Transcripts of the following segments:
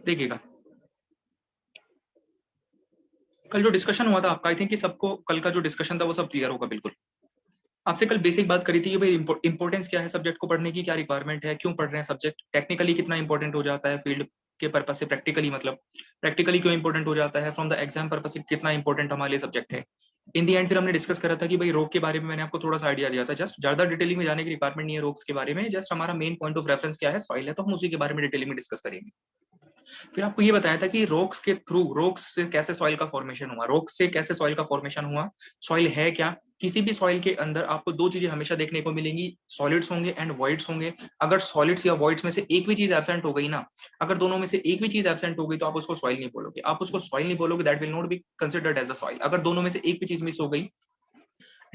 देखिएगा कल जो डिस्कशन हुआ था आपका, आई थिंक कि सबको कल का जो डिस्कशन था वो सब क्लियर होगा बिल्कुल। आपसे कल बेसिक बात करी थी कि भाई इंपॉर्टेंस क्या है सब्जेक्ट को पढ़ने की, क्या रिक्वायरमेंट है, क्यों पढ़ रहे हैं सब्जेक्ट, टेक्निकली कितना इंपॉर्टेंट हो जाता है फील्ड के पर्पज से, प्रैक्टिकली मतलब प्रैक्टिकली क्यों इंपॉर्टेंट हो जाता है, फ्रॉम द एग्जाम पर्पज से कितना इंपॉर्टेंट हमारे लिए सब्जेक्ट है। इन दी एंड फिर हमने डिस्कस करा था कि भाई रोग के बारे में मैंने आपको थोड़ा सा आइडिया दिया था, जस्ट ज्यादा डिटेलिंग में जाने की रिक्वायरमेंट नहीं है रोग्स के बारे में, जस्ट हमारा मेन पॉइंट ऑफ रेफरेंस क्या है, सॉइल है, तो हम उसी के बारे में डिटेलिंग में डिस्कस करेंगे। फिर आपको ये बताया था कि रोक्स के थ्रू, रोक्स से कैसे सॉइल का फॉर्मेशन हुआ, रोक्स से कैसे सॉइल का फॉर्मेशन हुआ, सॉइल है क्या। किसी भी सॉइल के अंदर आपको दो चीजें हमेशा देखने को मिलेंगी, सॉलिड्स होंगे एंड वॉइड्स होंगे। अगर सॉलिड्स या वॉइड्स में से एक भी चीज एब्सेंट हो गई ना, अगर दोनों में से एक भी चीज एब्सेंट हो गई तो आप उसको सॉइल नहीं बोलोगे, आप उसको सॉइल नहीं बोलोगे, that will not be considered as a soil. अगर दोनों में से एक भी चीज मिस हो गई,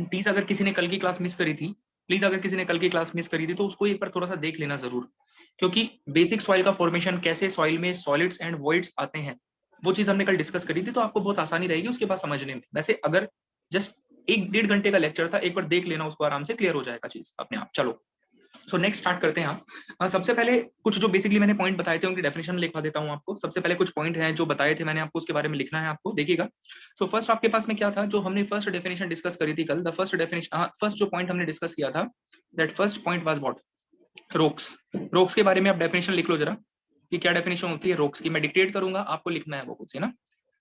प्लीज अगर किसी ने कल की क्लास मिस करी थी, प्लीज अगर किसी ने कल की क्लास मिस करी थी तो उसको एक बार थोड़ा सा देख लेना जरूर, क्योंकि बेसिक सॉइल का फॉर्मेशन, कैसे सॉइल में सॉलिड्स एंड वॉइड्स आते हैं, वो चीज हमने कल डिस्कस करी थी, तो आपको बहुत आसानी रहेगी उसके बाद समझने में। वैसे अगर जस्ट 1-1.5 घंटे का लेक्चर था, एक बार देख लेना उसको, आराम से क्लियर हो जाएगा चीज अपने आप। चलो सो नेक्स्ट स्टार्ट करते हैं आप। सबसे पहले कुछ जो बेसिकली मैंने पॉइंट बताए थे उनकी डेफिनेशन लिखवा देता हूं आपको। सबसे पहले कुछ पॉइंट हैं जो बताए थे मैंने आपको, उसके बारे में लिखना है आपको, देखिएगा। सो फर्स्ट आपके पास में क्या था, जो हमने फर्स्ट डेफिनेशन डिस्कस करी थी कल, द फर्स्ट डेफिनेशन, फर्स्ट जो पॉइंट हमने डिस्कस किया था, that first point was what, rocks. Rocks के बारे में आप डेफिनेशन लिख लो जरा, कि क्या डेफिनेशन होती है रोक्स की। मैं डिक्टेट करूंगा, आपको लिखना है वो कुछ है ना।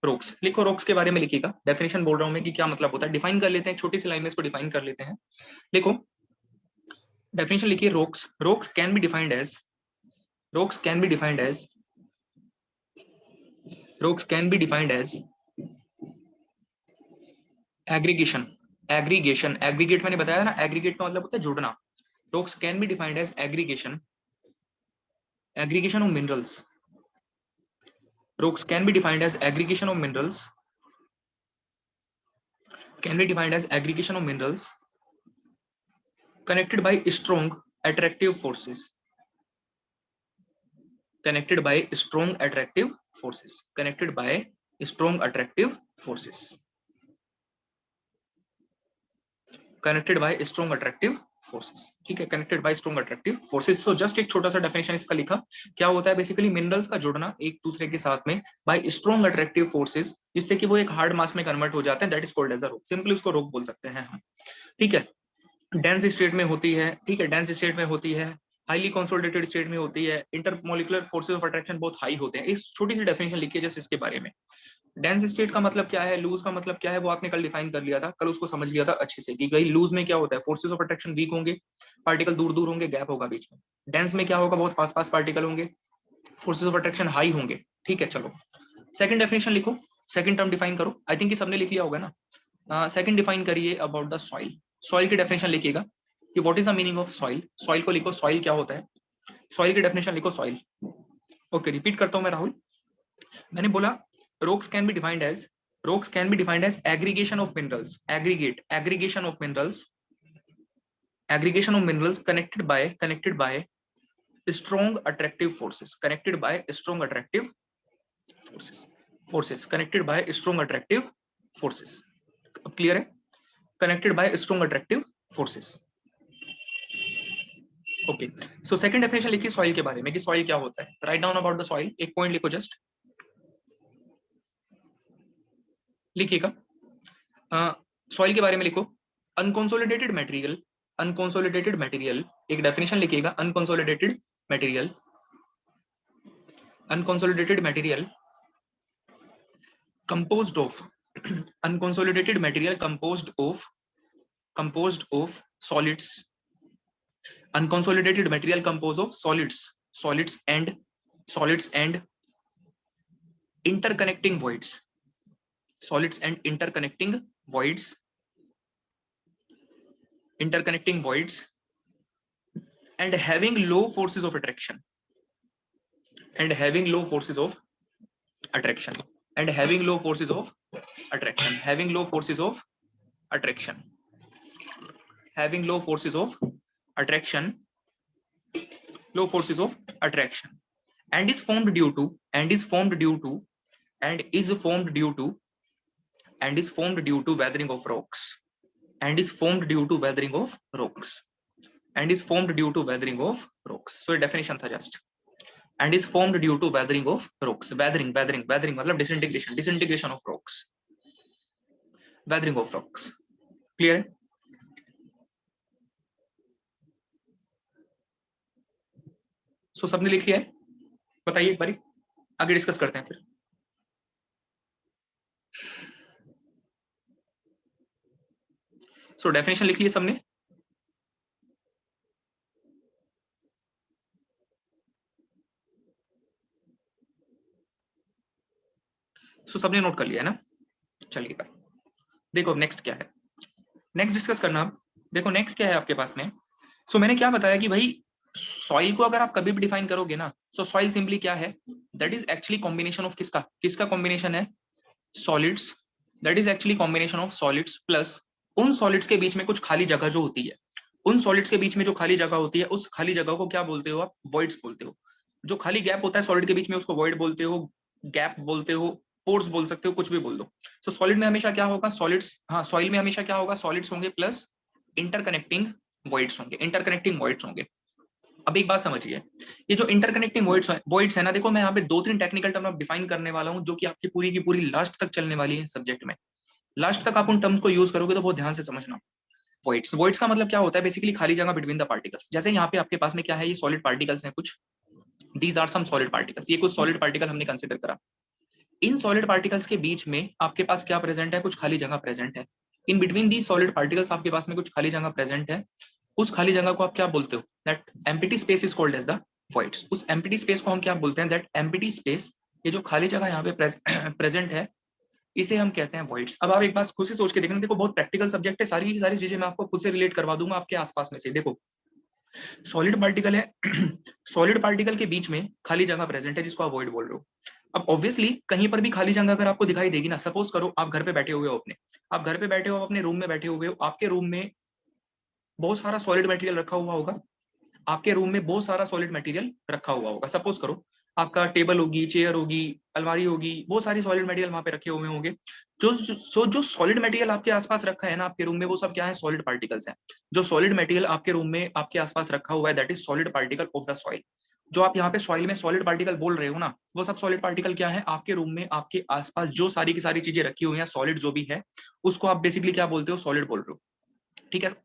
रोक्स लिखो, रोक्स के बारे में लिखिएगा, डेफिनेशन बोल रहा हूं मैं कि क्या मतलब होता है, डिफाइन कर लेते हैं, छोटी सी लाइन में इसको डिफाइन कर लेते हैं। लिखो, डेफिनेशन लिखिए, rocks, rocks can be defined as, rocks can be defined as, rocks can be defined as aggregation, aggregation, aggregate मैंने बताया ना, एग्रीगेट का मतलब होता है जुड़ना। Rocks can be defined as aggregation, aggregation of minerals, rocks can be defined as aggregation of minerals, can be defined as aggregation of minerals connected by strong attractive forces, connected by strong attractive forces, connected by strong attractive forces, connected by strong attractive forces. ठीक है, connected by strong attractive forces. तो just एक छोटा सा definition इसका लिखा, क्या होता है बेसिकली, मिनरल्स का जुड़ना एक दूसरे के साथ में बाय स्ट्रॉन्ग अट्रैक्टिव फोर्सेस, जिससे कि वो एक हार्ड मास में कन्वर्ट हो जाते हैं, that is called as a rock. Simply उसको रोक बोल सकते हैं हम। ठीक है, डेंस स्टेट में होती है, ठीक है, डेंस स्टेट में होती है, हाईली कंसोलिडेटेड स्टेट में होती है, इंटरमोलिकुलर फोर्सेस ऑफ अट्रैक्शन बहुत हाई होते हैं। एक छोटी सी डेफिनेशन लिखिए जस्ट इसके बारे में। डेंस स्टेट का मतलब क्या है, लूज का मतलब क्या है, वो आपने कल डिफाइन कर लिया था, कल उसको समझ लिया था अच्छे से कि भाई लूज में क्या होता है, फोर्सेस ऑफ अट्रैक्शन वीक होंगे, पार्टिकल दूर दूर होंगे, गैप होगा बीच में। डेंस में क्या होगा, बहुत पास पास पार्टिकल होंगे, फोर्सेस ऑफ अट्रैक्शन हाई होंगे। ठीक है, चलो सेकंड डेफिनेशन लिखो, सेकंड टर्म डिफाइन करो। आई थिंक सबने लिख लिया होगा ना। सेकंड डिफाइन करिए अबाउट द सॉइल। सॉइल की डेफिनेशन लिखिएगा कि what is the meaning of soil. Soil को लिखो, सॉइल क्या होता है, सॉइल की डेफिनेशन लिखो, सॉइल। ओके, रिपीट करता हूं मैं राहुल। मैंने बोला rocks can be defined as, rocks can be defined as aggregation of minerals, aggregate, aggregation of minerals, aggregation of minerals connected by strong attractive forces, connected by strong attractive forces, forces connected by strong attractive forces। अब clear है, connected by strong attractive forces। Okay, so second definition लिखिए soil के बारे में कि soil क्या होता है। Write down about the soil, एक पॉइंट लिखो जस्ट, लिखिएगा। सॉइल के बारे में लिखो, अनकंसोलिडेटेड मटेरियल, अनकंसोलिडेटेड मटेरियल, एक डेफिनेशन लिखिएगा, unconsolidated material, unconsolidated material composed of unconsolidated material composed of solids, unconsolidated material composed of solids and interconnecting voids, solids and interconnecting voids and having low forces of attraction, and having low forces of attraction, and having low forces of attraction, having low forces of attraction, having low forces of attraction, low forces of attraction, and is formed due to, and is formed due to, and is formed due to, and is formed due to weathering of rocks, and is formed due to weathering of rocks, and is formed due to weathering of rocks। So definition था just, and is formed due to weathering of rocks. Weathering मतलब disintegration of rocks, weathering of rocks. Clear है? So सबने लिख लिया है? बताइए एक बारी, आगे डिस्कस करते हैं फिर। सो डेफिनेशन लिख लिया सबने? सो सबने नोट कर लिया है ना? चलिए भाई, देखो नेक्स्ट क्या है, नेक्स्ट डिस्कस करना। देखो नेक्स्ट क्या है आपके पास में। सो मैंने क्या बताया कि भाई सॉइल को अगर आप कभी भी डिफाइन करोगे ना, सो सॉइल सिंपली क्या है, that is actually combination of किसका किसका कॉम्बिनेशन है, solids. That is actually combination of solids plus उन सॉलिड्स के बीच में कुछ खाली जगह जो होती है, उन सॉलिड्स के बीच में जो खाली जगह होती है, उस खाली जगह को क्या बोलते हो आप, वॉइड्स बोलते हो। जो खाली गैप होता है सॉलिड के बीच में उसको वॉइड बोलते हो, गैप बोलते हो, पोर्स बोल सकते हो, कुछ भी बोल दो। सो सॉलिड में हमेशा क्या होगा, सॉलिड्स, हाँ सॉइल में हमेशा क्या होगा, सॉलिड्स होंगे प्लस इंटरकनेक्टिंग वॉइड्स होंगे, इंटरकनेक्टिंग वॉइड्स होंगे। अब एक बात समझिए, ये जो इंटरकनेक्टिंग वॉइड्स है ना, देखो मैं यहाँ पे 2-3 टेक्निकल टर्म डिफाइन करने वाला हूँ जो कि आपकी पूरी की पूरी लास्ट तक चलने वाली है सब्जेक्ट में। लास्ट तक आप उन टर्म्स को यूज करोगे तो बहुत ध्यान से समझना। वॉइड्स का मतलब क्या होता है, बेसिकली खाली जगह बिटवीन द पार्टिकल्स। जैसे यहाँ पे आपके पास में क्या है, ये सॉलिड पार्टिकल्स हैं कुछ, these are some solid particles, ये कुछ सॉलिड पार्टिकल हमने कंसिडर करा। इन सॉलिड पार्टिकल्स के बीच में आपके पास क्या प्रेजेंट है, कुछ खाली जगह प्रेजेंट है। In between the solid particles आपके पास में कुछ खाली जगह प्रेजेंट है। उस खाली जगह को आप क्या बोलते हो, that empty space is called as the voids. उस एम्प्टी स्पेस को हम क्या बोलते हैं, दैट एम्प्टी स्पेस, ये जो खाली जगह यहाँ पे प्रेजेंट है, इसे हम कहते हैं वॉइड्स। अब आप एक बात खुद से सोच के देखना, देखो बहुत प्रैक्टिकल सब्जेक्ट है, सारी की सारी चीजें मैं आपको खुद से रिलेट करवा दूंगा आपके आसपास में से। देखो सॉलिड पार्टिकल है, सॉलिड पार्टिकल के बीच में खाली जगह प्रेजेंट है जिसको आप वॉइड बोल रहे हो। अब ऑब्वियसली कहीं पर भी खाली जगह अगर आपको दिखाई देगी ना, सपोज करो आप घर पे बैठे हुए हो अपने, आप घर पे बैठे हो, अपने रूम में बैठे हुए हो, आपके रूम में बहुत सारा सॉलिड मटेरियल रखा हुआ होगा, आपके रूम में बहुत सारा सॉलिड मटेरियल रखा हुआ होगा। सपोज करो आपका टेबल होगी, चेयर होगी, अलमारी होगी, बहुत सारी सॉलिड मटेरियल वहां पे रखे हुए होंगे। जो सॉलिड मटेरियल आपके आसपास रखा है ना आपके रूम में, वो सब क्या है, सॉलिड पार्टिकल्स हैं। जो सॉलिड मटेरियल आपके रूम में आपके आसपास रखा हुआ है, that is solid particle of the soil. जो आप यहाँ पे सॉइल में सॉलिड पार्टिकल बोल रहे हो ना, वो सब सॉलिड पार्टिकल क्या है, आपके रूम में आपके आसपास जो सारी की सारी चीजें रखी हुई हैं, सॉलिड जो भी है, उसको आप बेसिकली क्या बोलते हो, सॉलिड बोल रहे हो। ठीक है,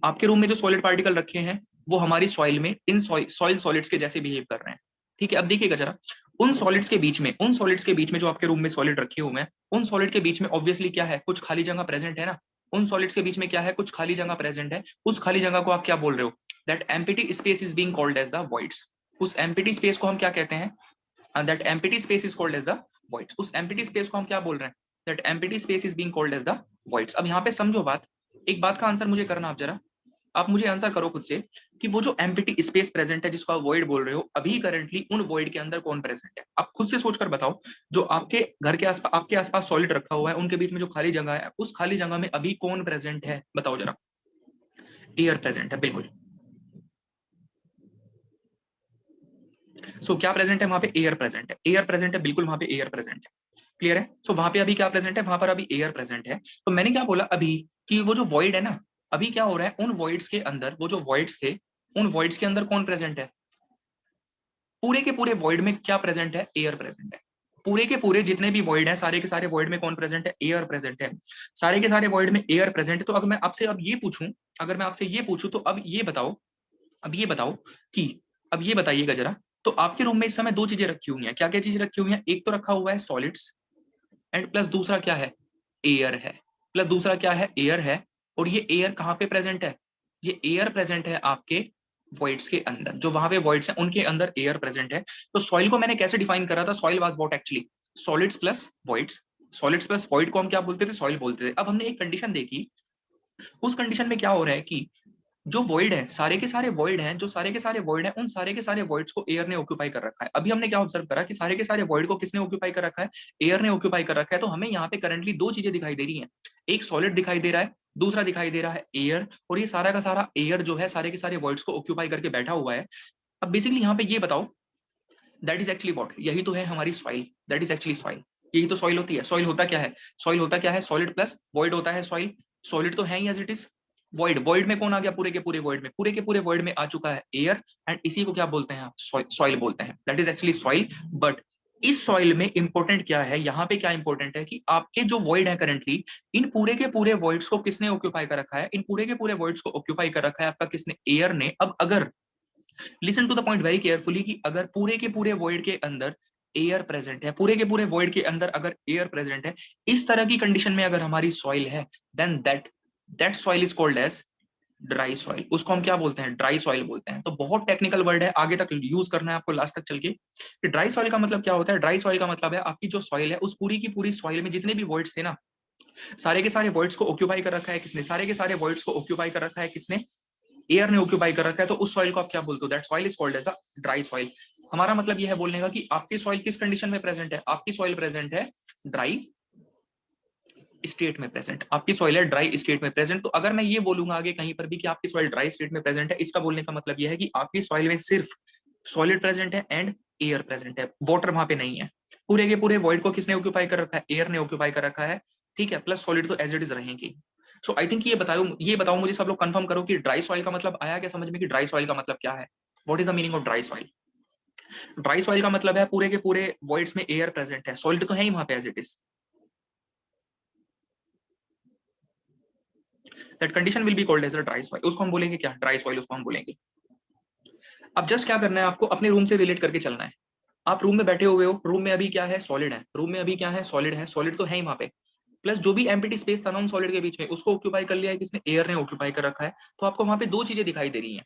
आपके रूम में जो सॉलिड पार्टिकल रखे हैं वो हमारी सॉइल में इन सॉइल सॉलिड्स के जैसे बिहेव कर रहे हैं। ठीक है, अब देखिएगा जरा, उन सॉलिड्स के बीच में, उन सॉलिड्स के बीच में जो आपके रूम में सॉलिड रखे हुए हैं, उन सॉलिड के बीच में ऑब्वियसली क्या है, कुछ खाली जगह प्रेजेंट है ना। उन सॉलिड्स के बीच में क्या है, कुछ खाली जगह प्रेजेंट है। उस खाली जगह को आप क्या बोल रहे हो, that empty space is being called as the voids. उस एम्प्टी स्पेस को हम क्या कहते हैं, that empty space is called as the voids. उस एम्प्टी स्पेस को हम क्या बोल रहे हैं, that empty space is being called as the voids. अब यहाँ पे समझो बात, एक बात का आंसर मुझे करना आप जरा, आप मुझे आंसर करो खुद से कि वो जो एम्प्टी स्पेस प्रेजेंट है जिसको आप वॉइड बोल रहे हो, अभी करंटली उन वॉइड के अंदर कौन प्रेजेंट है, आप खुद से सोचकर बताओ। जो आपके घर के आसपास, आपके आसपास सॉलिड रखा हुआ है, उनके बीच में जो खाली जगह है, उस खाली जगह में अभी कौन प्रेजेंट है, बताओ जरा। एयर प्रेजेंट है, बिल्कुल। सो क्या प्रेजेंट है वहां पे, एयर प्रेजेंट है, एयर प्रेजेंट है, बिल्कुल वहां पे एयर प्रेजेंट है। क्लियर है, सो वहां पे अभी क्या प्रेजेंट है, वहां पर अभी एयर प्रेजेंट है। तो मैंने क्या बोला अभी, कि वो जो वॉइड है ना, अभी क्या हो रहा है, उन वॉइड्स के अंदर, वो जो वॉइड्स थे, उन वॉइड्स के अंदर कौन प्रेजेंट है, पूरे के पूरे वॉइड में क्या प्रेजेंट है, एयर प्रेजेंट है। पूरे के पूरे जितने भी वॉइड हैं, सारे के सारे वॉइड में कौन प्रेजेंट है, एयर प्रेजेंट है। सारे के सारे वॉइड में एयर प्रेजेंट है। तो अगर मैं आपसे अब ये पूछूं, अगर मैं आपसे ये पूछूं, तो अब ये बताओ, अब ये बताओ कि, अब ये बताइएगा जरा, तो आपके रूम में इस समय दो चीजें रखी हुई हैं, क्या क्या चीजें रखी हुई हैं, एक तो रखा हुआ है सॉलिड्स, एंड प्लस दूसरा क्या है, एयर है। प्लस दूसरा क्या है, एयर है। और ये एयर कहाँ पे प्रेजेंट है, ये एयर प्रेजेंट है आपके वॉइड्स के अंदर, जो वहां पे वॉइड्स हैं उनके अंदर एयर प्रेजेंट है। तो सॉइल को मैंने कैसे डिफाइन करा था, soil was what actually, solids plus voids. Solids plus void को हम क्या बोलते थे, सॉइल बोलते थे। अब हमने एक कंडीशन देखी, उस कंडीशन में क्या हो रहा है कि जो वॉइड है, सारे के सारे वॉइड हैं, जो सारे के सारे वॉइड हैं, उन सारे के सारे वॉइड्स को एयर ने ऑक्यूपाई कर रखा है। अभी हमने क्या ऑब्जर्व करा कि सारे के सारे वॉइड को किसने ऑक्यूपाई कर रखा है, एयर ने ऑक्यूपाई कर रखा है। तो हमें यहाँ पे करंटली दो चीजें दिखाई दे रही हैं, एक सॉलिड दिखाई दे रहा है, दूसरा दिखाई दे रहा है एयर। और ये सारा का सारा एयर जो है सारे के सारे वॉइड्स को ऑक्यूपाई करके बैठा हुआ है। अब बेसिकली यहाँ पे ये बताओ, दैट इज एक्चुअली वॉट, यही तो है हमारी soil, that is actually soil. यही तो सॉइल होती है। सॉइल होता क्या है, सॉइल होता क्या है, सॉलिड प्लस वॉइड होता है सॉइल। सॉलिड तो है ही as it is, void, void में कौन आ गया? पूरे के पूरे वॉइड में, पूरे के पूरे वॉइड में आ चुका है एयर, एंड इसी को क्या बोलते हैं? सॉइल बोलते हैं, that is actually soil. But इस सॉइल में इंपॉर्टेंट क्या है, यहाँ पे क्या इंपॉर्टेंट है कि आपके जो वॉइड है करंटली, इन पूरे के पूरे वॉइड्स को किसने ऑक्यूपाई कर रखा है? इन पूरे के पूरे वॉइड्स को ऑक्यूपाई कर रखा है आपका किसने? एयर ने। अब अगर, listen to the point very carefully, कि अगर पूरे के पूरे वॉइड के अंदर एयर प्रेजेंट है, पूरे के पूरे वॉइड के अंदर अगर एयर प्रेजेंट है, इस तरह की कंडीशन में अगर हमारी सॉइल है, then that soil is called as dry soil. उसको हम क्या बोलते हैं? ड्राई सॉइल बोलते हैं। तो बहुत टेक्निकल वर्ड है, आगे तक यूज करना है आपको लास्ट तक चल के, कि ड्राई सॉइल का मतलब क्या होता है। ड्राई सॉइल का मतलब है आपकी जो सॉइल है, उस पूरी की पूरी सॉइल में जितने भी वॉइड्स थे ना, सारे के सारे वॉइड्स को ऑक्यूपाई कर रखा है किसने? सारे के सारे वॉइड्स को ऑक्यूपाई कर रखा है किसने? एयर ने ऑक्यूपाई कर रखा है। तो उस सॉइल को आप क्या बोलते हो? That soil is called as a dry soil. हमारा मतलब यह है बोलने का कि आपकी सॉइल किस कंडीशन में प्रेजेंट है? आपकी सॉइल प्रेजेंट है ड्राई स्टेट में प्रेजेंट, आपकी सॉइल है ड्राई स्टेट में प्रेजेंट। तो अगर मैं ये बोलूंगा आगे कहीं पर भी कि आपकी सॉइल ड्राई स्टेट में प्रेजेंट है, इसका बोलने का मतलब यह है कि आपकी सॉइल में सिर्फ सॉलिड प्रेजेंट है एंड एयर प्रेजेंट है, वाटर वहां पे नहीं है। पूरे के पूरे वॉइड को किसने ऑक्यूपाई कर रखा है? एयर ने ऑक्यूपाई कर रखा है, ठीक है। प्लस सॉलिड तो एज इट इज रहेंगी। सो आई थिंक ये बताओ मुझे सब लोग कंफर्म करो कि ड्राई सॉइल का मतलब आया क्या समझ में, कि ड्राई सॉइल का मतलब क्या है? What is the meaning of dry soil? Dry soil का मतलब है पूरे के पूरे वॉइड्स में एयर प्रेजेंट है, सॉलिड तो है ही वहां पे as it is, that condition will be called as a dry soil. उसको हम बोलेंगे क्या? ड्राई सॉइल उसको हम बोलेंगे। अब जस्ट क्या करना है आपको? अपने रूम से रिलेट करके चलना है। आप रूम में बैठे हुए हो, रूम में अभी क्या है? सॉलिड है। रूम में अभी क्या है? सॉलिड है। सॉलिड तो है ही वहां पे। प्लस जो भी एम्प्टी स्पेस था ना उन सॉलिड के बीच में, उसको ऑक्यूपाई कर लिया है किसने? एयर ने ऑक्यूपाई कर रखा है। तो आपको वहां पे दो चीजें दिखाई दे रही हैं,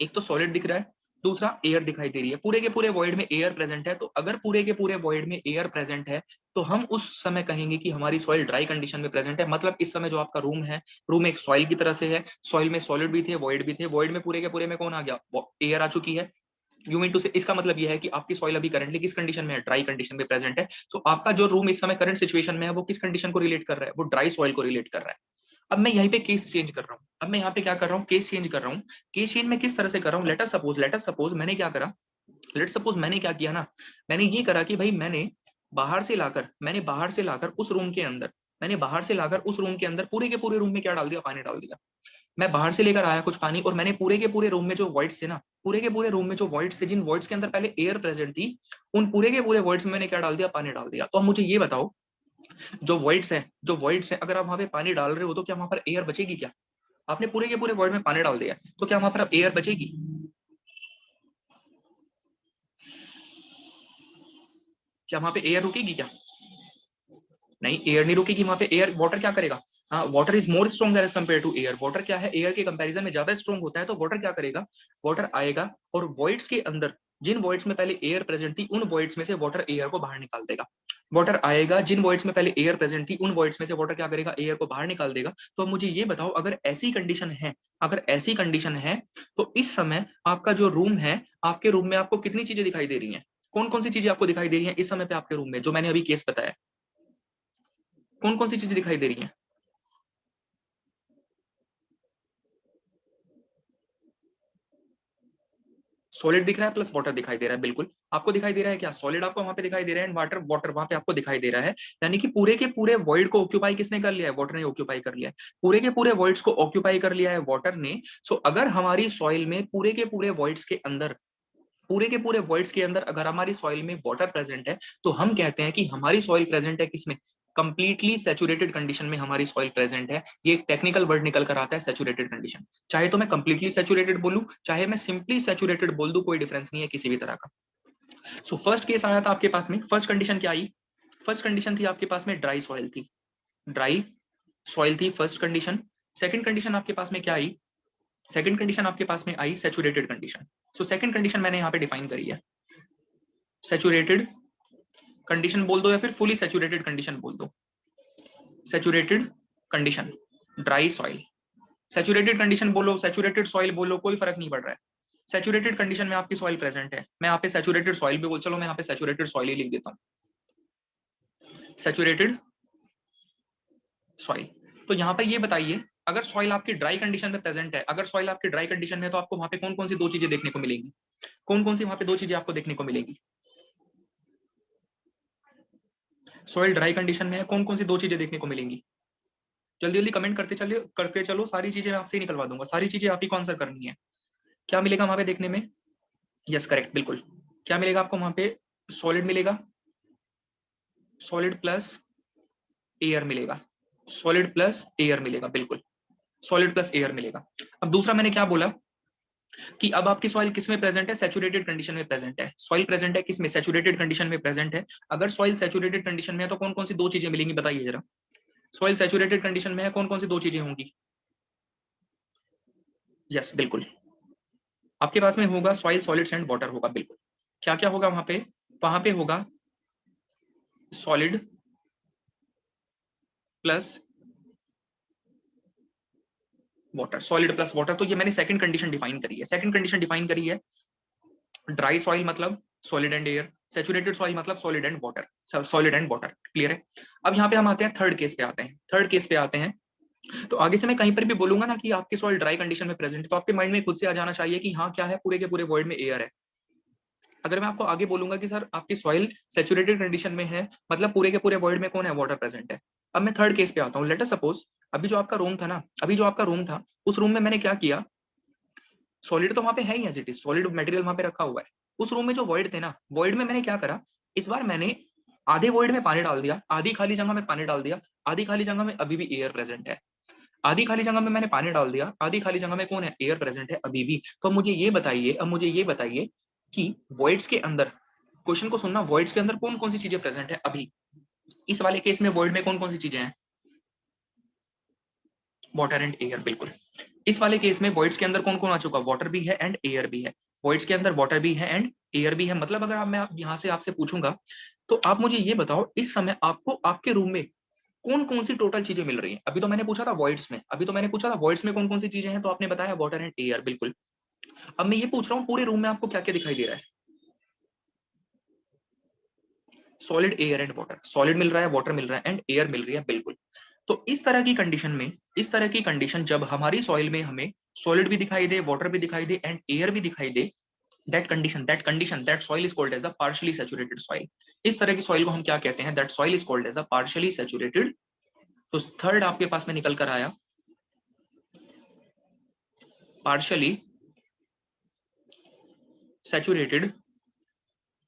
एक तो सॉलिड दिख रहा है, दूसरा एयर दिखाई दे रही है। पूरे के पूरे वॉइड में एयर प्रेजेंट है। तो अगर पूरे के पूरे वॉइड में एयर प्रेजेंट है, तो हम उस समय कहेंगे कि हमारी सॉइल ड्राई कंडीशन में प्रेजेंट है। मतलब इस समय जो आपका रूम है, रूम एक सॉइल की तरह से है। सॉइल में सॉलिड भी थे, वॉइड भी थे। वॉइड में पूरे के पूरे में कौन आ गया? एयर आ चुकी है। यू मीन टू से, इसका मतलब यह है कि आपकी सॉइल अभी करंटली किस कंडीशन में है? ड्राई कंडीशन में प्रेजेंट है। सो आपका जो रूम इस समय करंट सिचुएशन में है, वो किस कंडीशन को रिलेट कर रहा है? वो ड्राई सॉइल को रिलेट कर रहा है। अब मैं यहीं पे केस चेंज कर रहा हूँ। अब मैं यहाँ पे क्या कर रहा हूँ? केस चेंज कर रहा हूँ। केस चेंज में किस तरह से कर रहा हूँ? लेट अस सपोज मैंने क्या करा, लेट सपोज मैंने क्या किया ना, मैंने ये करा कि भाई मैंने बाहर से लाकर उस रूम के अंदर, मैंने बाहर से लाकर उस रूम के अंदर पूरे के पूरे रूम में क्या डाल दिया? पानी डाल दिया। मैं बाहर से लेकर आया कुछ पानी, और मैंने पूरे के पूरे रूम में जो वॉइड्स थे ना, पूरे के पूरे रूम में जो वॉइड्स थे, जिन वॉइड्स के अंदर पहले एयर प्रेजेंट थी, उन पूरे के पूरे वॉइड्स में मैंने क्या डाल दिया? पानी डाल दिया। तो अब मुझे ये बताओ, जो वॉइड्स है अगर आप वहां पे पानी डाल रहे हो, तो क्या वहां पर एयर बचेगी क्या? आपने पूरे के पूरे वॉइड में पानी डाल दिया, तो क्या वहां पर अब एयर बचेगी? क्या वहां पे एयर रुकेगी क्या? नहीं, एयर नहीं रुकेगी वहां पे। एयर, वाटर क्या करेगा? हाँ, water is more strong as compare to air. Water क्या है? एयर के कंपैरिजन में ज्यादा स्ट्रॉन्ग होता है। तो वाटर क्या करेगा? वाटर आएगा और वॉइड्स के अंदर, जिन वॉइड्स में पहले एयर प्रेजेंट थी, उन वॉइड्स में से वाटर एयर को बाहर निकाल देगा। वाटर आएगा, जिन वॉइड्स में पहले एयर प्रेजेंट थी, उन वॉइड्स में से वाटर क्या करेगा? एयर को बाहर निकाल देगा। तो अब मुझे ये बताओ, अगर ऐसी कंडीशन है, तो इस समय आपका जो रूम है, आपके रूम में आपको कितनी चीजें दिखाई दे रही हैं? कौन कौन सी चीजें आपको दिखाई दे रही हैं इस समय पे आपके रूम में, जो मैंने अभी केस बताया? कौन कौन सी चीजें दिखाई दे रही हैं? सॉलिड दिख रहा है प्लस वाटर दिखाई दे रहा है, बिल्कुल। आपको दिखाई दे रहा है क्या? सॉलिड आपको वहां पे दिखाई दे रहा है, एंड वाटर वाटर वहां पे आपको दिखाई दे रहा है। यानी कि पूरे के पूरे वॉइड को ऑक्यूपाई किसने कर लिया है? वाटर ने ऑक्यूपाई कर लिया है। पूरे के पूरे वॉइड्स को ऑक्यूपाई कर लिया है वाटर ने। सो अगर हमारी सॉइल में पूरे के पूरे वॉइड्स के अंदर, अगर हमारी सॉइल में वाटर प्रेजेंट है, तो हम कहते हैं कि हमारी सॉइल प्रेजेंट है किसमें? कंप्लीटली सैचुरेटेड कंडीशन में हमारी सॉइल प्रेजेंट है। ये एक टेक्निकल वर्ड निकल कर आता है, सैचुरेटेड कंडीशन। चाहे तो मैं कंप्लीटली सैचुरेटेड बोलूं, चाहे मैं सिंपली सैचुरेटेड बोल दूं, कोई डिफरेंस नहीं है किसी भी तरह का। सो फर्स्ट केस आया था आपके पास में, फर्स्ट कंडीशन क्या आई? फर्स्ट कंडीशन थी आपके पास में ड्राई सॉइल थी, ड्राई सॉइल थी फर्स्ट कंडीशन। सेकंड कंडीशन आपके पास में क्या आई? सेकंड कंडीशन आपके पास में आई saturated condition. So second condition मैंने यहाँ पे डिफाइन करी है, सैचुरेटेड कंडीशन बोल दो या फिर फुली सैचुरेटेड कंडीशन बोल दो। Saturated condition, dry soil. Saturated condition बोलो, सैचुरेटेड सॉइल बोलो, कोई फर्क नहीं पड़ रहा है। सैचुरेटेड कंडीशन में आपकी सॉइल प्रेजेंट है। मैं यहाँ पे सैचुरेटेड सॉइल भी बोल, चलो मैं यहाँ पे सैचुरेटेड सॉइल ही लिख देता हूँ, सैचुरेटेड सॉइल। तो यहाँ पे ये बताइए, अगर सॉइल आपकी ड्राई कंडीशन में प्रेजेंट है, अगर सॉइल आपकी ड्राई कंडीशन में, तो आपको वहां पे कौन कौन सी दो चीजें देखने को मिलेंगी? कौन कौन सी वहां पे दो चीजें आपको देखने को मिलेंगी? सॉइल ड्राई कंडीशन में है, कौन कौन सी दो चीजें देखने को मिलेंगी? जल्दी जल्दी कमेंट करते चलो, सारी चीजें मैं आपसे ही निकलवा दूंगा, सारी चीजें आप ही को आंसर करनी है। क्या मिलेगा वहां पे देखने में? यस करेक्ट, बिल्कुल। क्या मिलेगा आपको वहां पे? सॉलिड मिलेगा, सॉलिड प्लस एयर मिलेगा, सॉलिड प्लस एयर मिलेगा, बिल्कुल सॉलिड प्लस एयर मिलेगा। अब दूसरा मैंने क्या बोला कि अब आपकी सॉइल किस में प्रेजेंट है? सैचुरेटेड कंडीशन में प्रेजेंट है। सॉइल प्रेजेंट है किस में? सैचुरेटेड कंडीशन में प्रेजेंट है। अगर सॉइल सैचुरेटेड कंडीशन में है तो कौन कौन सी दो चीजें मिलेंगी बताइए जरा। सॉइल सैचुरेटेड कंडीशन में है, कौन कौन सी दो चीजें होंगी? यस बिल्कुल, आपके पास में होगा सॉइल सॉलिड्स एंड वाटर होगा, बिल्कुल। क्या क्या होगा वहां पे? वहां पे होगा solid plus water, solid plus water. तो ये मैंने सेकंड कंडीशन डिफाइन करी है। सेकंड कंडीशन डिफाइन करी है, ड्राई सॉइल मतलब solid and air, saturated soil मतलब solid and water, solid and water, clear है। अब यहाँ पे हम आते हैं थर्ड केस पे आते हैं, थर्ड केस पे आते हैं। तो आगे से मैं कहीं पर भी बोलूंगा ना कि आपकी सॉइल ड्राई कंडीशन में प्रेजेंट है, तो आपके माइंड में खुद से आ जाना चाहिए कि हाँ क्या है, पूरे के पूरे वर्ल्ड में एयर है। अगर मैं आपको आगे बोलूंगा कि सर आपकी सॉइल सैचुरेटेड कंडीशन में है, मतलब पूरे के पूरे वर्ल्ड में कौन है? वाटर प्रेजेंट है। अब मैं थर्ड केस पे आता हूँ। लेट अस सपोज अभी जो आपका रूम था ना, अभी जो आपका रूम था, उस रूम में मैंने क्या किया? सॉलिड तो वहां पे है ही, as it is solid material वहां पे रखा हुआ है। उस रूम में जो वॉइड थे ना, वॉइड में मैंने क्या करा? इस बार मैंने आधे वॉइड में पानी डाल दिया, आधी खाली जगह में पानी डाल दिया, आधी खाली जगह में अभी भी एयर प्रेजेंट है। आधी खाली जगह में मैंने पानी डाल दिया, आधी खाली जगह में कौन है? एयर प्रेजेंट है अभी भी। तो अब मुझे ये बताइए कि वॉइड्स के अंदर, क्वेश्चन को सुनना, वॉइड्स के अंदर कौन कौन सी चीजें प्रेजेंट है अभी? इस वाले केस में वॉइड में कौन कौन सी चीजें हैं? वाटर एंड एयर, बिल्कुल। इस वाले केस में वॉइड्स के अंदर कौन कौन आ चुका? वाटर भी है एंड एयर भी है। वॉइड्स के अंदर वाटर भी है एंड एयर भी है। मतलब अगर मैं यहाँ से आपसे पूछूंगा तो आप मुझे ये बताओ, इस समय आपको आपके रूम में कौन कौन सी टोटल चीजें मिल रही हैं? अभी तो मैंने पूछा था वॉइड्स में, अभी तो मैंने पूछा था वॉइड्स में कौन कौन सी चीजें हैं, तो आपने बताया वाटर एंड एयर, बिल्कुल। अब मैं ये पूछ रहा हूँ पूरे रूम में आपको क्या क्या दिखाई दे रहा है? Solid, air and water. Solid मिल रहा है, वाटर मिल रहा है एंड एयर मिल रही है, बिल्कुल। तो इस तरह की कंडीशन में, इस तरह की कंडीशन जब हमारी सॉइल में हमें सॉलिड भी दिखाई दे, वाटर भी दिखाई दे एंड एयर भी दिखाई दे, that soil is called as a partially saturated soil. इस तरह की सॉइल को हम क्या कहते हैं? That soil is called as a partially saturated. तो थर्ड आपके पास में निकल कर आया पार्शियली सैचुरेटेड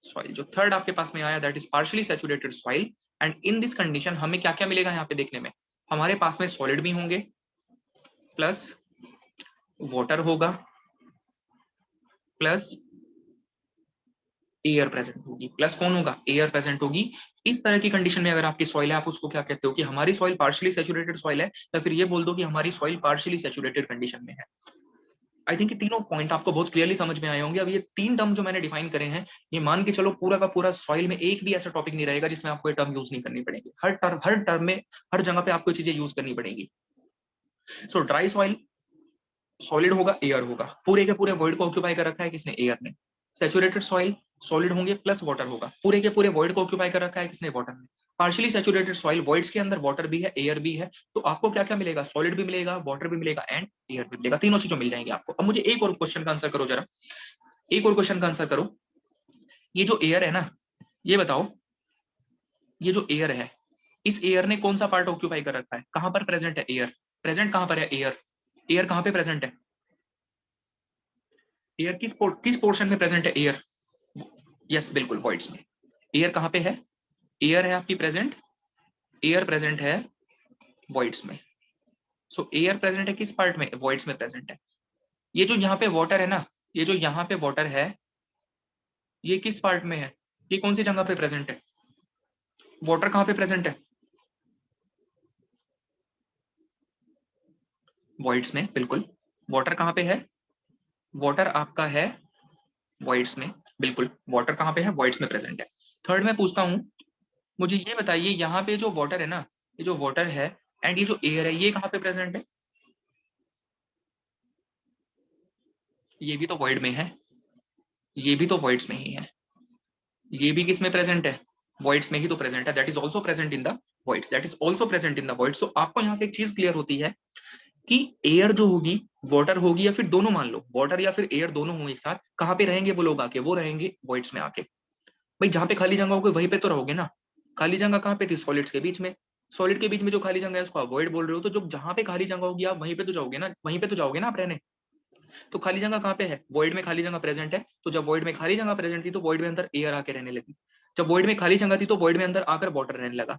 सॉइल। जो थर्ड आपके पास में आया that is partially saturated soil. And in this condition हमें क्या क्या मिलेगा यहाँ पे देखने में? हमारे पास में सॉलिड भी होंगे, प्लस वाटर होगा, प्लस एयर प्रेजेंट होगी, प्लस कौन होगा? एयर प्रेजेंट होगी। इस तरह की कंडीशन में अगर आपकी सॉइल है, आप उसको क्या कहते हो कि हमारी सॉइल पार्शियली सैचुरेटेड सॉइल है, या फिर ये बोल दो कि हमारी सॉइल पार्शियली सैचुरेटेड कंडीशन में है। आई थिंक ये तीनों पॉइंट आपको बहुत क्लियरली समझ में आए होंगे। अब ये तीन टर्म जो मैंने डिफाइन करे हैं, ये मान के चलो पूरा का पूरा सॉइल में एक भी ऐसा टॉपिक नहीं रहेगा जिसमें आपको ये टर्म यूज नहीं करनी पड़ेगी। हर टर्म में, हर जगह पे आपको चीजें यूज करनी पड़ेगी। सो ड्राई सॉइल, सॉलिड होगा, एयर होगा, पूरे के पूरे वॉइड को ऑक्यूपाई कर रखा है किसने? एयर ने। सैचुरेटेड सॉइल, सॉलिड होंगे प्लस वाटर होगा, पूरे के पूरे वॉइड को ऑक्यूपाई कर रखा है किसने? वाटर ने। पार्शियली सैचुरेटेड सॉइल, वॉइड्स के अंदर वाटर भी है, एयर भी है, तो आपको क्या क्या मिलेगा? सॉलिड भी मिलेगा, वाटर भी मिलेगा एंड एयर भी मिलेगा, तीनों चीजों मिल जाएंगे आपको। अब मुझे एक और क्वेश्चन का आंसर करो जरा, एक और क्वेश्चन का आंसर करो। ये जो एयर है ना, ये बताओ, ये जो एयर है, इस एयर ने कौन सा पार्ट ऑक्यूपाई कर रखा है? कहां पर प्रेजेंट है एयर? प्रेजेंट कहां पर है एयर? एयर कहां पे प्रेजेंट है? एयर किस पोर्शन में प्रेजेंट है एयर? यस बिल्कुल, वॉइड्स में। एयर कहां पे है? एयर है आपकी प्रेजेंट, एयर प्रेजेंट है वॉइड्स में। सो एयर प्रेजेंट है किस पार्ट में? वॉइड्स में प्रेजेंट है। ये जो यहाँ पे वाटर है ना, ये जो यहाँ पे वाटर है, ये किस पार्ट में है? ये कौन सी जगह पे प्रेजेंट है? वाटर कहाँ पे प्रेजेंट है? वॉइड्स में, बिल्कुल। वाटर कहाँ पे है? वाटर आपका है वॉइड्स में, बिल्कुल। वाटर कहाँ पे है? वॉइड्स में प्रेजेंट है। थर्ड में पूछता हूँ, मुझे ये बताइए, यहाँ पे जो वाटर है ना, ये जो वाटर है एंड ये जो एयर है, ये कहाँ पे प्रेजेंट है? ये भी तो वॉइड में है, ये भी तो वॉइड्स में ही है। ये भी किस में प्रेजेंट है? वॉइड्स में ही तो प्रेजेंट है। That is also present in the voids, that is also present in the voids. So आपको यहाँ से एक चीज क्लियर होती है कि एयर जो होगी, वाटर होगी, या फिर दोनों मान लो, वाटर या फिर एयर दोनों होंगे एक साथ, कहाँ पे रहेंगे वो लोग आके? वो रहेंगे वॉइड्स में आके। भाई जहाँ पे खाली जगह होगी वहीं पे तो रहोगे ना। खाली जगह कहाँ पे थी? सॉलिड्स के बीच में। सॉलिड के बीच में जो खाली जगह है उसको आप वॉइड बोल रहे हो, तो जो जहां पे खाली जगह होगी आप वहीं पे तो जाओगे ना, वहीं पे तो जाओगे ना आप रहने। तो खाली जगह कहाँ पे है, वॉइड में खाली जगह प्रेजेंट है, तो जब वॉइड में खाली जगह प्रेजेंट थी तो वॉइड में अंदर एयर आके रहने लगी, जब वॉइड में खाली जगह थी तो वॉइड में अंदर आकर वाटर रहने लगा।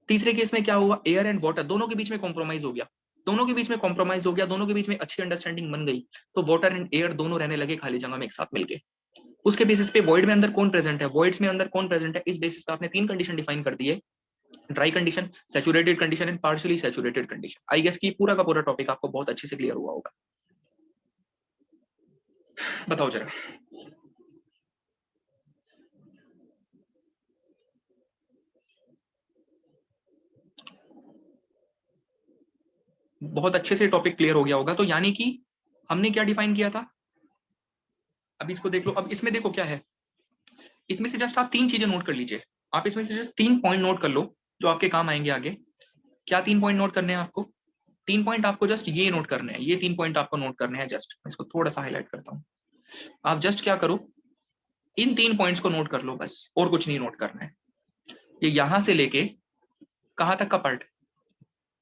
तीसरे केस में क्या हुआ, एयर एंड वाटर दोनों के बीच में कॉम्प्रोमाइज हो गया, दोनों के बीच में कॉम्प्रोमाइज हो गया, दोनों के बीच में अच्छी अंडरस्टैंडिंग बन गई, तो वाटर एंड एयर दोनों रहने लगे खाली जगह में एक साथ मिलके। उसके बेसिस पे वॉइड में अंदर कौन प्रेजेंट है, वॉइड्स में अंदर कौन प्रेजेंट है, इस बेसिस पे आपने तीन कंडीशन डिफाइन कर दी है, dry condition, saturated condition and partially saturated condition. I guess कि पूरा का पूरा टॉपिक आपको बहुत अच्छे से क्लियर हुआ होगा। बताओ जरा। बहुत अच्छे से टॉपिक क्लियर हो गया होगा। तो यानी कि हमने क्या डिफाइन किया था, अब इसको देख लो। अब इसमें देखो क्या है, इसमें से जस्ट आप तीन चीजें नोट कर लीजिए, आप इसमें से जस्ट 3 पॉइंट नोट कर लो जो आपके काम आएंगे आगे। क्या 3 पॉइंट नोट करने हैं आपको, 3 पॉइंट आपको जस्ट ये नोट करने हैं, ये 3 पॉइंट आपको नोट करने हैं। जस्ट इसको थोड़ा सा हाईलाइट करता हूँ, आप जस्ट क्या करो, इन 3 पॉइंट्स को नोट कर लो बस, और कुछ नहीं नोट करना है। ये यहां से लेके कहां तक का पार्ट,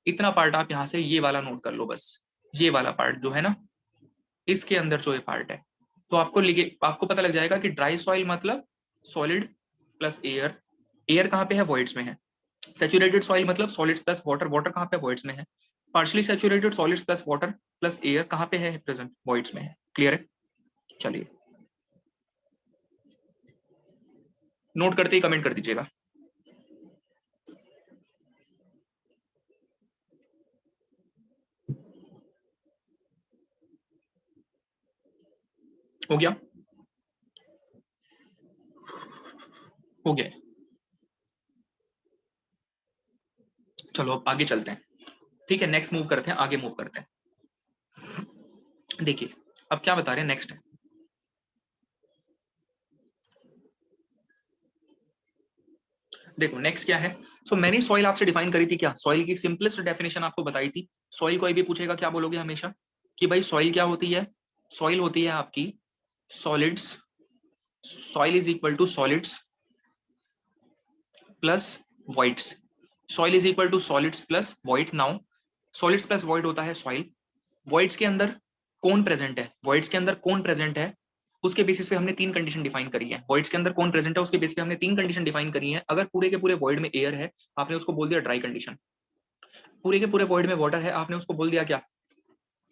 इतना पार्ट आप यहां से ये वाला नोट कर लो बस, ये वाला पार्ट जो है ना, इसके अंदर जो ये पार्ट है, तो आपको लिखे, आपको पता लग जाएगा कि ड्राई सॉइल मतलब सॉलिड प्लस एयर, एयर कहाँ पे है, वॉइड्स में है। सैचुरेटेड सॉइल मतलब सॉलिड्स प्लस वाटर, वाटर कहाँ पे, वॉइड्स में है। Partially saturated solids plus water plus air कहाँ पे है, प्रेजेंट वॉइड्स में है। क्लियर है, चलिए नोट करते ही कमेंट कर दीजिएगा। हो गया, हो गया। चलो अब आगे चलते हैं, ठीक है, नेक्स्ट मूव करते हैं, आगे मूव करते हैं। देखिए अब क्या बता रहे हैं नेक्स्ट, देखो नेक्स्ट क्या है। सो मैंने सॉइल आपसे डिफाइन करी थी, क्या सॉइल की सिंपलेस्ट डेफिनेशन आपको बताई थी। सॉइल कोई भी पूछेगा क्या बोलोगे हमेशा, कि भाई सॉइल क्या होती है, सॉइल होती है आपकी solids, soil is equal to solids plus voids, soil is equal to solids plus void. Now solids plus void होता है सॉइल, वॉइड्स के अंदर कौन प्रेजेंट है, वॉइड्स के अंदर कौन प्रेजेंट है, उसके बेसिस पे हमने तीन कंडीशन डिफाइन करी है। वॉइड्स के अंदर कौन प्रेजेंट है उसके बेसिस पे हमने तीन कंडीशन डिफाइन करी है। अगर पूरे के पूरे वॉइड में एयर है, आपने उसको बोल दिया ड्राई कंडीशन, पूरे के पूरे वॉइड में वाटर है, आपने उसको बोल दिया क्या,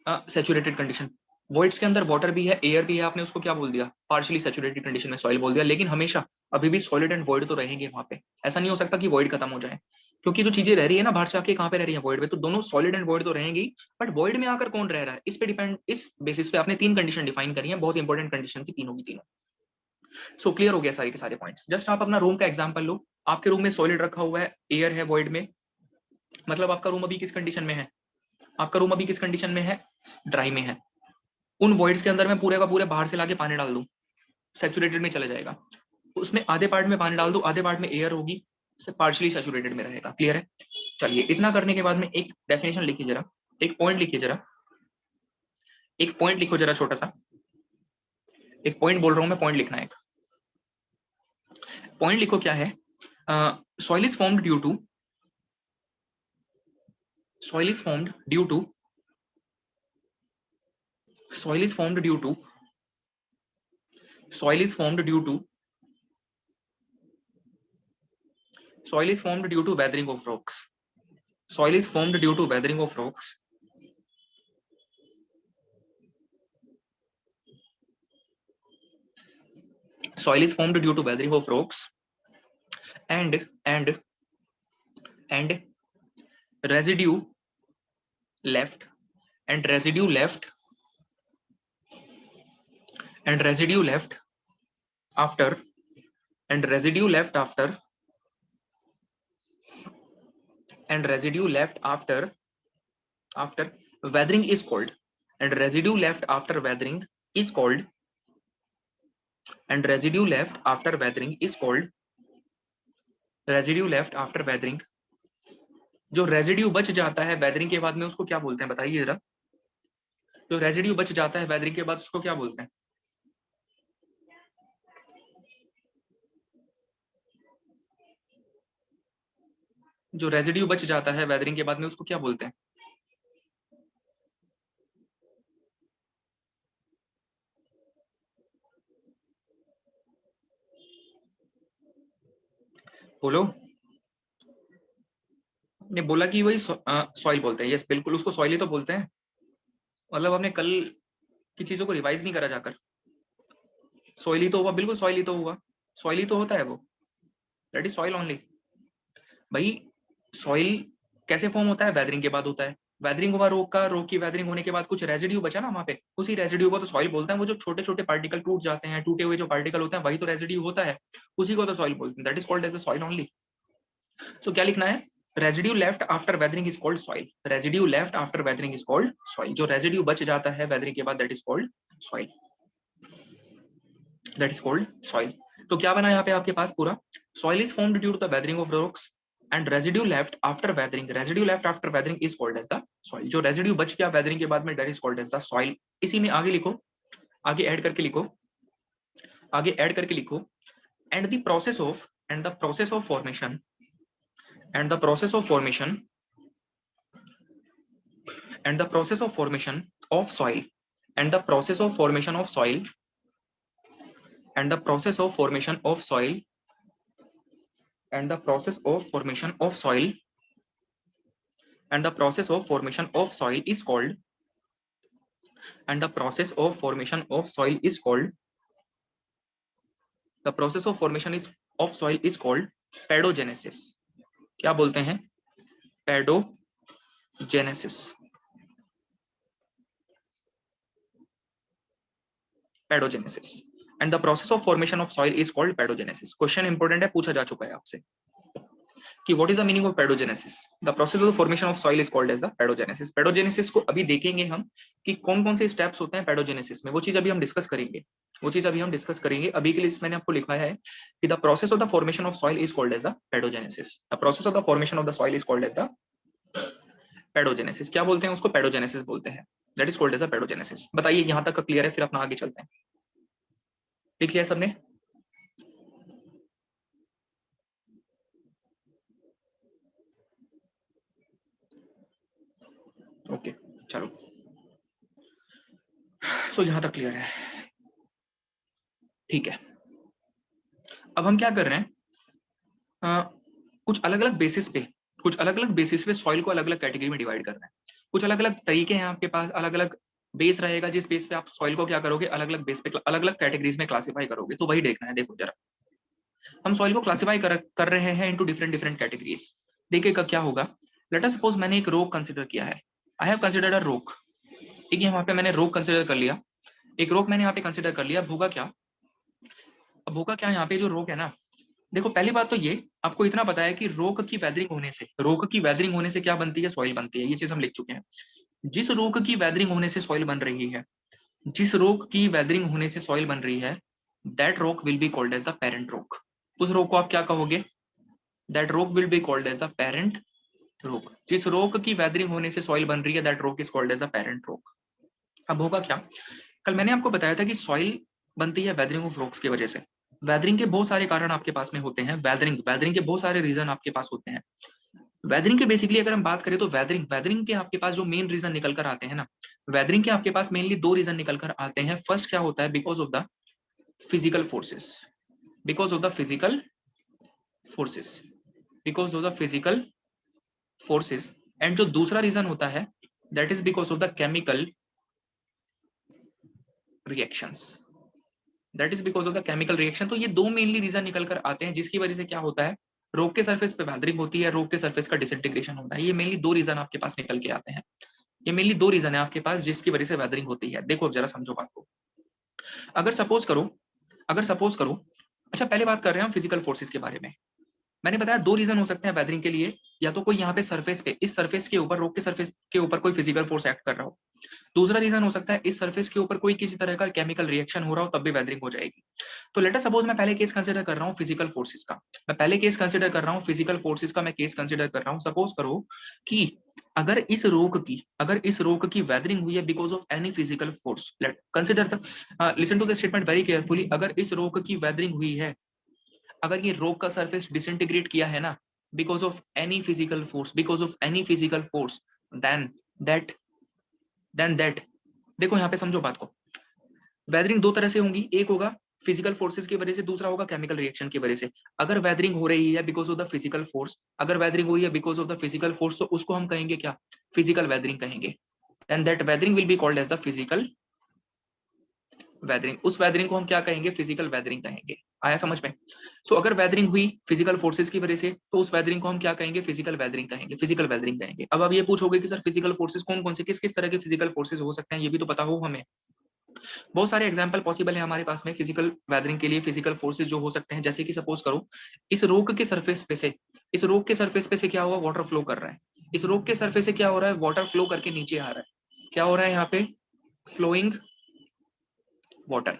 सैचुरेटेड कंडीशन। वॉइड्स के अंदर वाटर भी है, एयर भी है, आपने उसको क्या बोल दिया, पार्शियली सैचुरेटेड कंडीशन में सॉइल बोल दिया। लेकिन हमेशा अभी भी सॉलिड एंड वॉइड तो रहेंगे वहां पे, ऐसा नहीं हो सकता कि वॉइड खत्म हो जाए, क्योंकि जो चीजें रह रही है ना बाहर से आके कहाँ पे रह रही है, वॉइड में, तो दोनों सॉलिड एंड वॉइड तो रहेंगी। बट वॉइड में आकर कौन रह रहा है, इस पे डिपेंड, इस बेसिस पे आपने तीन कंडीशन डिफाइन करी है, बहुत इंपॉर्टेंट कंडीशन थी तीनों की तीनों। सो क्लियर हो गया सारे के सारे पॉइंट्स। जस्ट आप अपना रूम का एग्जांपल लो, आपके रूम में सॉलिड रखा हुआ है, एयर है वॉइड में, मतलब आपका रूम अभी किस कंडीशन में है, आपका रूम अभी किस कंडीशन में है, ड्राई में है। उन वॉइड्स के अंदर मैं पूरे का पूरे बाहर से लाके पानी डाल दूं, सैचुरेटेड में चला जाएगा, उसमें आधे पार्ट में पानी डाल दूं, आधे पार्ट में एयर होगी, पार्शियली सैचुरेटेड में रहेगा। क्लियर है, चलिए इतना करने के बाद में एक डेफिनेशन लिखिए जरा, एक पॉइंट लिखिए जरा, एक पॉइंट लिखो जरा छोटा सा, एक पॉइंट बोल रहा हूं मैं, पॉइंट लिखना है एक पॉइंट लिखो। क्या है, soil is formed due to, soil is formed due to, soil is formed due to, soil is formed due to, soil is formed due to weathering of rocks, soil is formed due to weathering of rocks, soil is formed due to weathering of rocks and residue left, and residue left, and residue left after, and residue left after, and residue left after weathering is called, and residue left after weathering is called, and residue left after weathering is called, residue left after weathering, जो residue बच जाता है weathering के बाद में उसको क्या बोलते हैं बताइए जरा, जो रेजिड्यू बच जाता है वेदरिंग के बाद उसको क्या बोलते हैं, जो रेजिड्यू बच जाता है वेदरिंग के बाद में उसको क्या बोलते हैं? बोलो। ने बोला कि वही सॉइल बोलते हैं। यस बिल्कुल, उसको सॉइल ही तो बोलते हैं। मतलब हमने कल की चीजों को रिवाइज नहीं करा जाकर। सॉइल ही तो हुआ, बिल्कुल सॉइल ही तो हुआ, सॉइल ही तो होता है वो, दैट इज सॉइल ओनली। भाई सॉइल कैसे फॉर्म होता है? वेदरिंग के बाद होता है। वेदरिंग हुआ रोक का, रोक की वेदरिंग होने के बाद कुछ रेजिड्यू बचा ना वहां पे, उसी रेजिड्यू को तो सॉइल बोलते हैं। वो जो छोटे छोटे पार्टिकल टूट जाते हैं, टूटे हुए जो पार्टिकल होते हैं वही तो रेजिड्यू होता है, उसी को तो सॉइल बोलते हैं। That is called as the soil only. So क्या लिखना है? Residue left after weathering is called soil. Residue left after weathering is called soil. जो रेजिड्यू बच जाता है वेदरिंग के बाद that is called soil, that is called soil. तो क्या बना यहाँ पे आपके पास पूरा? Soil is formed due to the weathering of rocks and residue left after weathering, residue left after weathering is called as the soil. जो residue बच गया वेदरिंग के बाद में that is called as the soil. इसी में आगे लिखो, आगे ऐड करके लिखो, आगे ऐड करके लिखो, and the process of, and the process of formation, and the process of formation, and the process of formation of soil, and the process of formation of soil, and the process of formation of soil, and the process of formation of soil, and the process of formation of soil is called, and the process of formation of soil is called, the process of formation is of soil is called pedogenesis. क्या बोलते हैं? pedogenesis, pedogenesis, and the process of formation of soil is called pedogenesis. Question important है, पूछा जा चुका है आपसे कि what is the meaning of pedogenesis? The process of formation of soil is called as the pedogenesis. Pedogenesis को अभी देखेंगे हम कि कौन कौन से स्टेप्स होते हैं पेडोजेनेसिस में, वो चीज अभी हम डिस्कस करेंगे, वो चीज अभी हम डिस्कस करेंगे। अभी के लिए मैंने आपको लिखवाया है कि the process of the formation of soil is called as the pedogenesis. The process of the formation of the soil is called as the pedogenesis. क्या बोलते हैं उसको? पेडोजेनेसिस बोलते हैं, that is called as the pedogenesis. बताइए यहाँ तक का क्लियर है? फिर अपना आगे चलते हैं। लिख लिया सबने? ओके चलो, सो यहां तक क्लियर है, ठीक है। अब हम क्या कर रहे हैं, कुछ अलग अलग बेसिस पे, कुछ अलग अलग बेसिस पे सॉइल को अलग अलग कैटेगरी में डिवाइड कर रहे हैं। कुछ अलग अलग तरीके हैं आपके पास, अलग अलग बेस रहेगा जिस बेस पे आप सॉइल को क्या करोगे, अलग अलग बेस पे अलग अलग कैटेगरीज में क्लासिफाई करोगे। तो वही देखना है। देखो जरा, हम सॉइल को क्लासिफाई कर रहे हैं इनटू डिफरेंट डिफरेंट कैटेगरीज। देखिएगा क्या होगा। लेट अस सपोज मैंने एक रोक कंसिडर किया है, आई हैव कंसिडर्ड अ रोक। ठीक है, वहां पे मैंने रोक कंसिडर कर लिया, एक रोक मैंने यहाँ पे कंसिडर कर लिया। भूगा क्या? अब भूगा क्या यहाँ पे जो रोक है ना, देखो पहली बात तो ये आपको इतना पता है कि रोक की वेदरिंग होने से, रोक की वेदरिंग होने से क्या बनती है? सॉइल बनती है। ये चीज हम लिख चुके हैं। जिस रोक की वेदरिंग होने से सॉइल बन रही है, जिस रोक की वेदरिंग होने से सॉइल बन रही है, that rock will be called as the parent rock. उस रोक को आप क्या कहोगे? That rock will be called as the parent rock. जिस रोक की वेदरिंग होने से सॉइल बन रही है, that rock is called as the parent rock. अब होगा क्या, कल मैंने आपको बताया था कि सॉइल बनती है वेदरिंग ऑफ रॉक्स की वजह से। वेदरिंग के बहुत सारे कारण आपके पास में होते हैं, वेदरिंग वेदरिंग के बहुत सारे रीजन आपके पास होते हैं। वेदरिंग के बेसिकली अगर हम बात करें तो वेदरिंग वेदरिंग के आपके पास जो मेन रीजन निकल कर आते हैं ना, वेदरिंग के आपके पास मेनली दो रीजन निकल कर आते हैं। फर्स्ट क्या होता है? Because of the physical forces, because of the physical forces, because of the physical forces. And जो दूसरा रीजन होता है that is because of the chemical reactions, that is because of the chemical reaction. तो ये दो mainly reason निकल कर आते हैं जिसकी वजह से क्या होता है, रोक के सरफेस पे वेदरिंग होती है, रोक के सरफेस का डिसइंटीग्रेशन होता है। ये मेनली दो रीजन आपके पास निकल के आते हैं, ये मेनली दो रीजन है आपके पास जिसकी वजह से वेदरिंग होती है। देखो जरा समझो बात को। अगर सपोज करो, अगर सपोज करो, अच्छा पहले बात कर रहे हैं हम फिजिकल फोर्सेस के बारे में। मैंने बताया दो रीजन हो सकते हैं वेदरिंग के लिए, या तो कोई यहाँ पे सरफेस पे, इस सरफेस के ऊपर, रोक के सरफेस के ऊपर कोई फिजिकल फोर्स एक्ट कर रहा हो। दूसरा रीजन हो सकता है इस सरफेस के ऊपर कोई किसी तरह का केमिकल रिएक्शन हो रहा हो, तब भी वेदरिंग हो जाएगी। तो लेट अस सपोज मैं पहले केस कंसीडर कर रहा हूँ फिजिकल फोर्सेस का, मैं पहले केस कंसीडर कर रहा हूँ फिजिकल फोर्सेस का, मैं केस कंसीडर कर रहा हूँ। सपोज करो कि अगर इस रोक की, अगर इस रोक की वेदरिंग हुई है because of any physical force, let consider the, listen to the statement very carefully. अगर इस रोक की वेदरिंग हुई है, अगर ये रोक का सरफेस डिसइंटीग्रेट किया है ना, because of any physical force, because of any physical force, then that देखो यहाँ पे समझो बात को, वेदरिंग दो तरह से होंगी, एक होगा फिजिकल फोर्सेस की वजह से, दूसरा होगा केमिकल रिएक्शन की वजह से। अगर वेदरिंग हो रही है because of the physical force, अगर वेदरिंग हो रही है because of the physical force, तो उसको हम कहेंगे क्या, फिजिकल वेदरिंग कहेंगे, and that weathering will be called as the physical weathering. उस वेदरिंग को हम क्या कहेंगे, फिजिकल वेदरिंग कहेंगे। आया समझ में? सो अगर वेदरिंग हुई फिजिकल फोर्सेस की वजह से, तो उस वेदरिंग को हम क्या कहेंगे, फिजिकल वेदरिंग कहेंगे, फिजिकल वेदरिंग कहेंगे। अब आप ये पूछोगे कि सर फिजिकल फोर्सेस कौन कौन से, किस किस तरह के फिजिकल फोर्सेस हो सकते हैं, ये भी तो पता हो हमें। बहुत सारे एग्जाम्पल पॉसिबल है हमारे पास में फिजिकल वेदरिंग के लिए, फिजिकल फोर्सेस जो हो सकते हैं। जैसे कि सपोज करो इस रॉक के सरफेस पे से, इस रॉक के सरफेस पे से क्या हुआ, वाटर फ्लो कर रहा है। इस रॉक के सरफेस से क्या हो रहा है, वाटर फ्लो करके नीचे आ रहा है। क्या हो रहा है यहाँ पे, फ्लोइंग वाटर।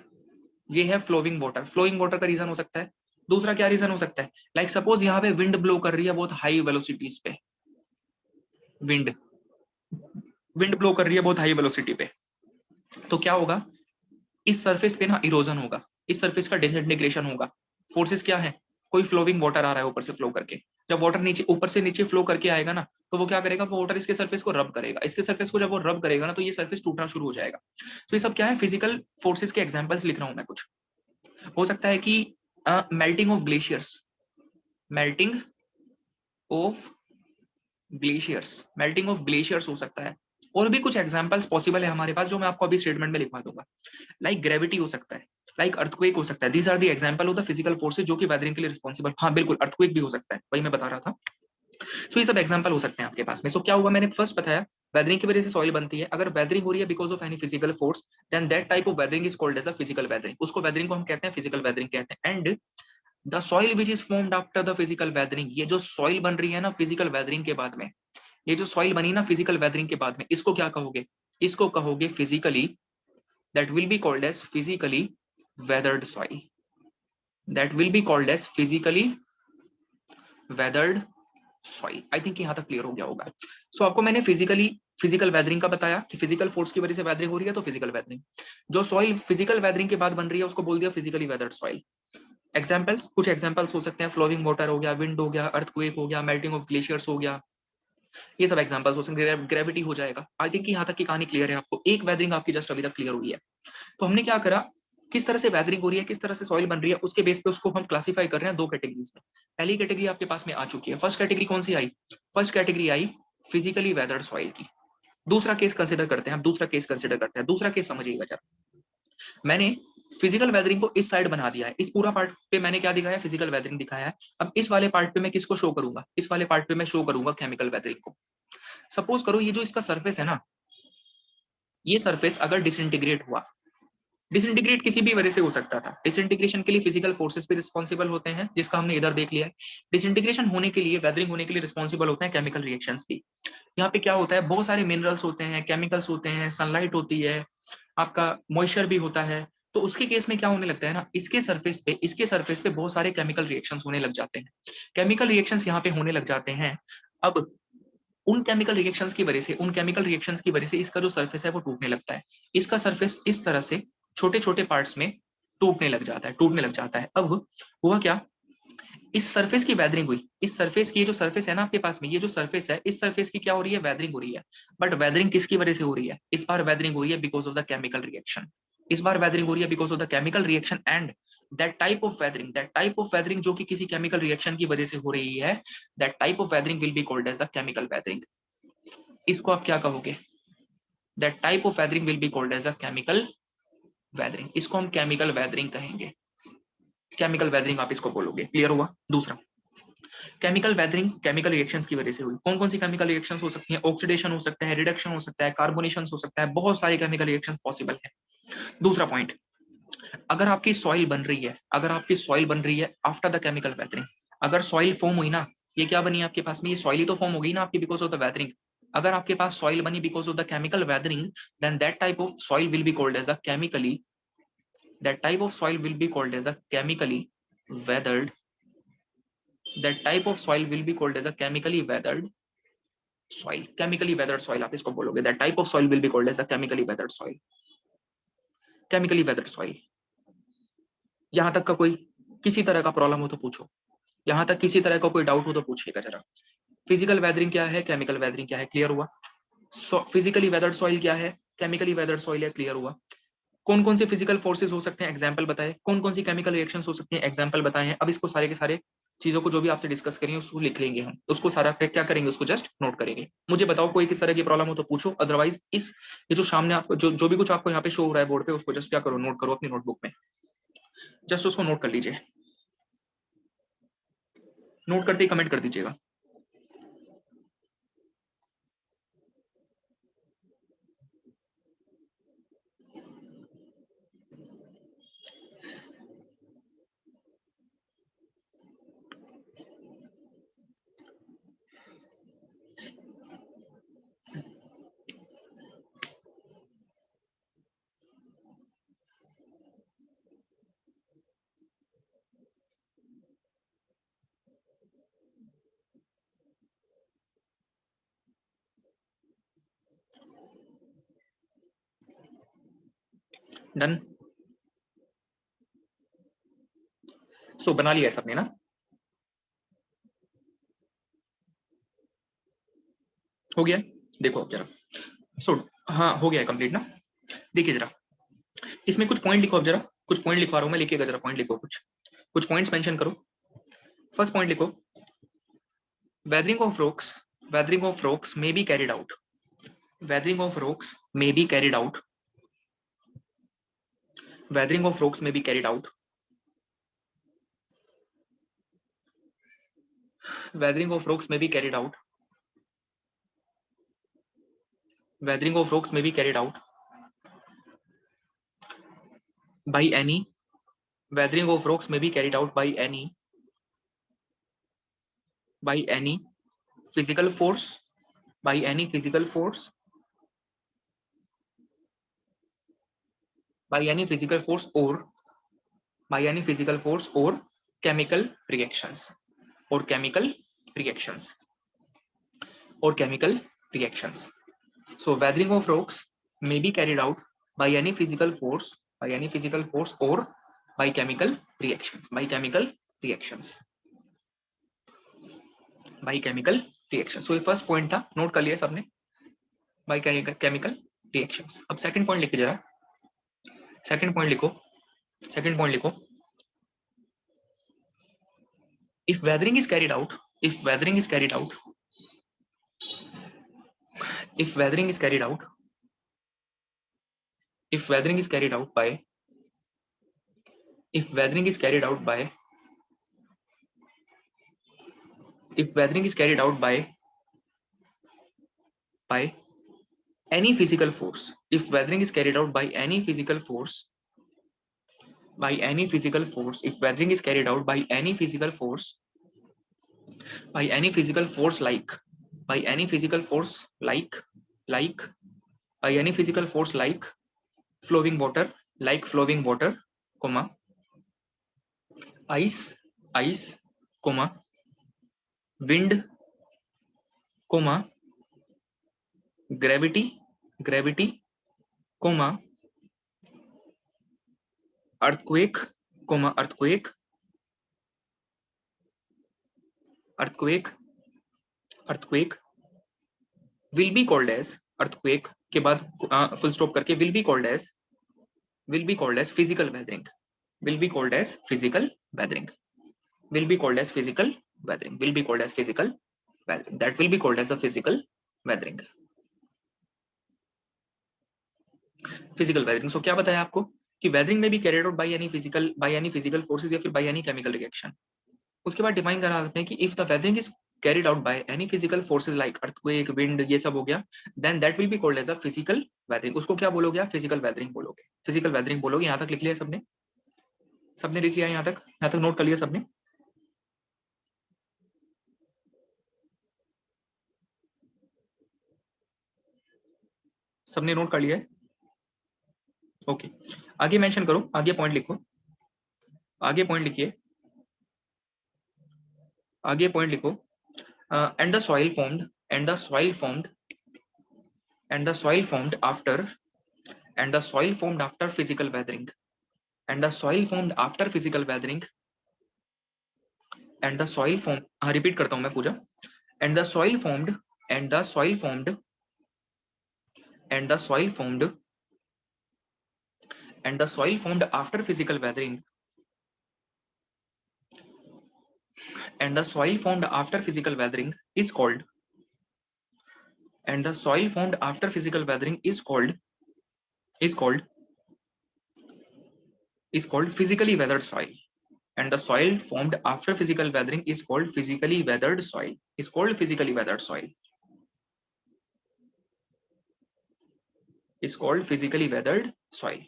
ये है फ्लोइंग वाटर। फ्लोइंग वाटर का रीजन हो सकता है। दूसरा क्या रीजन हो सकता है, लाइक सपोज यहाँ पे विंड ब्लो कर रही है बहुत हाई वेलोसिटीज पे, विंड विंड ब्लो कर रही है बहुत हाई वेलोसिटी पे, तो क्या होगा, इस सरफेस पे ना इरोजन होगा, इस सरफेस का डिसइंटीग्रेशन होगा। फोर्सेस क्या है, कोई फ्लोइंग वाटर आ रहा है ऊपर से फ्लो करके, जब वाटर नीचे ऊपर से नीचे फ्लो करके आएगा ना, तो वो क्या करेगा, वो वाटर इसके सरफेस को रब करेगा, इसके सरफेस को जब वो रब करेगा ना, तो ये सरफेस टूटना शुरू हो जाएगा। तो ये सब क्या है, फिजिकल फोर्सेस के एग्जांपल्स लिख रहा हूं मैं कुछ। हो सकता है कि melting of glaciers, melting of glaciers, melting of glaciers हो सकता है। और भी कुछ एग्जांपल्स पॉसिबल है हमारे पास, जो मैं आपको अभी स्टेटमेंट में लिखवा दूंगा। लाइक ग्रेविटी हो सकता है, लाइक अर्थक्वेक हो सकता है। These are the example of the physical forces जो कि वेदरिंग के लिए रिस्पॉन्सिबल। हाँ बिल्कुल, अर्थक्वेक भी हो सकता है, वही मैं बता रहा था। सो ये सब एग्जांपल हो सकते हैं आपके पास में। सो क्या हुआ, मैंने फर्स्ट बताया वेदरिंग की वजह से सॉइल बनती है। अगर वेदरिंग हो रही है because of any physical force, then that type of weathering is called as a physical weathering. उसको वेदरिंग को हम कहते हैं फिजिकल वेदरिंग कहते हैं। And the soil which is formed after the physical weathering, ये जो सॉइल बन रही है ना फिजिकल वेदरिंग के बाद में, ये जो सॉइल बनी ना फिजिकल वेदरिंग के बाद में, इसको क्या कहोगे, इसको कहोगे physically, that will be called as physically weathered soil, that will be called as physically weathered soil। I think यहां तक क्लियर हो गया होगा। सो आपको मैंने फिजिकल वेदरिंग का बताया कि फिजिकल फोर्स की वजह से वेदरिंग हो रही है, तो फिजिकल वेदरिंग। जो सॉइल फिजिकल वेदरिंग के बाद बन रही है उसको बोल दिया फिजिकली वेदर्ड सॉइल। एग्जांपल्स, कुछ एग्जांपल्स हो सकते हैं, फ्लोइंग वाटर हो गया, विंड हो गया, अर्थक्वेक हो गया, मेल्टिंग ऑफ ग्लेशियर्स हो गया, ये सब एग्जांपल्स हो सकते हैं। ग्रेविटी हो जाएगा। आई थिंक यहाँ तक की कहानी क्लियर है आपको, एक वेदरिंग आपकी जस्ट अभी तक क्लियर हुई है। तो हमने क्या करा, किस तरह से वेदरिंग हो रही है, किस तरह से सॉइल बन रही है, उसके बेस पे उसको हम क्लासिफाई कर रहे हैं दो कैटेगरीज में। पहली कैटेगरी आपके पास में आ चुकी है। फर्स्ट कैटेगरी कौन सी आई, फर्स्ट कैटेगरी आई फिजिकली वेदर्ड सॉइल की। दूसरा केस कंसिडर करते हैं, अब दूसरा केस कंसिडर करते हैं। दूसरा केस समझिएगा जरा, मैंने फिजिकल वेदरिंग को इस साइड बना दिया है, इस पूरा पार्ट पे मैंने क्या दिखाया, फिजिकल वेदरिंग दिखाया है। अब इस वाले पार्ट पे मैं किसको शो करूंगा, इस वाले पार्ट पे मैं शो करूंगा केमिकल वेदरिंग को। सपोज करो ये जो इसका सरफेस है ना, ये सरफेस अगर डिसइंटीग्रेट हुआ, डिसइंटीग्रेट किसी भी वजह से हो सकता था। डिसइंटीग्रेशन के लिए फिजिकल फोर्सेस भी रिस्पॉन्सिबल होते हैं, जिसका हमने इधर देख लिया है। डिसइंटीग्रेशन होने के लिए, वेदरिंग होने के लिए रिस्पॉन्सिबल होते हैं केमिकल रिएक्शंस भी। यहाँ पे क्या होता है, बहुत सारे मिनरल्स होते हैं, केमिकल्स होते हैं, सनलाइट होती है, आपका मॉइस्चर भी होता है। तो उसके केस में क्या होने लगता है ना, इसके सरफेस पे बहुत सारे केमिकल रिएक्शंस होने लग जाते हैं। केमिकल रिएक्शंस यहाँ पे होने लग जाते हैं। अब उन केमिकल रिएक्शंस की वजह से, इसका जो सरफेस है वो टूटने लगता है। इसका सरफेस इस तरह से छोटे छोटे पार्ट्स में टूटने लग जाता है। अब हुआ क्या, इस सरफेस की वेदरिंग हुई, इस सरफेस की, ये जो सरफेस है ना आपके पास में, ये जो सरफेस है, इस सरफेस की क्या हो रही है, वेदरिंग हो रही है। बट वेदरिंग किसकी वजह से हो रही है, इस बार वेदरिंग हो रही है because of the chemical reaction. इस बार वेदरिंग हो रही है because of the chemical reaction. And that type of weathering जो कि किसी केमिकल रिएक्शन की वजह से हो रही है, that type of weathering will be called as the chemical weathering. इसको आप क्या कहोगे, that type of weathering will be called as a chemical weathering. इसको हम केमिकल वेदरिंग कहेंगे। केमिकल वेदरिंग आप इसको बोलोगे। क्लियर हुआ। दूसरा, केमिकल वेदरिंग केमिकल रिएक्शंस की वजह से हुई। कौन कौन सी केमिकल रिएक्शंस हो सकती हैं, ऑक्सीडेशन हो सकता है, रिडक्शन हो सकता है, कार्बोनेशन हो सकता है, बहुत सारे केमिकल रिएक्शंस पॉसिबल है। दूसरा पॉइंट, अगर आपकी सॉइल बन रही है आफ्टर द केमिकल वेदरिंग, अगर सॉइल फॉर्म हुई ना, ये क्या बनी आपके पास में, ये सॉइल ही तो फॉर्म हो गई ना आपकी बिकॉज ऑफ द वेदरिंग। अगर आपके पास सॉइल बनी because of the chemical weathering, then that type of soil will be called as a chemically, that type of soil will be called as a chemically weathered, that type of soil will be called as a chemically weathered soil। chemically weathered soil आप इसको बोलोगे, that type of soil will be called as a chemically weathered soil। chemically weathered soil। यहां तक का कोई किसी तरह का प्रॉब्लम हो तो पूछो। यहाँ तक किसी तरह का कोई डाउट हो तो पूछिएगा जरा। फिजिकल वेदरिंग क्या है, केमिकल वेदरिंग क्या है, क्लियर हुआ। फिजिकली वेदर्ड सॉइल क्या है, केमिकली वेदर्ड सॉइल है, क्लियर हुआ। कौन कौन से फिजिकल फोर्सेस हो सकते हैं, एग्जाम्पल बताए। कौन कौन सी केमिकल रिएक्शंस हो सकती हैं, एग्जाम्पल बताए हैं। अब इसको सारे के सारे चीजों को जो भी आपसे डिस्कस करेंगे उसको लिख लेंगे हम, उसको सारा क्या करेंगे, उसको जस्ट नोट करेंगे। मुझे बताओ कोई किस तरह की प्रॉब्लम हो तो पूछो, अदरवाइज इस ये जो सामने आपको जो भी कुछ आपको यहाँ पे शो हो रहा है बोर्ड पे, उसको जस्ट क्या करो, नोट करो अपनी नोटबुक में, जस्ट उसको नोट कर लीजिए। नोट करते ही कमेंट कर दीजिएगा। डन। सो बना लिया सबने ना, हो गया। देखो अब जरा, सो हाँ हो गया कंप्लीट ना। देखिए जरा, इसमें कुछ पॉइंट लिखो अब जरा, कुछ पॉइंट लिखवा रहा हूँ मैं, लिखिएगा जरा, पॉइंट लिखो, कुछ पॉइंट्स मेंशन करो। फर्स्ट पॉइंट लिखो, weathering of rocks, weathering of rocks may be carried out, weathering of rocks may be carried out, weathering of rocks may be carried out, weathering of rocks may be carried out, weathering of rocks may be carried out by any, weathering of rocks may be carried out by any physical force, by any physical force, by any physical force or by any physical force or chemical reactions, or chemical reactions, or chemical reactions. So weathering of rocks may be carried out by any physical force, by any physical force or by chemical reactions, by chemical reactions, by chemical reactions. So ये first point था, note कर लिया सबने, by chemical reactions. अब second point लिखिए जरा, second point लिखो, second point लिखो, if weathering is carried out, if weathering is carried out, if weathering is carried out, if weathering is carried out by, if weathering is carried out by, if weathering is carried out by any physical force, if weathering is carried out by any physical force, by any physical force, if weathering is carried out by any physical force, by any physical force like, by any physical force like, by any physical force like flowing water, like flowing water, comma, ice, comma, wind, comma, gravity, comma, earthquake, comma, earthquake, will be called as, earthquake के बाद full stop करके will be called as physical weathering, will be called as physical weathering, will be called as physical weathering, will be called as physical weathering, that will be called as a physical weathering, physical weathering. So क्या बताया आपको कि weathering में भी carried out by any physical forces या फिर by any chemical reaction. उसके बाद डिफाइन करा सकते हैं कि if the weathering is carried out by any physical forces like earthquake, wind, ये सब हो गया, then that will be called as a physical weathering. उसको क्या बोलोगे आप, physical weathering बोलोगे, physical weathering बोलोगे। यहाँ तक लिख लिया सबने, सबने लिख लिया, यहाँ तक नोट कर लिया सबने। सबने नोट कर लिया है, ओके। आगे मेंशन करो, आगे पॉइंट लिखो, आगे पॉइंट लिखिए, आगे पॉइंट लिखो, and the soil formed, and the soil formed, and the soil formed after, and the soil formed after physical weathering, and the soil formed after physical weathering and the soil form, हाँ repeat करता हूं मैं Pooja, and the soil formed, and the soil formed, and the soil formed, and the soil formed after physical weathering, and the soil formed after physical weathering is called, and the soil formed after physical weathering is called is called physically weathered soil, and the soil formed after physical weathering is called physically weathered soil, is called physically weathered soil, is called physically weathered soil,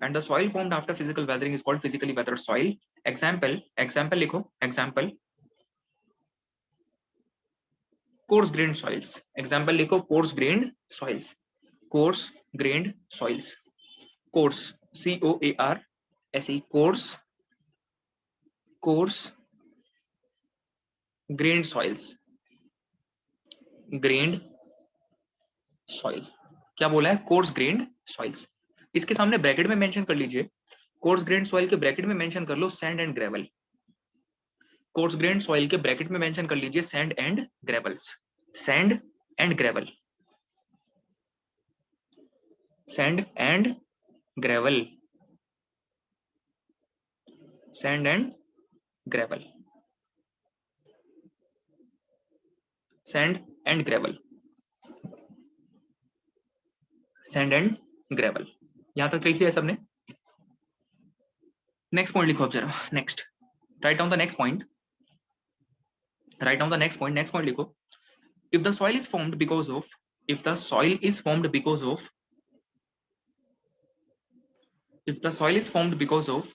and the soil formed after physical weathering is called physically weathered soil. Example लिखो, example coarse grained soils, example लिखो coarse grained soils, coarse grained soils, coarse COARSE, coarse, coarse grained soils, grained soil, क्या बोला है, coarse grained soils, इसके सामने bracket में mention कर लीजिए, coarse grained soil के ब्रैकेट में मेंशन कर लो sand and gravel, coarse grained soil के ब्रैकेट में मेंशन कर लीजिए sand and gravels, sand and gravel, sand and gravel, sand and gravel, sand and gravel, sand and gravel, यहां तक लिख लिया सबने। नेक्स्ट पॉइंट लिखो अब जरा, next write down the next point, write down the next point, next point लिखो, if the soil is formed because of, if the soil is formed because of, if the soil is formed because of,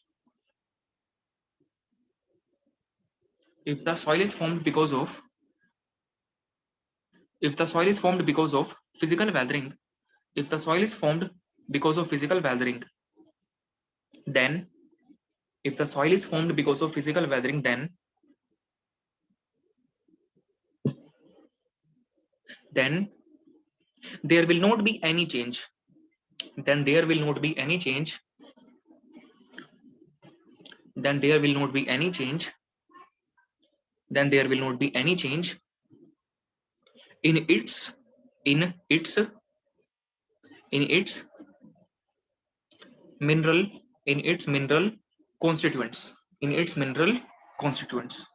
if the soil is formed because of, if the soil is formed because of physical weathering, if the soil is formed because of physical weathering, then, if the soil is formed because of physical weathering, then there will not be any change, then there will not be any change, then there will not be any change, then there will not be any change in its, in its, in its mineral, in its mineral constituents, in its mineral constituents,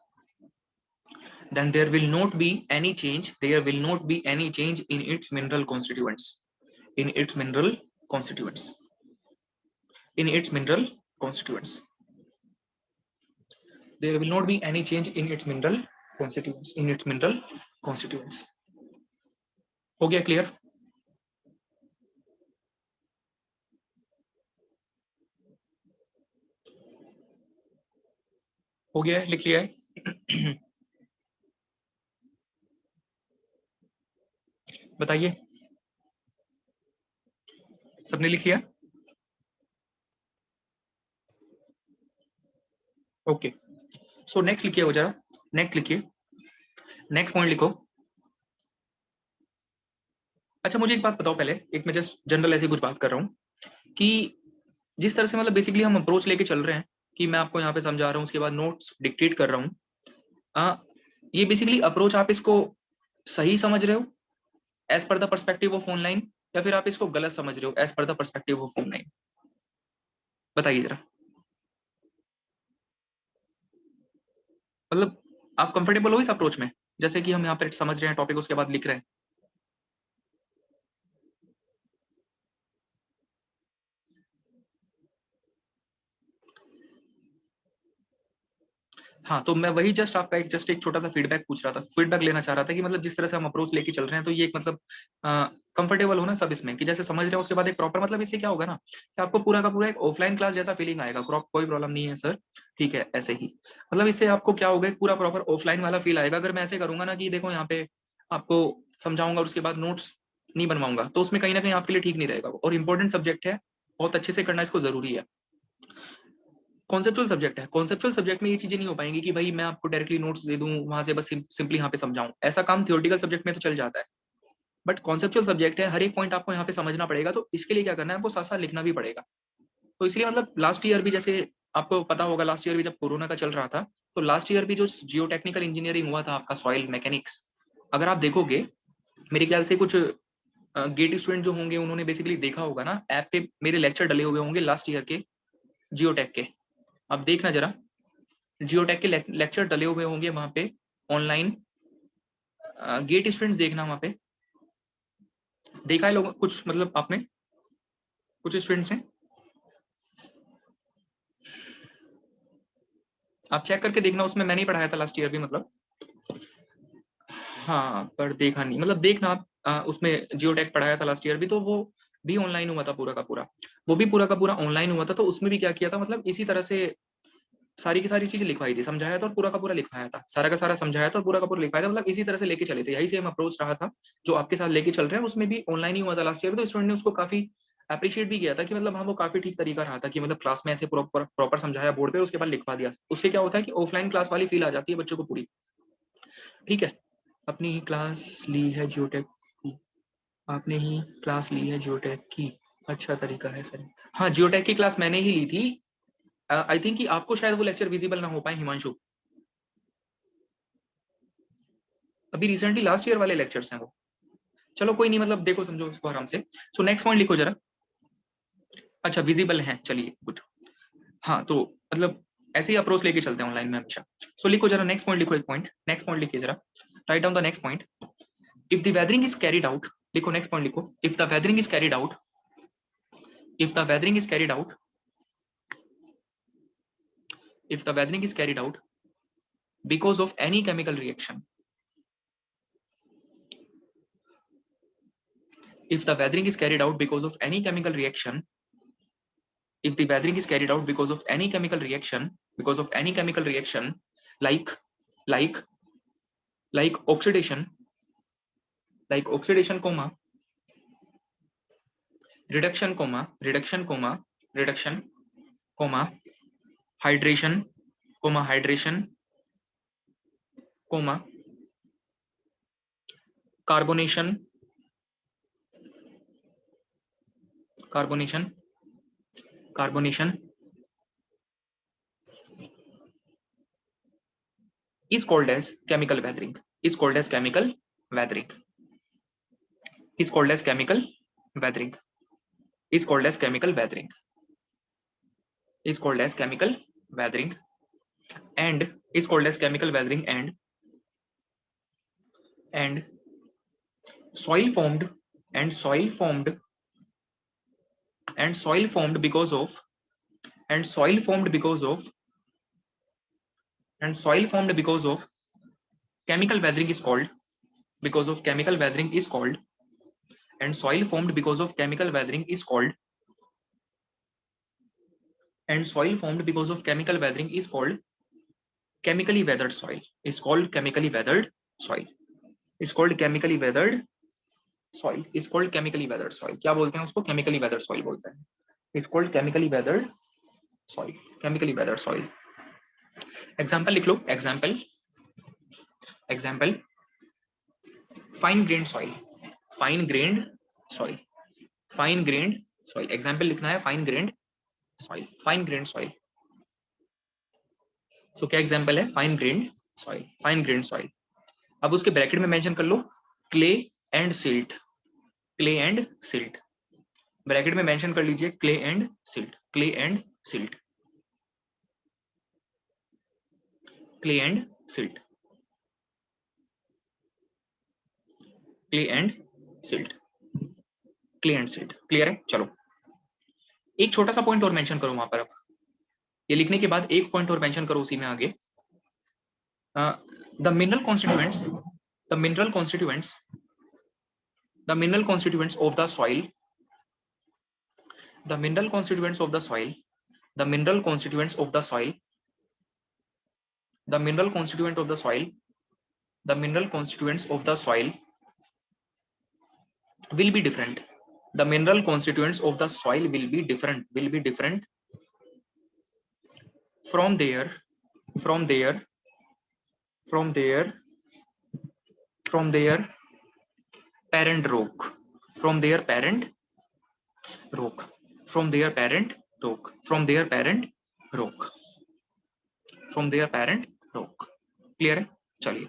then there will not be any change, there will not be any change in its mineral constituents, in its mineral constituents, in its mineral constituents, there will not be any change in its mineral constituents, in its mineral constituents। हो गया clear? हो गया है, लिख लिया है? बताइए, सबने लिख लिया? ओके, सो नेक्स्ट लिखिए हो जरा, नेक्स्ट लिखिए, नेक्स्ट पॉइंट लिखो। अच्छा मुझे एक बात बताओ पहले, एक मैं जस्ट जनरल ऐसी कुछ बात कर रहा हूँ कि जिस तरह से मतलब बेसिकली हम अप्रोच लेके चल रहे हैं कि मैं आपको यहाँ पे समझा रहा हूँ, उसके बाद नोट्स डिक्टेट कर रहा हूँ, ये बेसिकली अप्रोच आप इसको सही समझ रहे हो as per the perspective of online, या फिर आप इसको गलत समझ रहे हो as per the perspective of online? बताइए जरा, मतलब आप कंफर्टेबल हो इस अप्रोच में, जैसे कि हम यहाँ पे समझ रहे हैं टॉपिक उसके बाद लिख रहे हैं? हाँ, तो मैं वही जस्ट आपका एक छोटा सा फीडबैक पूछ रहा था, फीडबैक लेना चाह रहा था कि मतलब जिस तरह से हम अप्रोच लेके चल रहे हैं, तो ये एक मतलब कंफर्टेबल हो ना सब इसमें, कि जैसे समझ रहे हैं उसके बाद एक प्रॉपर, मतलब इससे क्या होगा ना कि आपको पूरा का पूरा एक ऑफलाइन क्लास जैसा फीलिंग आएगा। कोई प्रॉब्लम नहीं है सर, ठीक है, ऐसे ही मतलब इससे आपको क्या होगा, पूरा प्रॉपर ऑफलाइन वाला फील आएगा। अगर मैं ऐसे करूंगा ना कि देखो यहाँ पे आपको समझाऊंगा और उसके बाद नोट्स नहीं बनवाऊंगा, तो उसमें कहीं ना कहीं आपके लिए ठीक नहीं रहेगा, और इंपॉर्टेंट सब्जेक्ट है, बहुत अच्छे से करना इसको जरूरी है। कॉन्सेप्चुअल सब्जेक्ट है, कॉन्सेप्चुअल सब्जेक्ट में ये चीजें नहीं हो पाएंगी कि भाई मैं आपको डायरेक्टली नोट्स दे दूं वहां से बस सिंपली यहाँ पे समझाऊं, ऐसा काम थियोरेटिकल सब्जेक्ट में तो चल जाता है, बट कॉन्सेप्चुअल सब्जेक्ट है, हर एक पॉइंट आपको यहाँ पे समझना पड़ेगा, तो इसके लिए क्या करना है, आपको साथ साथ लिखना भी पड़ेगा। तो इसलिए मतलब लास्ट ईयर भी, जैसे आपको पता होगा, लास्ट ईयर भी जब कोरोना का चल रहा था, तो लास्ट ईयर भी जो जियो टेक्निकल इंजीनियरिंग हुआ था आपका, सॉइल मैकेनिक्स, अगर आप देखोगे मेरे ख्याल से कुछ गेट स्टूडेंट जो होंगे उन्होंने बेसिकली देखा होगा ना, ऐप पे मेरे लेक्चर डले हुए होंगे लास्ट ईयर के जियोटेक के। अब देखना जरा, जियोटेक के लेक्चर डले हुए होंगे वहां पे ऑनलाइन, गेट स्टूडेंट्स देखना वहां पे, देखा है लोग कुछ, मतलब आपने कुछ स्टूडेंट्स हैं, आप चेक करके देखना, उसमें मैंने ही पढ़ाया था लास्ट ईयर भी, मतलब हाँ, पर देखा नहीं, मतलब देखना आप, उसमें जियोटेक पढ़ाया था लास्ट ईयर भी, तो वो भी ऑनलाइन हुआ था पूरा का पूरा, वो भी पूरा का पूरा ऑनलाइन हुआ था। तो उसमें भी क्या किया था, मतलब इसी तरह से सारी की सारी चीजें लिखवाई थी, समझाया था और पूरा का पूरा लिखवाया था, सारा का सारा समझाया था और पूरा का पूरा लिखवाया था, मतलब इसी तरह से लेके चले थे, यही सेम अप्रोच रहा था जो आपके साथ लेके चल रहे हैं, उसमें भी ऑनलाइन ही हुआ था लास्ट ईयर। तो स्टूडेंट ने उसको काफी अप्रिशिएट भी किया था कि मतलब हाँ, वो काफी ठीक तरीका रहा था कि मतलब क्लास में ऐसे प्रॉपर समझाया बोर्ड पे, उसके बाद लिखवा दिया। उससे क्या होता है कि ऑफलाइन क्लास वाली फील आ जाती है बच्चों को पूरी। ठीक है, अपनी ही क्लास ली है जियोटेक की, आपने ही क्लास ली है जियोटेक की, अच्छा तरीका है सर। हाँ, जियोटेक की क्लास मैंने ही ली थी। आई थिंक कि आपको शायद वो लेक्चर विजिबल ना हो पाए हिमांशु, अभी रिसेंटली लास्ट ईयर वाले लेक्चर्स हैं वो। चलो कोई नहीं, मतलब देखो समझो उसको आराम से। सो नेक्स्ट पॉइंट लिखो जरा। अच्छा, विजिबल है, चलिए गुड। हाँ, तो मतलब ऐसे ही अप्रोच लेके चलते हैं ऑनलाइन में हमेशा। सो लिखो जरा नेक्स्ट पॉइंट, लिखो एक पॉइंट, नेक्स्ट पॉइंट लिखिए जरा, write down the next point. If the weathering is carried out, लिखो नेक्स्ट पॉइंट लिखो, if the weathering is carried out, if the weathering is carried out, if the weathering is carried out because of any chemical reaction, if the weathering is carried out because of any chemical reaction, if the weathering is carried out because of any chemical reaction, because of any chemical reaction, like like like oxidation, like oxidation comma reduction comma reduction comma reduction comma hydration comma hydration comma carbonation carbonation carbonation is called as chemical weathering, is called as chemical weathering, is called as chemical weathering, is called as chemical weathering, is called as chemical weathering, and is called as chemical weathering, and soil formed, and soil formed, and soil formed because of, and soil formed because of, and soil formed because of chemical weathering is called, because of chemical weathering is called, and soil formed because of chemical weathering is called, and soil formed because of chemical weathering is called chemically weathered soil, is called chemically weathered soil, is called chemically weathered soil, is called chemically weathered soil। क्या बोलते हैं उसको, chemically weathered soil बोलते हैं, is called chemically weathered soil, chemically weathered soil। Example लिख लो, example, example, fine grained soil, fine grained soil, fine grained soil, example लिखना है fine grained soil, fine grained soil. So क्या example है, fine grained soil, fine grained soil. अब उसके bracket में mention कर लो clay and silt, clay and silt, bracket में मेंशन कर लीजिए clay and silt, clay and silt, clay and silt, clay and silt, clay and silt. Clear है? चलो एक छोटा सा पॉइंट और मेंशन करो वहां पर, अब ये लिखने के बाद एक पॉइंट और मेंशन करो उसी में आगे, the mineral constituents, the mineral constituents, the mineral constituents of the soil, the mineral constituents of the soil, the mineral constituents of the soil, the mineral constituent of the soil, the mineral constituents of the soil will be different, the mineral constituents of the soil will be different, will be different from their, from their, from their, from their parent rock, from their parent rock, from their parent rock. From their parent rock. From their parent rock. Clear है? चलिए.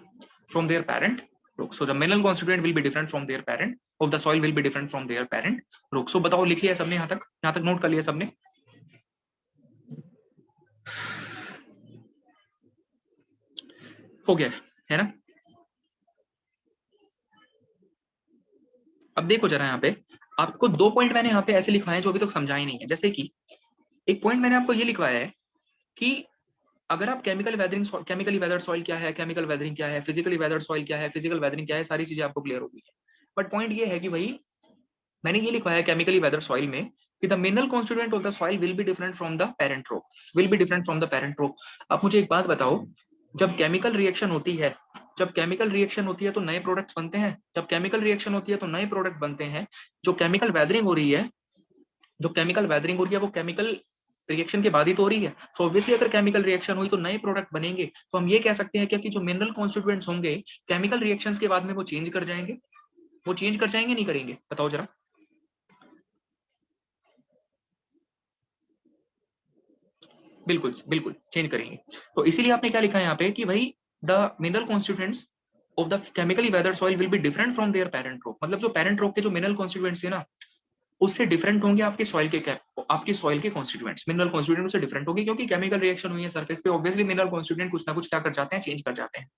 From their parent rock. So the mineral constituent will be different from their parent. Of the soil will be different from their parent rock. So बताओ लिख लिया सबने? यहाँ तक note कर लिया सबने? हो गया है ना? अब देखो जरा यहाँ पे आपको 2 पॉइंट मैंने यहाँ पे ऐसे लिखवाए हैं जो अभी तक समझा ही नहीं है. जैसे कि एक पॉइंट मैंने आपको ये लिखवाया है कि अगर आप केमिकली वेदर्ड सॉइल क्या है, केमिकल वेदरिंग क्या है, फिजिकली वेदर्ड सॉइल क्या है, फिजिकल वेदरिंग क्या है, सारी चीजें आपको क्लियर हो गई है. बट पॉइंट ये है कि भाई मैंने ये लिखवाया है केमिकली वेदर्ड सॉइल में कि the mineral constituent of the soil will be different from the parent rock. Will be different from the parent rock. आप मुझे एक बात बताओ, जब केमिकल रिएक्शन होती है, तो नए प्रोडक्ट्स बनते हैं. जब केमिकल रिएक्शन होती है तो नए प्रोडक्ट बनते हैं. जो केमिकल वेदरिंग हो रही है वो केमिकल रिएक्शन के बाद ही तो हो रही है. सो ऑब्वियसली अगर केमिकल रिएक्शन हुई तो नए प्रोडक्ट बनेंगे. तो हम ये कह सकते हैं क्या कि जो मिनरल कॉन्स्टिट्यूएंट्स होंगे केमिकल रिएक्शंस के बाद में वो चेंज कर जाएंगे. नहीं करेंगे? बताओ जरा. बिल्कुल चेंज करेंगे. तो इसीलिए आपने क्या लिखा है यहाँ पे कि भाई the mineral constituents of the chemically weathered soil will be different from there parent rock. मतलब जो पेरेंट रॉक के जो मिनरल कॉन्स्टिट्यूएंट्स है ना उससे डिफरेंट होंगे आपके सॉइल के कॉन्स्टिट्यूएंट्स. मिनरल कॉन्स्टिट्यूएंट उससे डिफरेंट होंगे क्योंकि केमिकल रिएक्शन हुई है सरफेस पे. ऑब्वियसली मिनरल कॉन्स्टिट्यूएंट कुछ ना कुछ क्या कर जाते हैं, चेंज कर जाते हैं.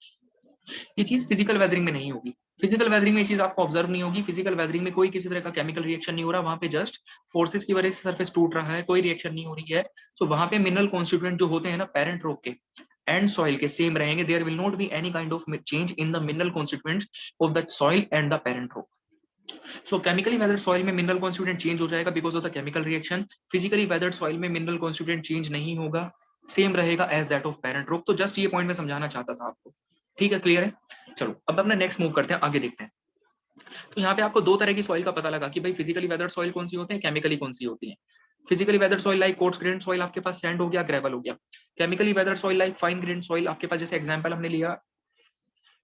ये चीज फिजिकल वेदरिंग में नहीं होगी. फिजिकल वेदरिंग में ये चीज आपको ऑब्जर्व नहीं होगी. फिजिकल वेदरिंग में कोई किसी तरह का केमिकल रिएक्शन नहीं हो रहा. वहां पे जस्ट फोर्सेस की वजह से सरफेस टूट रहा है, कोई रिएक्शन नहीं हो रही है. सो वहां पे मिनरल कॉन्स्टिट्यूएंट जो होते हैं ना पेरेंट रॉक के एंड सॉइल के सेम रहेंगे. There will not be any kind of change in the mineral constituents of the soil and the parent rock. So chemically weathered soil में मिनरल कॉन्स्टिट्यूएंट चेंज हो जाएगा because of the chemical reaction. Physically weathered soil में mineral constituent change नहीं होगा, same रहेगा as that of parent rock. तो just ये point मैं समझाना चाहता था आपको. ठीक है, क्लियर है? चलो अब अपना नेक्स्ट मूव करते हैं, आगे देखते हैं. तो यहाँ पे आपको दो तरह की सॉइल का पता लगा कि भाई फिजिकली वेदर्ड सॉइल कौन सी होते हैं, केमिकली कौन सी होती है. Physically weathered soil like course grain soil आपके पास सैंड हो गया, ग्रेवल हो गया. Chemically weathered soil like fine grain soil आपके पास जैसे एग्जांपल हमने लिया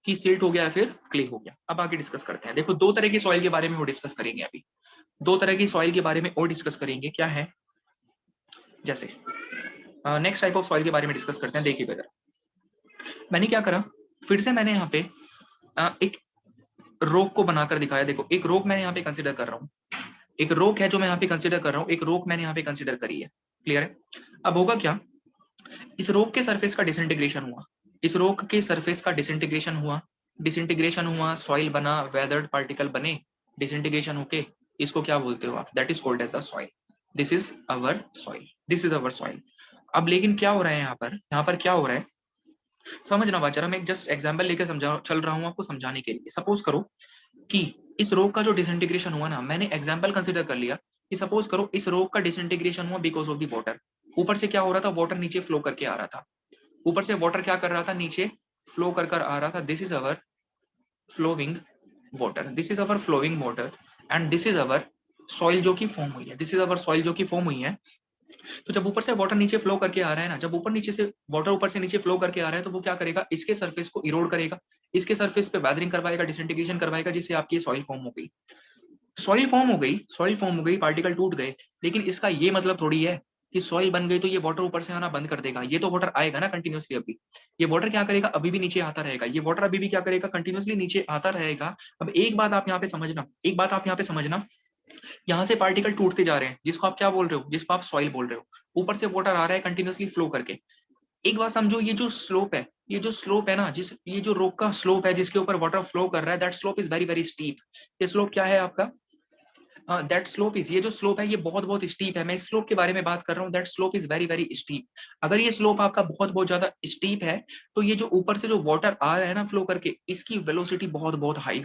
कि सिल्ट हो गया फिर क्ले हो गया. अब आगे डिस्कस करते हैं. देखो दो तरह की सॉइल के बारे में वो डिस्कस करेंगे. अभी दो तरह की सॉइल के बारे में और डिस्कस करेंगे. क्या है? जैसे नेक्स्ट टाइप ऑफ सॉइल के बारे में डिस्कस करते हैं. देखिए बेटा मैंने क्या करा, फिर से मैंने यहाँ पे एक रोक को बनाकर दिखाया. देखो एक रोक मैंने यहाँ पे कंसिडर कर रहा हूँ. एक रोक है जो मैं यहाँ पे कंसिडर कर रहा हूँ. एक रोक मैंने यहाँ पे कंसिडर करी है. क्लियर है? अब होगा क्या, इस रोक के सरफेस का डिसइंटीग्रेशन हुआ. इस रोक के सरफेस का डिसइंटीग्रेशन हुआ, सॉइल बना, वेदर्ड पार्टिकल बने. डिसइंटीग्रेशन होके इसको क्या बोलते हो आप? That is called as the soil. This is our soil. अब लेकिन क्या हो रहा है यहाँ पर क्या हो रहा है समझना बात जरा. मैं एक जस्ट एग्जांपल लेके चल रहा हूँ आपको समझाने के लिए. सपोज करो कि इस रोक का जो डिसइंटीग्रेशन हुआ ना, मैंने एग्जांपल कंसीडर कर लिया कि सपोज करो इस रोक का डिसइंटीग्रेशन हुआ बिकॉज ऑफ द वाटर. ऊपर से क्या हो रहा था, वाटर नीचे फ्लो करके आ रहा था. ऊपर से वाटर क्या कर रहा था, नीचे फ्लो कर आ रहा था. This is our flowing water and this is our soil जो की फॉर्म हुई है. तो जब ऊपर से वाटर नीचे फ्लो करके आ रहा है ना, जब वाटर ऊपर से नीचे फ्लो करके आ रहा है तो वो क्या करेगा, इसके सरफेस को इरोड करेगा, इसके सरफेस पे वेदरिंग करवाएगा, डिसइंटीग्रेशन करवाएगा, जिससे आपकी सॉइल फॉर्म हो गई, पार्टिकल टूट गए. लेकिन इसका ये मतलब थोड़ी है कि सॉइल बन गई तो ये वाटर ऊपर से आना बंद कर देगा. ये तो वाटर आएगा ना कंटिन्यूअसली. अभी ये वाटर क्या करेगा, अभी भी नीचे आता रहेगा. ये वाटर अभी भी क्या करेगा, कंटिन्यूअसली नीचे आता रहेगा. अब एक बात आप यहाँ पे समझना, यहाँ से पार्टिकल टूटते जा रहे हैं जिसको आप क्या बोल रहे हो, जिसको आप सॉइल बोल रहे हो. ऊपर से वाटर आ रहा है कंटिन्यूअसली फ्लो करके. एक बात समझो, ये जो स्लोप है ना, ये जो रोक का स्लोप है जिसके ऊपर वाटर फ्लो कर रहा है, that slope is very very steep. ये स्लोप क्या है आपका, दैट स्लोप इज, ये जो स्लोप है ये बहुत बहुत स्टीप है. मैं इस स्लोप के बारे में बात कर रहा हूँ. That slope is very very steep. अगर ये स्लोप आपका बहुत बहुत ज्यादा स्टीप है तो ये जो ऊपर से जो वाटर आ रहा है ना फ्लो करके, इसकी वेलोसिटी बहुत बहुत हाई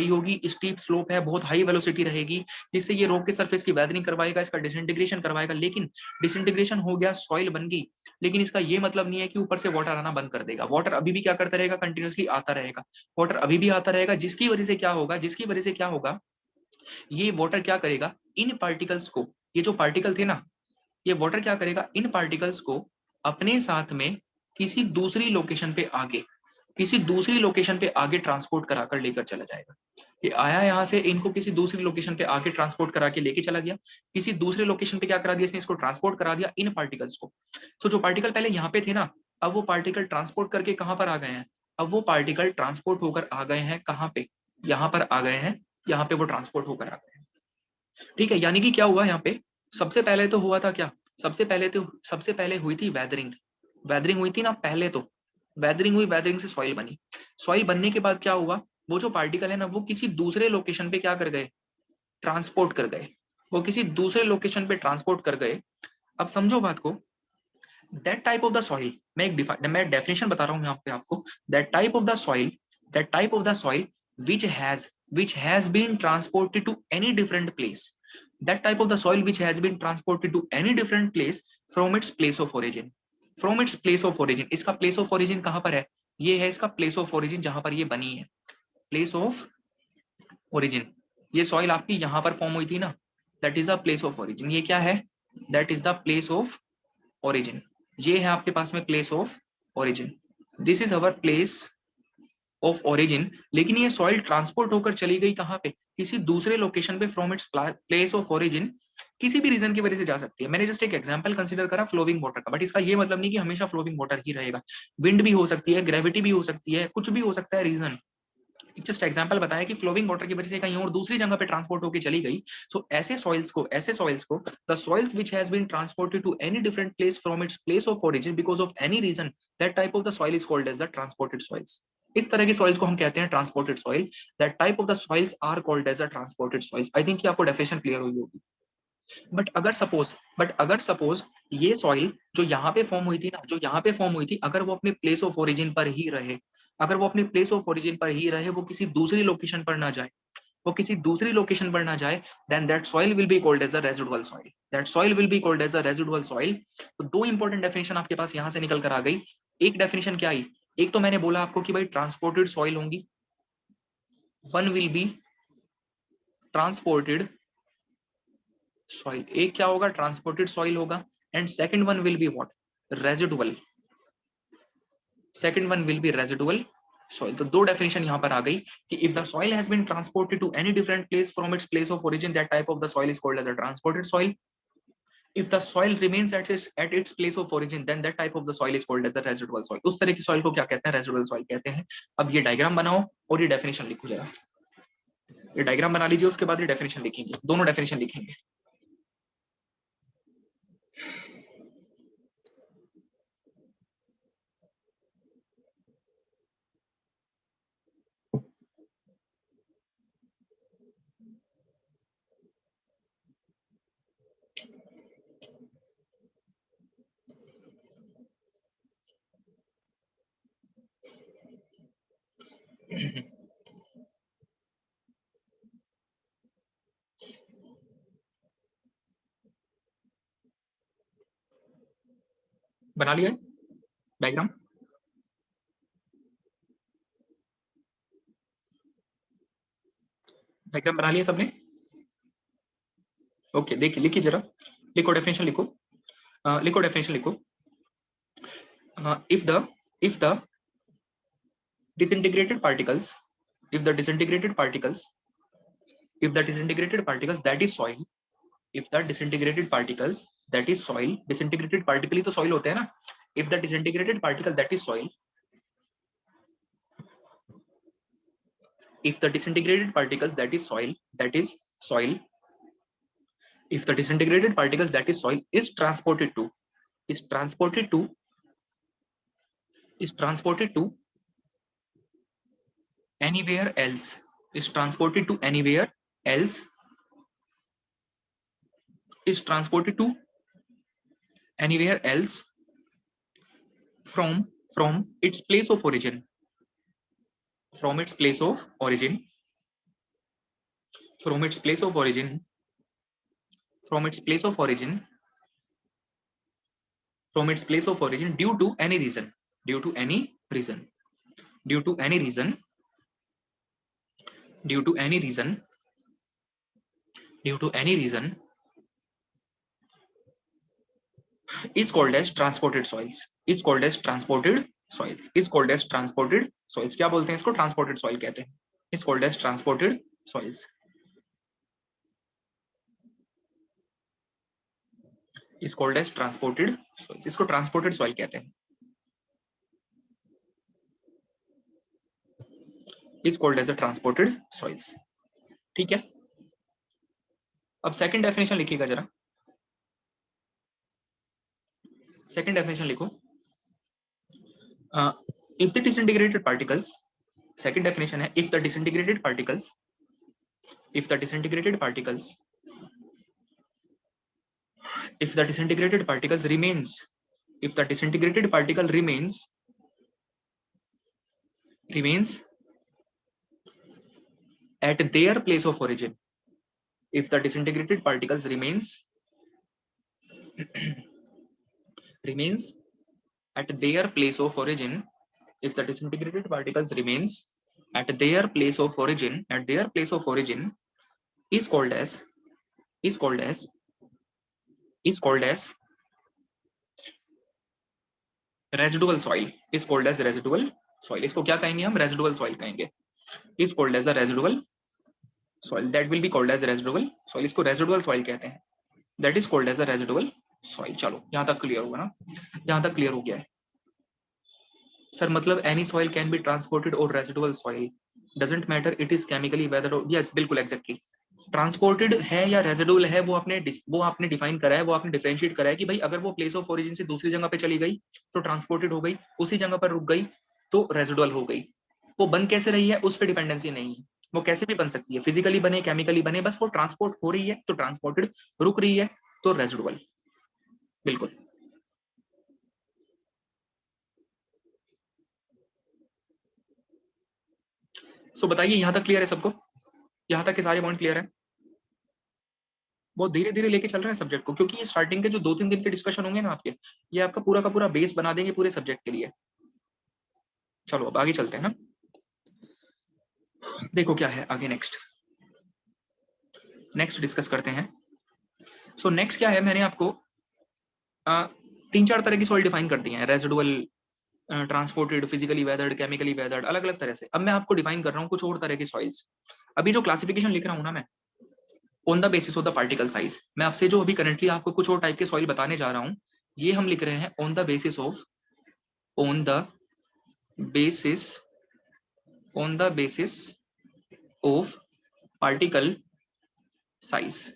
होगी. स्टीप स्लोप है, बहुत हाई वेलोसिटी रहेगी, जिससे ये रॉक के सरफेस की वेदरिंग करवाएगा, इसका डिसइंटीग्रेशन करवाएगा. लेकिन डिसइंटीग्रेशन हो गया, सॉइल बन गई, लेकिन इसका ये मतलब नहीं है कि ऊपर से वाटर आना बंद कर देगा. वाटर अभी भी क्या करता रहेगा, कंटिन्यूअसली आता रहेगा. जिसकी वजह से क्या होगा, ये वाटर क्या करेगा, इन पार्टिकल्स को, ये जो पार्टिकल थे ना, ये वाटर क्या करेगा, इन पार्टिकल्स को अपने साथ में किसी दूसरी लोकेशन पे आगे ट्रांसपोर्ट कराकर लेकर चला जाएगा. ये आया यहाँ से, इनको किसी दूसरी लोकेशन पे आके ट्रांसपोर्ट करा के लेके चला गया, किसी दूसरे लोकेशन पे क्या करा दिया इसने, इसको ट्रांसपोर्ट करा दिया इन पार्टिकल्स को। तो जो पार्टिकल पहले यहाँ पे थे ना, अब वो पार्टिकल ट्रांसपोर्ट करके कहाँ पर आ गए हैं, अब वो पार्टिकल ट्रांसपोर्ट होकर आ गए हैं कहाँ पे, यहाँ पर आ गए हैं, यहाँ पे वो ट्रांसपोर्ट होकर आ गए हैं। ठीक है, यानी कि क्या हुआ यहाँ पे, सबसे पहले तो हुआ था क्या, सबसे पहले हुई थी वेदरिंग, वेदरिंग हुई थी ना पहले, तो वेदरिंग हुई, वेदरिंग से सॉइल बनी, सॉइल बनने के बाद क्या हुआ, वो जो पार्टिकल है ना वो किसी दूसरे लोकेशन पे क्या कर गए, ट्रांसपोर्ट कर गए, वो किसी दूसरे लोकेशन पे ट्रांसपोर्ट कर गए। अब समझो बात को, that type of the soil, मैं डेफिनेशन बता रहा हूँ यहाँ पे आपको, that type of the soil, that type of the soil which has been transported to any different place, that type of the soil which has been transported to any different place from its place of origin, from its place of origin। इसका place of origin कहाँ पर है, ये है इसका place of origin जहां पर ये बनी है, place of origin। ये सॉइल आपकी यहाँ पर फॉर्म हुई थी ना, that is the place of origin. ये क्या है, that is the place of origin. ये है आपके पास में place of origin, this is our place of origin. लेकिन ये सॉइल ट्रांसपोर्ट होकर चली गई कहाँ पे, किसी दूसरे लोकेशन पे, from its place of origin, किसी भी रीजन की वजह से जा सकती है। मैंने जस्ट एक एग्जांपल कंसीडर करा फ्लोविंग वाटर का, बट इसका ये मतलब नहीं कि हमेशा फ्लोविंग वाटर ही रहेगा, विंड भी हो सकती है, ग्रेविटी भी हो सकती है, कुछ भी हो सकता है रीजन। जस्ट एग्जांपल बताया कि फ्लोविंग वाटर की वजह से कहीं और दूसरी जगह पे ट्रांसपोर्ट होकर चली गई। सो ऐसे सॉइल्स को the soils which has been transported to any different place from its place of origin because of any reason, that type of the soil is called as the transported soils. इस तरह की soils को हम कहते हैं transported soil, that type of the soils are called as the transported soils. I think आपको definition clear हुई होगी। बट अगर सपोज ये सॉइल जो यहाँ पे फॉर्म हुई थी ना, जो यहाँ पे फॉर्म हुई थी, अगर वो अपने प्लेस ऑफ ओरिजिन पर ही रहे, अगर वो अपने प्लेस ऑफ ओरिजिन पर ही रहे, वो किसी दूसरी लोकेशन पर ना जाए, वो किसी दूसरी लोकेशन पर ना जाए, then that soil will be called as a residual soil, that soil will be called as a residual soil. तो दो इंपॉर्टेंट डेफिनेशन आपके पास यहाँ से निकल कर आ गई। एक डेफिनेशन क्या आई, एक तो मैंने बोला आपको कि भाई ट्रांसपोर्टेड सॉइल होंगी, one will be transported soil, एक क्या होगा, ट्रांसपोर्टेड सॉइल होगा, and second one will be what, residual, second one will be residual soil. तो दो डेफिनेशन यहां पर आ गई कि if the soil has been transported to any different place from its place of origin, that type of the soil is called as a transported soil. If the soil remains at its place of origin, then that type of the soil is called as the residual soil। उस तरह की soil को क्या कहते हैं, residual soil कहते हैं। अब ये डायग्राम बनाओ और ये डेफिनेशन लिखो जरा, ये डायग्राम बना लीजिए, उसके बाद ये डेफिनेशन लिखेंगे, दोनों डेफिनेशन लिखेंगे। बना लिया डायग्राम, डायग्राम बना लिया सबने, ओके। देखिए, लिखिए जरा, लिखो डेफिनेशन लिखो, लिखो डेफिनेशन लिखो। If the if the disintegrated particles, if the disintegrated particles, if the disintegrated particles that is soil, if the disintegrated particles that is soil, disintegrated particle ही तो soil होते हैं ना, if the disintegrated particle that is soil, if the disintegrated particles that is soil, that is soil, if the disintegrated particles that is soil is transported to, is transported to, is transported to anywhere else, is transported to anywhere else, is transported to anywhere else from its place of origin, from its place of origin, from its place of origin, from its place of origin, from its place of origin due to any reason, due to any reason, due to any reason, due to any reason, due to any reason is called as transported soils, is called as transported soils, is called as transported soils। क्या बोलते हैं इसको, transported soil कहते हैं। is called as transported soils. Is called as transported soils. इसको transported soil कहते हैं. Is called as a transported soils. ठीक है. अब सेकंड डेफिनेशन लिखिएगा जरा. सेकंड डेफिनेशन लिखो. If the disintegrated particles, second definition है, if the disintegrated particles remains, if the disintegrated particle remains at their place of origin, if the disintegrated particles remains at their place of origin, if the disintegrated particles remains at their place of origin, is called as residual soil. Is called as residual soil. इसको क्या कहेंगे हम? Residual soil कहेंगे. Is called as a residual soil. That will be called as residual soil. इसको residual soil कहते हैं. That is called as a residual soil. चलो यहाँ तक क्लियर होगा ना? यहाँ तक क्लियर हो गया है सर? मतलब any soil can be transported or residual soil doesn't matter, it is chemically weathered or yes, बिल्कुल exactly. ट्रांसपोर्टेड है या रेजिडुअल है वो आपने डिफाइन करा है, वो आपने डिफरेंशिएट करा है कि भाई अगर वो प्लेस ऑफ ओरिजिन से दूसरी जगह पे चली गई तो ट्रांसपोर्टेड हो गई, उसी जगह पर रुक गई तो रेजिडुअल हो गई. वो बन कैसे रही है उस पर डिपेंडेंसी नहीं है, वो कैसे भी बन सकती है, फिजिकली बने केमिकली बने, बस वो ट्रांसपोर्ट हो रही है तो ट्रांसपोर्टेड, रुक रही है तो रेजिडुअल. बिल्कुल. सो बताइए यहां तक क्लियर है सबको? यहाँ तक के सारे पॉइंट क्लियर है? बहुत धीरे धीरे लेके चल रहे हैं सब्जेक्ट को, क्योंकि ये स्टार्टिंग के जो 2-3 दिन के डिस्कशन होंगे ना आपके, ये आपका पूरा का पूरा बेस बना देंगे पूरे सब्जेक्ट के लिए. चलो अब आगे चलते हैं ना. देखो क्या है आगे. नेक्स्ट डिस्कस करते हैं. सो नेक्स्ट क्या है, मैंने आपको 3-4 तरह की सॉइल डिफाइन कर दी है. Residual, transported, physically weathered, chemically weathered, अलग अलग तरह से. अब मैं आपको डिफाइन कर रहा हूँ कुछ और तरह की सॉइल्स. अभी जो क्लासिफिकेशन लिख रहा हूँ ना मैं, on the basis of the particle size, मैं आपसे जो अभी करंटली आपको कुछ और टाइप के सॉइल बताने जा रहा हूँ, ये हम लिख रहे हैं on the basis of particle size.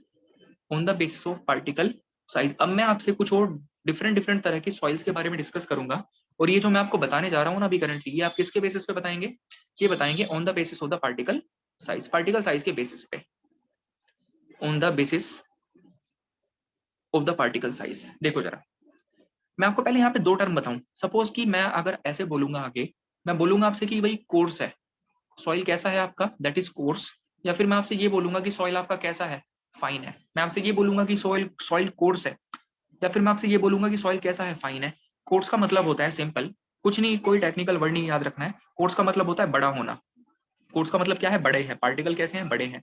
On the basis of particle size. अब मैं आपसे कुछ और डिफरेंट तरह की सॉइल्स के बारे में डिस्कस करूंगा, और ये जो मैं आपको बताने जा रहा हूँ ना अभी करंटली, ये आप किसके बेसिस पे बताएंगे? ये बताएंगे on the basis of the particle size. Particle size के बेसिस पे, on the basis of the particle size. देखो जरा, मैं आपको पहले यहाँ पे 2 टर्म बताऊं. सपोज कि मैं अगर ऐसे बोलूंगा, आगे मैं बोलूंगा आपसे कि भाई कोर्स है, सॉइल कैसा है आपका, दैट इज कोर्स. या फिर मैं आपसे ये बोलूंगा कि सॉइल आपका कैसा है, फाइन है. मैं आपसे ये बोलूंगा कि सॉइल कोर्स है, या फिर मैं आपसे ये बोलूंगा कि सॉइल कैसा है, फाइन है. कोर्स का मतलब होता है सिंपल, कुछ नहीं, कोई टेक्निकल वर्ड नहीं याद रखना है. कोर्स का मतलब होता है बड़ा होना. कोर्स का मतलब क्या है? बड़े हैं. पार्टिकल कैसे हैं? बड़े हैं.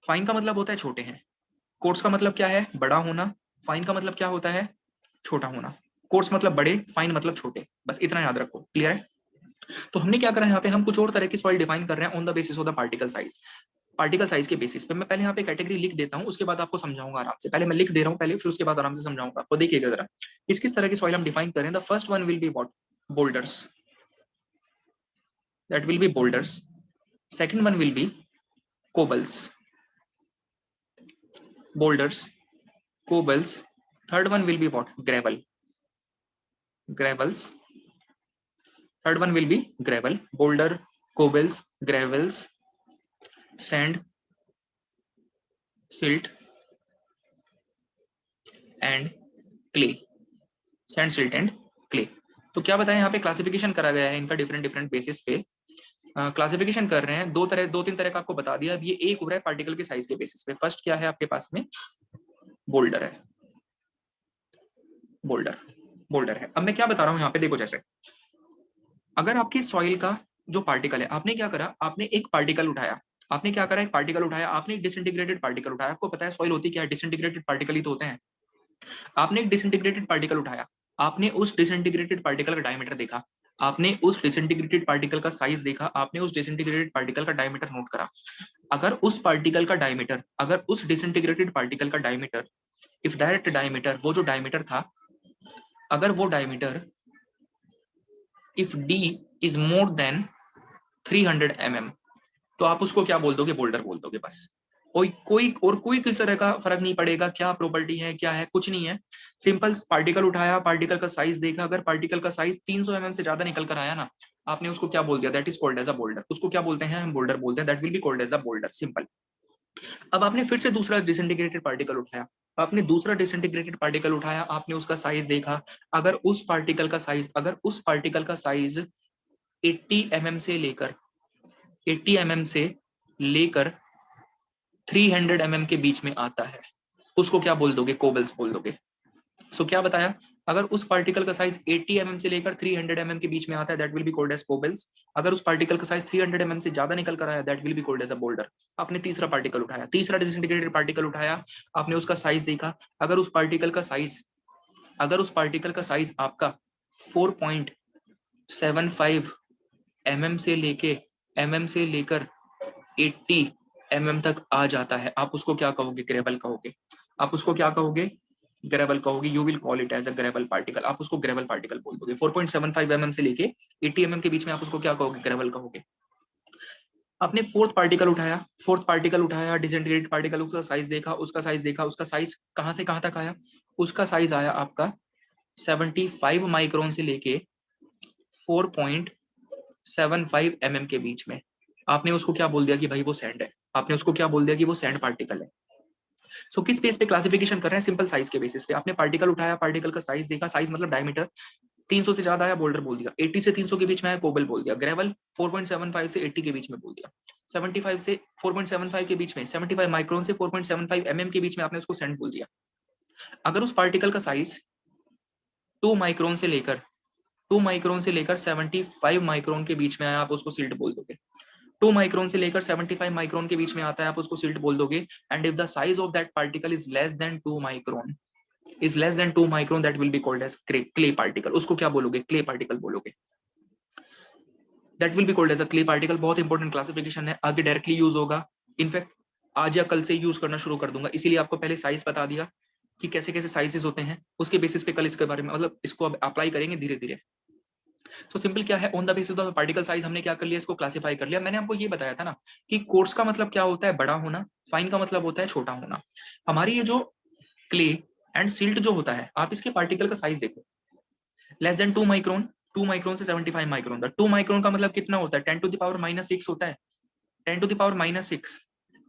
फाइन का मतलब होता है छोटे हैं. कोर्स का मतलब क्या है? बड़ा होना. फाइन का मतलब क्या होता है? छोटा होना. कोर्स मतलब बड़े, फाइन मतलब छोटे. बस इतना याद रखो. क्लियर है? तो हमने क्या करा है यहाँ पे, हम कुछ और तरह की सॉइल डिफाइन कर रहे हैं on the basis of the particle size. Particle size के बेसिस पे मैं पहले यहाँ पे कैटेगरी लिख देता हूँ, उसके बाद आपको समझाऊंगा आराम से. पहले मैं लिख दे रहा हूँ पहले, फिर उसके बाद आराम से समझाऊंगा आपको. देखिएगा जरा किस तरह की सॉइल हम डिफाइन करें. The first one will be what? Boulders. That will be boulders. Second one will be cobbles. boulders, cobbles. Third one will be what? Gravel. Gravels. Third one will be gravel. Boulder, cobbles, gravels, sand, silt and clay. Sand, silt and clay. तो क्या बताएं, यहाँ पे classification करा गया है इनका different basis पे. क्लासिफिकेशन कर रहे हैं 2-3 तरह का आपको बता दिया. अब ये एक हो रहा है पार्टिकल के साइज के बेसिस पे. फर्स्ट क्या है आपके पास में? बोल्डर है. बोल्डर है. अब मैं क्या बता रहा हूँ यहाँ पे, देखो जैसे अगर आपकी सॉइल का जो पार्टिकल है, आपने क्या करा, आपने एक पार्टिकल उठाया. आपने क्या करा? एक पार्टिकल उठाया. आपने एक डिसइंटीग्रेटेड पार्टिकल उठाया. आपको पता है सॉइल होती क्या है? डिसइंटीग्रेटेड पार्टिकल ही तो होते हैं. आपने एक डिसइंटीग्रेटेड पार्टिकल उठाया. आपने उस डिसइंटीग्रेटेड पार्टिकल का डायमीटर देखा. आपने उस डिसइंटीग्रेटेड पार्टिकल का साइज देखा, आपने उस डिसइंटीग्रेटेड पार्टिकल का डायमीटर नोट करा। अगर उस पार्टिकल का डायमीटर, अगर उस डिसइंटीग्रेटेड पार्टिकल का डायमीटर, इफ दैट डायमीटर, वो जो डायमीटर था, अगर वो diameter if D is more than 300 mm, तो आप उसको क्या बोल दोगे? बोल्डर बोल दोगे बस। कोई किस तरह का फर्क नहीं पड़ेगा, क्या प्रॉपर्टी है, क्या है, कुछ नहीं है। सिंपल पार्टिकल उठाया, पार्टिकल का साइज देखा, अगर पार्टिकल का साइज 300 mm से ज्यादा निकल कर आया ना, आपने उसको क्या बोल दिया? That is called as a boulder. उसको क्या बोलते हैं? हम बोल्डर बोलते हैं। That will be called as a boulder, simple. अब आपने फिर से दूसरा डिसइंटीग्रेटेड पार्टिकल उठाया, आपने दूसरा डिसइंटीग्रेटेड पार्टिकल उठाया, आपने उसका साइज देखा, अगर उस पार्टिकल का साइज, अगर उस पार्टिकल का साइज 80 mm से लेकर 80 mm से लेकर 300 mm के बीच में आता है, उसको क्या बोल दोगे? कोबल्स बोल दोगे। सो क्या बताया? अगर उस पार्टिकल का साइज 80 mm से लेकर 300 mm के बीच में आता है, that will be called as cobbles. अगर उस पार्टिकल का साइज 300 mm से ज्यादा निकल कर आया, that will be called as a boulder. आपने तीसरा पार्टिकल उठाया, तीसरा डिसइंटीग्रेटेड पार्टिकल उठाया, आपने उसका साइज देखा, अगर उस पार्टिकल का साइज, अगर उस पार्टिकल का साइज आपका 4.75 mm से लेकर 80 mm तक आ जाता है, आप उसको क्या कहोगे? ग्रेवल कहोगे। आप उसको क्या कहोगे? ग्रेवल कहोगे। You will call it as a gravel particle. आप उसको ग्रेवल पार्टिकल बोल दोगे। 4.75 mm से लेके 80 mm के बीच में आप उसको क्या कहोगे? ग्रेवल कहोगे। आपने फोर्थ पार्टिकल उठाया, फोर्थ पार्टिकल उठाया, डिसइंटीग्रेटेड पार्टिकल, उसका साइज देखा, उसका साइज देखा, उसका साइज कहां से कहां तक आया? उसका साइज आया आपका 75 माइक्रोन से लेके 4.75 mm के बीच में। आपने उसको क्या बोल दिया? कि भाई वो सैंड है। आपने उसको क्या बोल दिया? कि वो सैंड पार्टिकल है। सो किस बेस पे क्लासिफिकेशन कर रहे हैं? सिंपल साइज के बेसिस पे। आपने पार्टिकल उठाया, पार्टिकल का साइज देखा, साइज मतलब डायमीटर, 300 से ज्यादा आया, बोल्डर बोल दिया। 80 से 300 के बीच में आया, कोबल बोल दिया। ग्रेवल 4.75 से 80 के बीच में बोल दिया। 75 से 4.75 के बीच में, 75 माइक्रोन से 4.75 mm के बीच में आपने उसको सैंड बोल दिया। अगर उस पार्टिकल का साइज 2 माइक्रोन से लेकर 75 माइक्रोन के बीच में आया, आप उसको सिल्ट बोल दोगे। 2 माइक्रोन से लेकर 75 माइक्रोन के बीच में आता है, आप उसको सिल्ट बोल दोगे। And if the size of that particle is less than 2 micron, that will be called as clay particle. उसको क्या बोलोगे? क्ले पार्टिकल बोलोगे। That will be called as a clay particle. बहुत इंपॉर्टेंट क्लासिफिकेशन है, आगे directly use होगा। In fact आज या कल से यूज करना शुरू कर दूंगा, इसीलिए आपको पहले साइज बता दिया कि कैसे कैसे साइजेस होते हैं, उसके बेसिस पे कल इसके बारे में, मतलब इसको अब अप्लाई करेंगे धीरे धीरे। सो सिंपल क्या है, on the basis of particle size हमने क्या कर लिया? इसको क्लासिफाई कर लिया। मैंने आपको ये बताया था ना कि कोर्स का मतलब क्या होता है? बड़ा होना। फाइन का मतलब होता है छोटा होना। हमारी ये जो क्ले एंड सिल्ट जो होता है, आप इसके पार्टिकल का साइज देखो, लेस देन 2 माइक्रोन, 2 माइक्रोन से 75 माइक्रोन तक। 2 माइक्रोन का मतलब कितना होता है? 10 टू द पावर -6 होता है। 10 टू द पावर -6,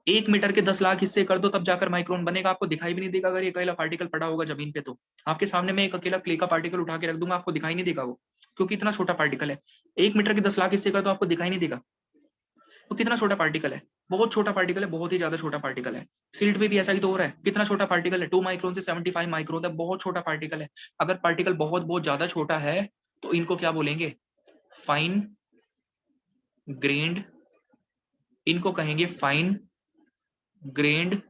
1 मीटर के 10 लाख हिस्से कर दो तब जाकर माइक्रोन बनेगा। आपको दिखाई भी नहीं देगा अगर ये अकेला पार्टिकल पड़ा होगा जमीन पे। तो आपके सामने मैं एक अकेला क्ले का पार्टिकल उठा के रख दूंगा, आपको दिखाई नहीं देगा वो, क्योंकि इतना छोटा पार्टिकल है। 1 मीटर के 10 लाख हिस्से कर दो, आपको दिखाई नहीं देगा। तो कितना छोटा पार्टिकल है? बहुत छोटा पार्टिकल है, बहुत ही ज्यादा छोटा पार्टिकल है। सिल्ट पे भी ऐसा ही तो हो रहा है। कितना छोटा पार्टिकल है? 2 माइक्रोन से 75 माइक्रोन तक, बहुत छोटा पार्टिकल है। अगर पार्टिकल बहुत बहुत ज्यादा छोटा है तो इनको क्या बोलेंगे? फाइन ग्रेन्ड, इनको कहेंगे fine grand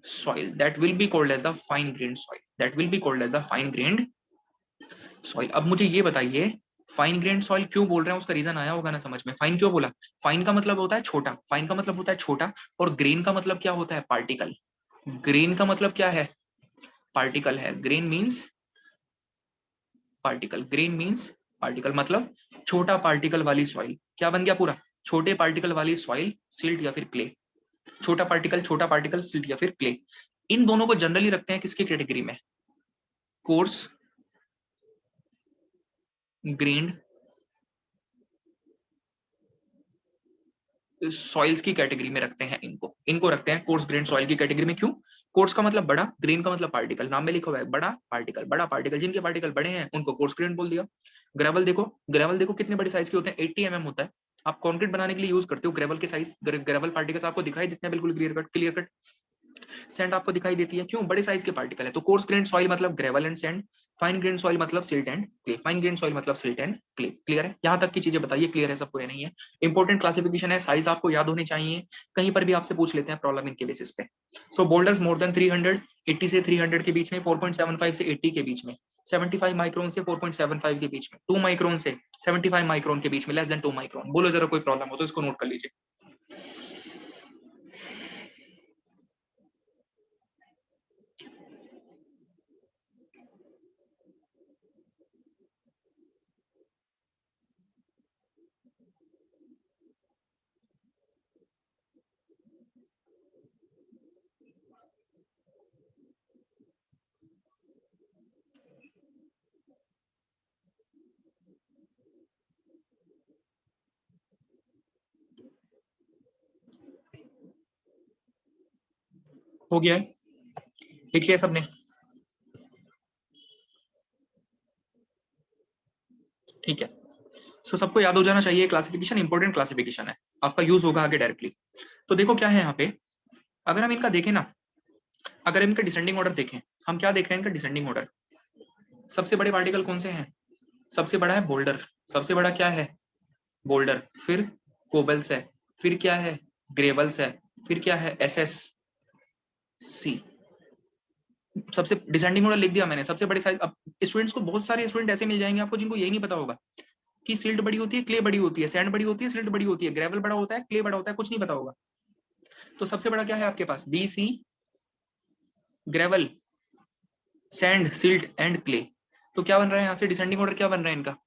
soil. That will be called as the fine grained soil. That will be called as the fine grained soil. अब मुझे ये बताइए, फाइन ग्रेन्ड सॉइल क्यों बोल रहे हैं? उसका रीजन आया होगा ना समझ में। फाइन क्यों बोला? फाइन का मतलब होता है छोटा, फाइन का मतलब होता है छोटा, और ग्रेन का मतलब क्या होता है? पार्टिकल। ग्रेन का मतलब क्या है? पार्टिकल है। Grain means particle, grain means particle, मतलब छोटा पार्टिकल वाली सॉइल। क्या बन गया पूरा? छोटे पार्टिकल वाली सॉइल, सिल्ट या फिर क्ले। छोटा पार्टिकल सिल्ट या फिर क्ले। इन दोनों को जनरली रखते हैं किसकी कैटेगरी में? कोर्स ग्रेन्ड सॉइल्स की कैटेगरी में रखते हैं। इनको रखते हैं कोर्स ग्रेन सॉइल की कैटेगरी में। क्यों? कोर्स का मतलब बड़ा, ग्रेन का मतलब पार्टिकल। नाम में लिखा हुआ है बड़ा पार्टिकल। जिनके पार्टिकल बड़े हैं उनको कोर्स ग्रेन बोल दिया। ग्रेवल देखो कितने बड़े साइज के होते हैं, 80 mm होता है। आप कंक्रीट बनाने के लिए यूज करते हो ग्रेवल के साइज। ग्रेवल पार्टिकल्स आपको दिखाई देते हैं बिल्कुल क्लियर कट। सैंड आपको दिखाई देती है, क्यों? बड़े साइज के पार्टिकल है। तो कोर्स ग्रेन सॉइल मतलब gravel and sand, fine grain soil मतलब silt and clay. Fine grain soil मतलब सिल्ट एंड क्ले। क्लियर है? यहां तक की चीजें बताइए, क्लियर है सबको या नहीं है? इंपॉर्टेंट क्लासिफिकेशन है, साइज आपको याद होने चाहिए, कहीं पर भी आपसे पूछ लेते हैं प्रॉब्लम इनके बेसिस पे। सो बोल्डर्स मोर देन 300, 80 से 300 के बीच में, 4.75 से 80 के बीच में, 75 माइक्रोन से 4.75 के बीच में, 2 माइक्रोन से 75 माइक्रोन के बीच में, लेस देन 2 माइक्रोन। बोलो जरा कोई प्रॉब्लम हो तो इसको नोट कर लीजिए। हो गया है, लिख लिया सबने? ठीक है। सो सबको याद हो जाना चाहिए, क्लासिफिकेशन इंपॉर्टेंट क्लासिफिकेशन है, आपका यूज होगा आगे डायरेक्टली। तो देखो क्या है यहाँ पे, अगर हम इनका देखें ना, अगर हम इनका डिसेंडिंग ऑर्डर देखें, हम क्या देख रहे हैं इनका डिसेंडिंग ऑर्डर। सबसे बड़े पार्टिकल कौन से हैं? सबसे बड़ा है बोल्डर, सबसे बड़ा क्या है? बोल्डर। फिर कोबल्स है, फिर क्या है? ग्रेवल्स है, फिर क्या है? एसएस सी। सबसे डिसेंडिंग ऑर्डर लिख दिया मैंने, सबसे बड़े साइज। अब स्टूडेंट्स को बहुत सारे स्टूडेंट ऐसे मिल जाएंगे आपको जिनको यही नहीं पता होगा कि सिल्ट बड़ी होती है, क्ले बड़ी होती है, सैंड बड़ी होती है, सिल्ट बड़ी होती है, ग्रेवल बड़ा होता है, क्ले बड़ा होता है, कुछ नहीं पता होगा। तो सबसे बड़ा क्या है आपके पास? B C, gravel, sand, silt and clay. तो क्या बन रहा है यहाँ से डिसेंडिंग ऑर्डर, क्या बन रहा है इनका?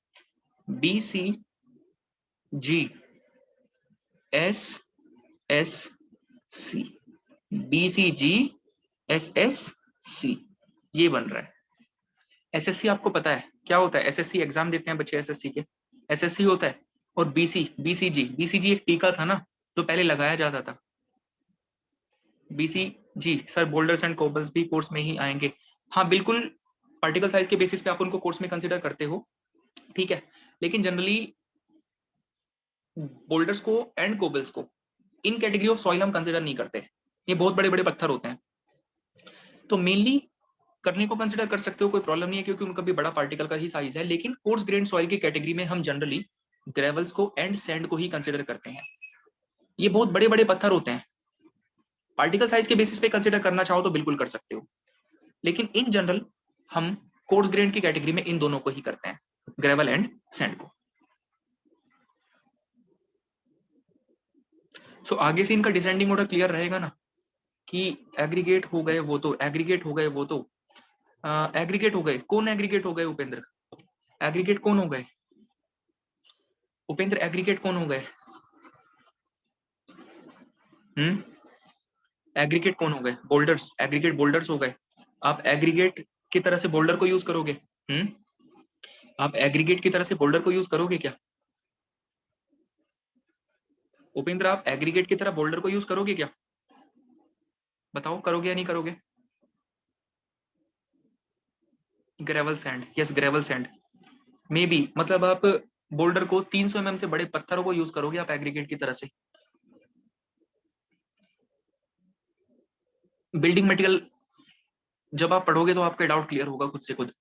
B C G S S C, B C G S S C, ये बन रहा है। एसएससी आपको पता है क्या होता है? एसएससी एग्जाम देते हैं बच्चे एसएससी के, एसएससी होता है। और बीसीजी, बीसीजी एक टीका था ना जो पहले लगाया जाता था। BCG sir, boulders and cobbles भी कोर्स में ही आएंगे। हाँ बिल्कुल, पार्टिकल साइज के बेसिस पे आप उनको कोर्स में कंसिडर करते हो, ठीक है। लेकिन जनरली बोल्डर्स को एंड कोबल्स को इन कैटेगरी ऑफ सॉइल हम कंसिडर नहीं करते, ये बहुत बड़े बड़े पत्थर होते हैं। तो मेनली करने को कंसिडर कर सकते हो, कोई प्रॉब्लम नहीं है, क्योंकि उनका भी बड़ा पार्टिकल का ही साइज है। लेकिन कोर्स ग्रेन सॉइल की कैटेगरी में हम जनरली ग्रेवल्स को एंड सैंड को ही कंसिडर करते हैं। ये बहुत बड़े बड़े पत्थर होते हैं, पार्टिकल साइज के बेसिस पे कंसिडर करना चाहो तो बिल्कुल कर सकते हो, लेकिन इन जनरल हम कोर्स ग्रेन की कैटेगरी में इन दोनों को ही करते हैं, ग्रेवल एंड सैंड को। सो आगे से इनका डिसेंडिंग ऑर्डर क्लियर रहेगा ना, कि एग्रीगेट हो गए वो तो, एग्रीगेट हो गए वो तो, एग्रीगेट हो गए। कौन एग्रीगेट हो गए? उपेंद्र, एग्रीगेट कौन हो गए? उपेंद्र एग्रीगेट कौन हो गए? एग्रीगेट कौन हो गए? बोल्डर्स, एग्रीगेट बोल्डर्स हो गए। आप एग्रीगेट की तरह से बोल्डर को यूज करोगे? हम्म, आप एग्रीगेट की तरह से बोल्डर को यूज करोगे क्या? उपेंद्र आप एग्रीगेट की तरह बोल्डर को यूज करोगे क्या? बताओ, करोगे या नहीं करोगे? Gravel sand, yes gravel sand may be, मतलब आप बोल्डर को 300 mm से बड़े पत्थरों को यूज करोगे आप एग्रीगेट की तरह से। बिल्डिंग मटेरियल जब आप पढ़ोगे तो आपका डाउट क्लियर होगा खुद से खुद।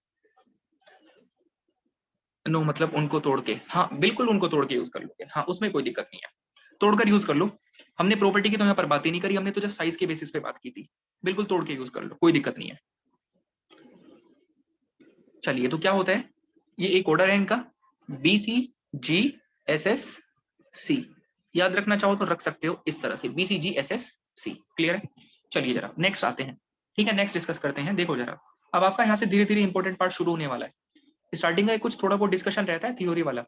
नो मतलब उनको तोड़ के, हाँ बिल्कुल उनको तोड़ के यूज कर लोगे, हाँ उसमें कोई दिक्कत नहीं है, तोड़कर यूज कर लो। हमने प्रॉपर्टी की तो यहाँ पर बात ही नहीं करी, हमने तो जस्ट साइज के बेसिस पे बात की थी। बिल्कुल तोड़ के यूज कर लो, कोई दिक्कत नहीं है। चलिए, तो क्या होता है, ये एक ऑर्डर है इनका, B C G S S C. याद रखना चाहो तो रख सकते हो इस तरह से, B C G S S C. Clear है? चलिए जरा नेक्स्ट आते हैं, ठीक है, नेक्स्ट डिस्कस करते हैं। देखो जरा, अब आपका यहाँ से धीरे धीरे इंपॉर्टेंट पार्ट शुरू होने वाला है। स्टार्टिंग का कुछ थोड़ा बहुत डिस्कशन रहता है थ्योरी वाला,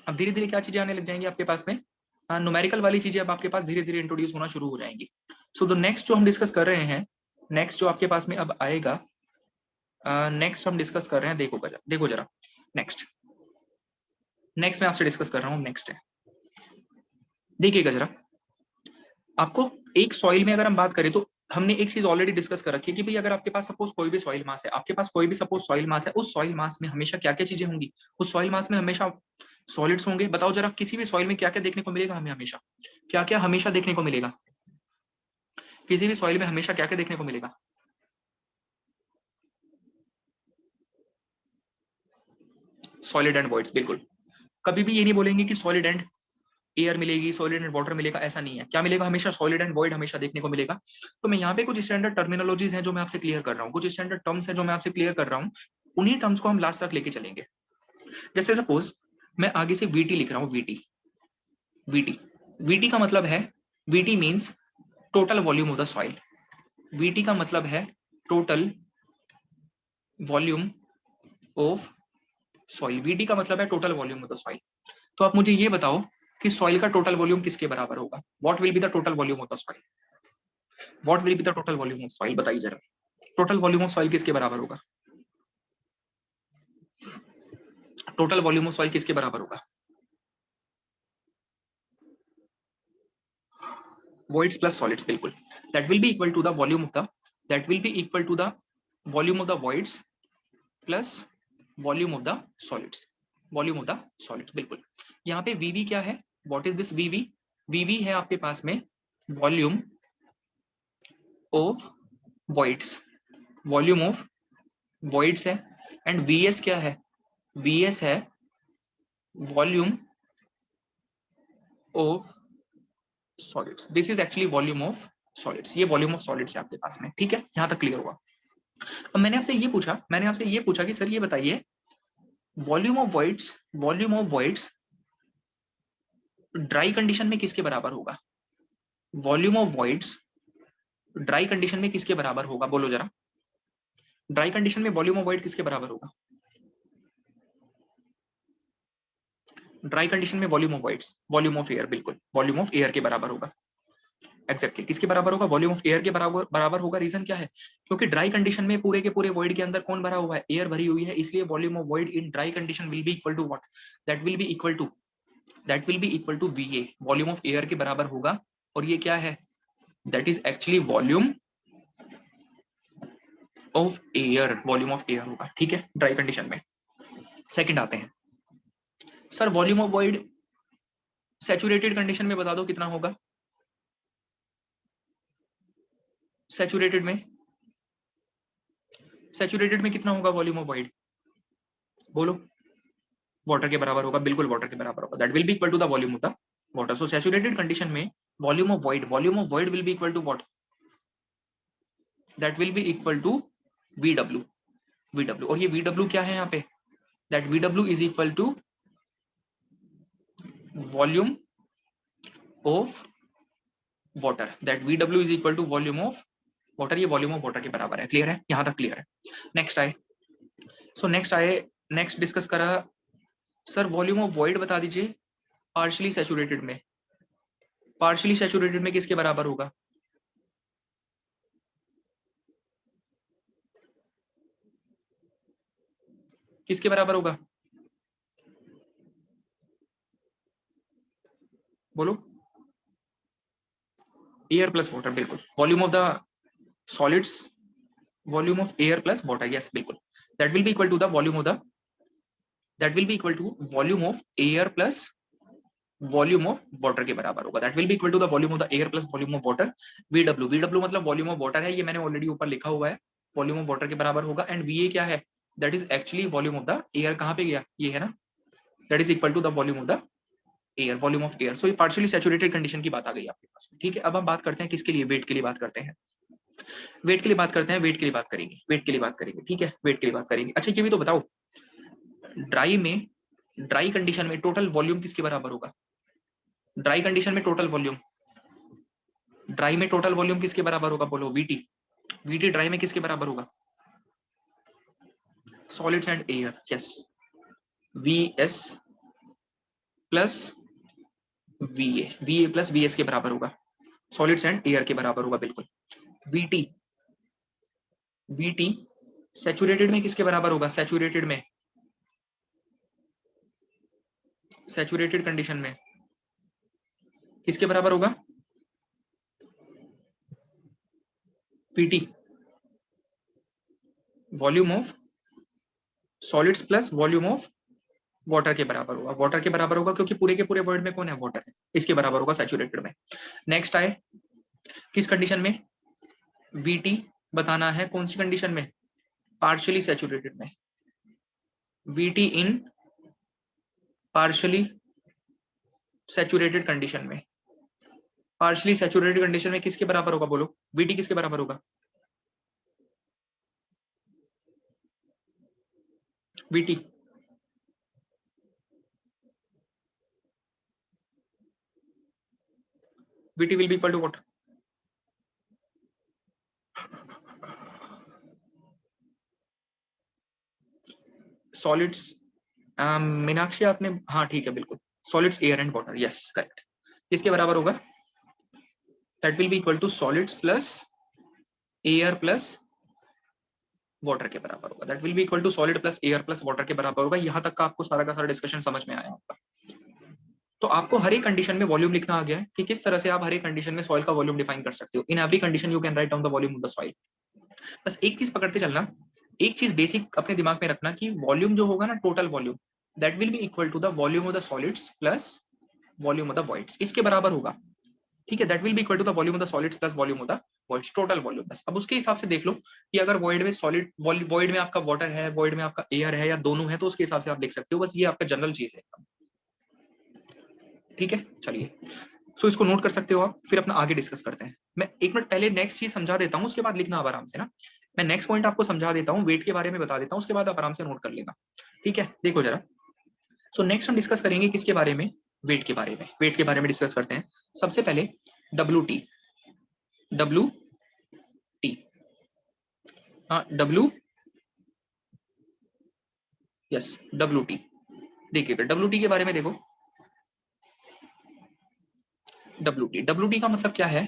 अब धीरे धीरे क्या चीजें आने लग जाएंगी आपके पास में, न्यूमेरिकल वाली चीजें अब आपके पास धीरे धीरे इंट्रोड्यूस होना शुरू हो जाएंगी। सो द नेक्स्ट जो हम डिस्कस कर रहे हैं, नेक्स्ट जो आपके पास में अब आएगा, नेक्स्ट हम डिस्कस कर रहे हैं, देखो जरा नेक्स्ट, नेक्स्ट मैं आपसे डिस्कस कर रहा हूँ, नेक्स्ट है, देखिएगा जरा। आपको एक सॉइल में अगर हम बात करें तो हमने एक चीज ऑलरेडी डिस्कस कर रखी है कि भाई अगर आपके पास सपोज कोई भी सॉइल मास है, आपके पास कोई भी सपोज सॉइल मास है, उस सॉइल मास में हमेशा क्या क्या चीजें होंगी? उस सॉइल मास में हमेशा सॉलिड्स होंगे। बताओ जरा, किसी भी सॉइल में क्या क्या देखने को मिलेगा हमें हमेशा? क्या क्या हमेशा देखने को मिलेगा? किसी भी सॉइल में हमेशा क्या क्या देखने को मिलेगा? सॉलिड एंड वॉइड्स, बिल्कुल। कभी भी ये नहीं बोलेंगे कि सॉलिड एंड एयर मिलेगी, सॉलिड एंड वाटर मिलेगा, ऐसा नहीं है। क्या मिलेगा? हमेशा सॉलिड एंड वॉइड हमेशा देखने को मिलेगा। तो मैं यहाँ पे कुछ स्टैंडर्ड टर्मिनोलॉजीज हैं जो मैं आपसे क्लियर कर रहा हूँ, कुछ स्टैंडर्ड टर्म्स हैं जो मैं आपसे क्लियर कर रहा हूँ, उन्हीं टर्म्स को हम लास्ट तक लेके चलेंगे। जैसे सपोज मैं आगे से वीटी लिख रहा हूँ, वीटी वीटी वीटी का मतलब है, VT means total volume of the soil. VT का मतलब है total volume of soil. VT का मतलब है total volume of the soil. तो आप मुझे ये बताओ कि सॉइल का टोटल वॉल्यूम किसके बराबर होगा? What will be the total volume of the soil? What will be the total volume of soil? बताइए जरा, टोटल वॉल्यूम ऑफ सॉइल किसके बराबर होगा? टोटल वॉल्यूम ऑफ सॉइल किसके बराबर होगा? वॉइड्स प्लस सॉलिड्स, बिल्कुल। That will be equal to the volume of the, that will be equal to the volume of the voids plus volume of the solids, volume of the solids, बिल्कुल। यहाँ पे V V क्या है? What is this V V? V V है आपके पास में volume of voids, volume of voids है। एंड वीएस क्या है? वीएस है volume of solids. This is actually volume of solids, ये वॉल्यूम ऑफ सॉलिड्स है आपके पास में, ठीक है? यहां तक क्लियर हुआ। अब मैंने आपसे ये पूछा कि सर ये बताइए volume of voids, volume of voids dry condition में किसके बराबर होगा? Volume of voids dry condition में किसके बराबर होगा? बोलो जरा, ड्राई कंडीशन में वॉल्यूम ऑफ वॉइड किसके बराबर होगा? ड्राई कंडीशन में volume of voids, volume of air, बिल्कुल वॉल्यूम ऑफ एयर के बराबर होगा। एक्जेक्टली किसके बराबर होगा? वॉल्यूम ऑफ एयर के बराबर बराबर होगा। रीजन क्या है? क्योंकि ड्राई कंडीशन में पूरे के पूरे वॉइड के अंदर कौन भरा हुआ है? एयर भरी हुई है, इसलिए volume of void in dry condition will be equal to what? That will be equal to, that will be equal to V A, volume of air के बराबर होगा। और ये क्या है? That is actually volume of air, volume of air होगा, ठीक है, ड्राई कंडीशन में। सेकंड आते हैं, sir volume of void saturated condition में बता दो कितना होगा? सैचुरेटेड में, सैचुरेटेड में कितना होगा वॉल्यूम ऑफ वॉइड? बोलो। वाटर के बराबर होगा, बिल्कुल वाटर के बराबर होगा। That will be equal to the volume of the water. So saturated condition में volume of void, volume of void will be equal to what? That will be equal to VW, VW। और ये VW क्या है यहाँ पे? That VW is equal to volume of water, that VW is equal to volume of water. ये volume of water के बराबर है। क्लियर है? यहां तक क्लियर है। नेक्स्ट आए, नेक्स्ट डिस्कस करा सर वॉल्यूम ऑफ वॉइड बता दीजिए पार्शियली सैचुरेटेड में। पार्शियली सैचुरेटेड में किसके बराबर होगा? किसके बराबर होगा? बोलो। एयर प्लस वाटर, बिल्कुल। Volume of the solids, volume of air plus water, yes बिल्कुल। That will be equal to the volume of the, that will be equal to volume of air plus volume of water के बराबर होगा। That will be equal to the volume of the air plus volume of water. VW, VW मतलब volume of water है, ये मैंने already ऊपर लिखा हुआ है, वॉल्यूम ऑफ वाटर के बराबर होगा। एंड VA क्या है? That is actually volume of the air. कहां पे गया? ये है ना, that is equal to the volume of the air, volume of air. So ये पार्शियली सैचुरेटेड कंडीशन की बात आ गई आपके पास, ठीक है? अब हम बात करते हैं किसके लिए? वेट के लिए बात करते हैं, वेट के लिए बात करते हैं, वेट के लिए बात करेंगे, वेट के लिए बात करेंगे, ठीक है, वेट के लिए बात करेंगे। अच्छा ये भी तो बताओ, ड्राई में, ड्राई कंडीशन में टोटल वॉल्यूम किसके बराबर होगा? ड्राई कंडीशन में टोटल वॉल्यूम, ड्राई में टोटल वॉल्यूम किसके बराबर होगा? बोलो। VT, VT ड्राई में किसके बराबर होगा? Solids and air, yes, VS plus VA, VA plus VS के बराबर होगा, सॉलिड्स एंड एयर के बराबर होगा, बिल्कुल। VT, VT सैचुरेटेड में किसके बराबर होगा? सैचुरेटेड में, सैचुरेटेड कंडीशन में किसके बराबर होगा? VT volume of solids plus volume of water के बराबर होगा। वाटर के बराबर होगा क्योंकि पूरे के पूरे वर्ल्ड में कौन है? वाटर है, इसके बराबर होगा सैचुरेटेड में। नेक्स्ट आए, किस कंडीशन में? VT बताना है कौन सी कंडीशन में? पार्शियली सैचुरेटेड में। VT in partially saturated condition में, पार्शली सैचुरेटेड कंडीशन में किसके बराबर होगा बोलो, वीटी किसके बराबर होगा, V T V T will be equal to what, solids, Meenakshi आपने, हाँ ठीक है बिल्कुल, solids air and water, yes correct, किसके बराबर होगा, that will be equal to solids plus air plus water के बराबर होगा, that will be equal to solid plus air plus water के बराबर होगा। यहाँ तक का आपको सारा का सारा डिस्कशन समझ में आया होगा। तो आपको हर एक कंडीशन में वॉल्यूम लिखना आ गया है कि किस तरह से आप हर एक कंडीशन में सॉइल का वॉल्यूम डिफाइन कर सकते हो। In every condition you can write down the volume of the soil. बस एक चीज पकड़ते चलना, एक चीज बेसिक अपने दिमाग में रखना कि वॉल्यूम जो होगा ना, total volume, that will be equal to the volume of the solids plus volume of the voids, इसके बराबर होगा। ठीक है, that will be equal to the volume of the solids plus volume of the voids, total volume. बस अब उसके हिसाब से देख लो कि अगर वॉइड में सॉलिड, वॉइड में आपका वाटर है, वॉइड में आपका एयर है, या दोनों है, तो उसके हिसाब से आप लिख सकते हो। बस ये आपका जनरल चीज है। ठीक है, चलिए, सो इसको नोट कर सकते हो आप, फिर अपना आगे डिस्कस करते हैं। मैं एक मिनट पहले नेक्स्ट चीज समझा देता हूँ, उसके बाद लिखना आप आराम से ना। मैं नेक्स्ट पॉइंट आपको समझा देता हूँ, वेट के बारे में बता देता हूँ, उसके बाद आप आराम से नोट कर लेना। ठीक है, देखो जरा। सो नेक्स्ट हम डिस्कस करेंगे किसके बारे में, वेट के बारे में। वेट के बारे में डिस्कस करते हैं। सबसे पहले डब्ल्यू टी, डब्ल्यू टी, हाँ डब्ल्यू, यस डब्ल्यू टी। देखिएगा डब्ल्यू टी के बारे में देखो, डब्ल्यू टी का मतलब क्या है,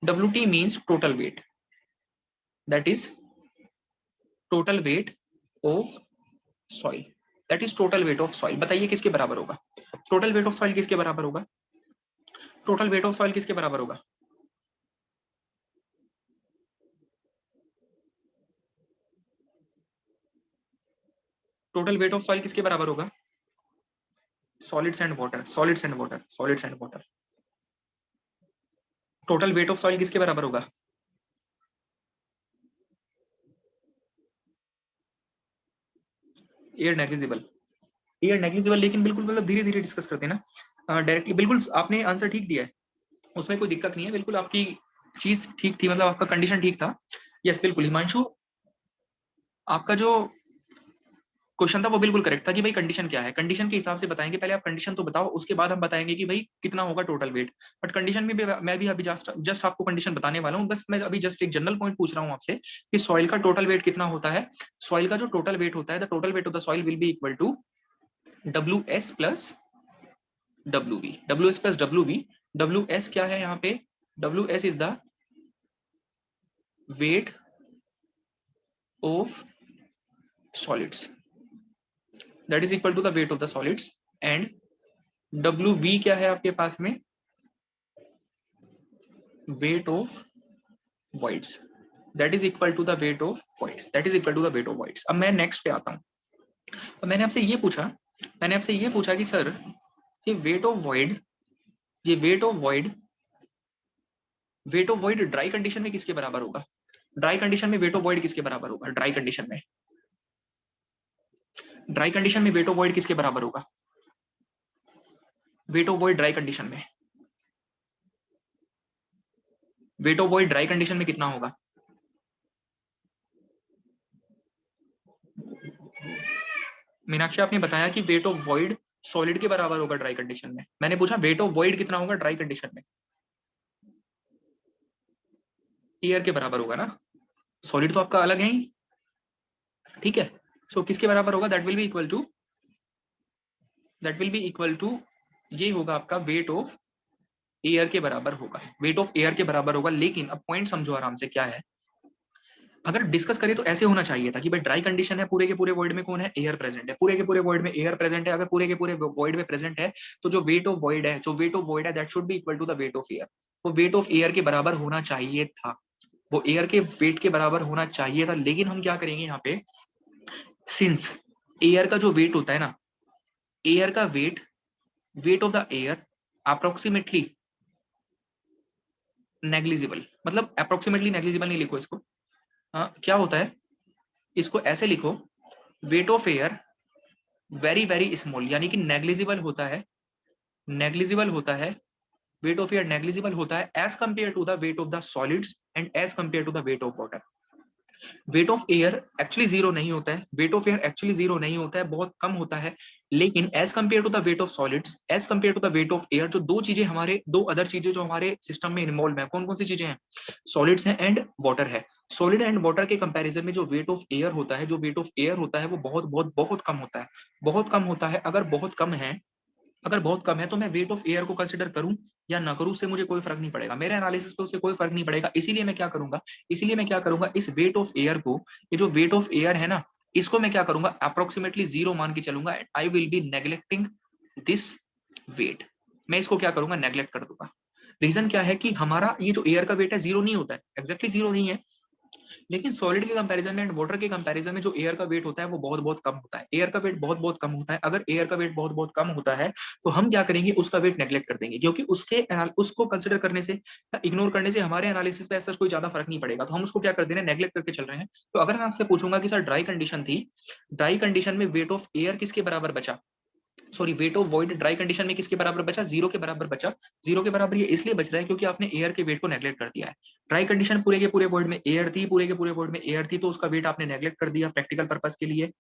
W T means total weight, that is total weight of soil, that is total weight of soil. बताइए किसके बराबर होगा, टोटल वेट ऑफ सॉइल किसके बराबर होगा, टोटल वेट ऑफ सॉइल किसके बराबर होगा, टोटल वेट ऑफ सॉइल किसके बराबर होगा, solids and water, solids and water, solids and water. Total weight of soil किसके बराबर होगा, एयर नेग्लिजिबल, एयर नेग्लिजिबल। लेकिन बिल्कुल मतलब धीरे धीरे डिस्कस करते हैं ना, डायरेक्टली। बिल्कुल आपने आंसर ठीक दिया है, उसमें कोई दिक्कत नहीं है, बिल्कुल आपकी चीज ठीक थी, मतलब आपका कंडीशन ठीक था। यस बिल्कुल हिमांशु, आपका जो क्वेश्चन था वो बिल्कुल करेक्ट था कि भाई कंडीशन क्या है, कंडीशन के हिसाब से बताएंगे। पहले आप कंडीशन तो बताओ, उसके बाद हम बताएंगे कि भाई कितना होगा टोटल वेट। बट कंडीशन में भी मैं भी अभी जस्ट आपको कंडीशन बताने वाला हूँ। बस मैं अभी जस्ट एक जनरल पॉइंट पूछ रहा हूँ आपसे कि सॉइल का टोटल वेट कितना होता है। सॉइल का जो टोटल वेट होता है, the total weight of the soil will be equal to W S plus W V, W S plus W V. W S क्या है यहाँ पे, W S is the weight of solids, that is equal to the weight of the solids. And W V क्या है आपके पास में, weight of voids, that is equal to the weight of voids, that is equal to the weight of voids. अब मैं next पे आता हूँ। तो मैंने आपसे ये पूछा, मैंने आपसे ये पूछा कि सर ये वेट ऑफ वॉइड, ये weight of void, weight of void dry condition में किसके बराबर होगा, ड्राई कंडीशन में वेट ऑफ वॉइड किसके बराबर होगा, ड्राई कंडीशन में, ड्राई कंडीशन में वेट ऑफ वॉइड किसके बराबर होगा, weight of void dry condition में, weight of void dry condition में कितना होगा, मीनाक्षी आपने बताया कि वेट ऑफ वॉइड सॉलिड के बराबर होगा ड्राई कंडीशन में। मैंने पूछा वेट ऑफ वॉइड कितना होगा ड्राई कंडीशन में, एयर के बराबर होगा ना, सॉलिड तो आपका अलग है ही। ठीक है, सो किसके बराबर होगा, that will be equal to, that will be equal to, ये होगा आपका वेट ऑफ एयर के बराबर होगा, वेट ऑफ एयर के बराबर होगा। लेकिन अब पॉइंट समझो आराम से क्या है, अगर डिस्कस करें तो ऐसे होना चाहिए था कि भाई ड्राई कंडीशन है, पूरे के पूरे वॉइड में कौन है, एयर प्रेजेंट है, पूरे के पूरे वॉइड में एयर प्रेजेंट है। अगर पूरे के पूरे वॉइड में प्रेजेंट है तो जो वेट ऑफ वॉइड है, जो वेट ऑफ वॉइड है, that should be equal to the weight of air. वो वेट ऑफ एयर के बराबर होना चाहिए था, वो एयर के वेट के बराबर होना चाहिए था। लेकिन हम क्या करेंगे यहाँ पे, सिंस एयर का जो वेट होता है ना, एयर का weight, weight of the air approximately negligible, मतलब अप्रोक्सीमेटली नेग्लिजिबल नहीं लिखो इसको, क्या होता है, इसको ऐसे लिखो, weight of air very very small, यानी कि नेग्लिजिबल होता है नेग्लिजिबल होता है, वेट ऑफ एयर नेग्लिजिबल होता है as compare to the weight of the solids and as compare to the weight of water. Weight of air actually zero नहीं होता है, weight of air actually zero नहीं होता है, बहुत कम होता है, लेकिन as compare to the weight of solids, as compare to the weight of air, जो दो चीजें हमारे, दो अदर चीजें जो हमारे सिस्टम में इन्वॉल्व है, कौन कौन सी चीजें हैं, सॉलिड्स हैं एंड वाटर है। सॉलिड एंड वाटर के कंपैरिजन में जो वेट ऑफ एयर होता है, जो वेट ऑफ एयर होता है वो बहुत बहुत बहुत कम होता है, बहुत कम होता है। अगर बहुत कम है, अगर बहुत कम है तो मैं वेट ऑफ एयर को कंसिडर करूं या ना करूं, उससे मुझे कोई फर्क नहीं पड़ेगा, मेरे एनालिसिस पे उससे कोई फर्क नहीं पड़ेगा। इसीलिए मैं क्या करूंगा, इसीलिए मैं क्या करूंगा, इस वेट ऑफ एयर को, ये जो वेट ऑफ एयर है ना, इसको मैं क्या करूंगा, अप्रोक्सीमेटली जीरो मान के चलूंगा। I will be neglecting this weight, मैं इसको क्या करूंगा, नेग्लेक्ट कर दूंगा। रीजन क्या है कि हमारा ये जो एयर का वेट है जीरो नहीं होता है, एग्जैक्टली जीरो नहीं है, लेकिन सॉलिड के कंपैरिजन में एंड वाटर के कंपैरिजन में जो एयर का वेट होता है वो बहुत बहुत कम होता है, एयर का वेट बहुत बहुत कम होता है। अगर एयर का वेट बहुत बहुत कम होता है तो हम क्या करेंगे, उसका वेट नेग्लेक्ट कर देंगे, क्योंकि उसको कंसिडर करने से, इग्नोर करने से हमारे एनालिसिस पे ऐसा कोई ज्यादा फर्क नहीं पड़ेगा, तो हम उसको क्या कर दे रहे हैं, नेग्लेक्ट करके चल रहे हैं। तो अगर मैं आपसे पूछूंगा कि सर ड्राई कंडीशन थी, ड्राई कंडीशन में वेट ऑफ एयर किसके बराबर बचा, sorry wait of void dry condition में किसके बराबर बचा, जीरो के बराबर बचा। जीरो के बराबर ये इसलिए बच रहा है क्योंकि आपने एयर के वेट को नेग्लेक्ट कर दिया है। ड्राई कंडीशन पूरे के पूरे वॉइड में एयर थी, पूरे के पूरे वॉइड में एयर थी, तो उसका वेट आपने नेग्लेक्ट कर दिया प्रैक्टिकल पर्पस के लिए।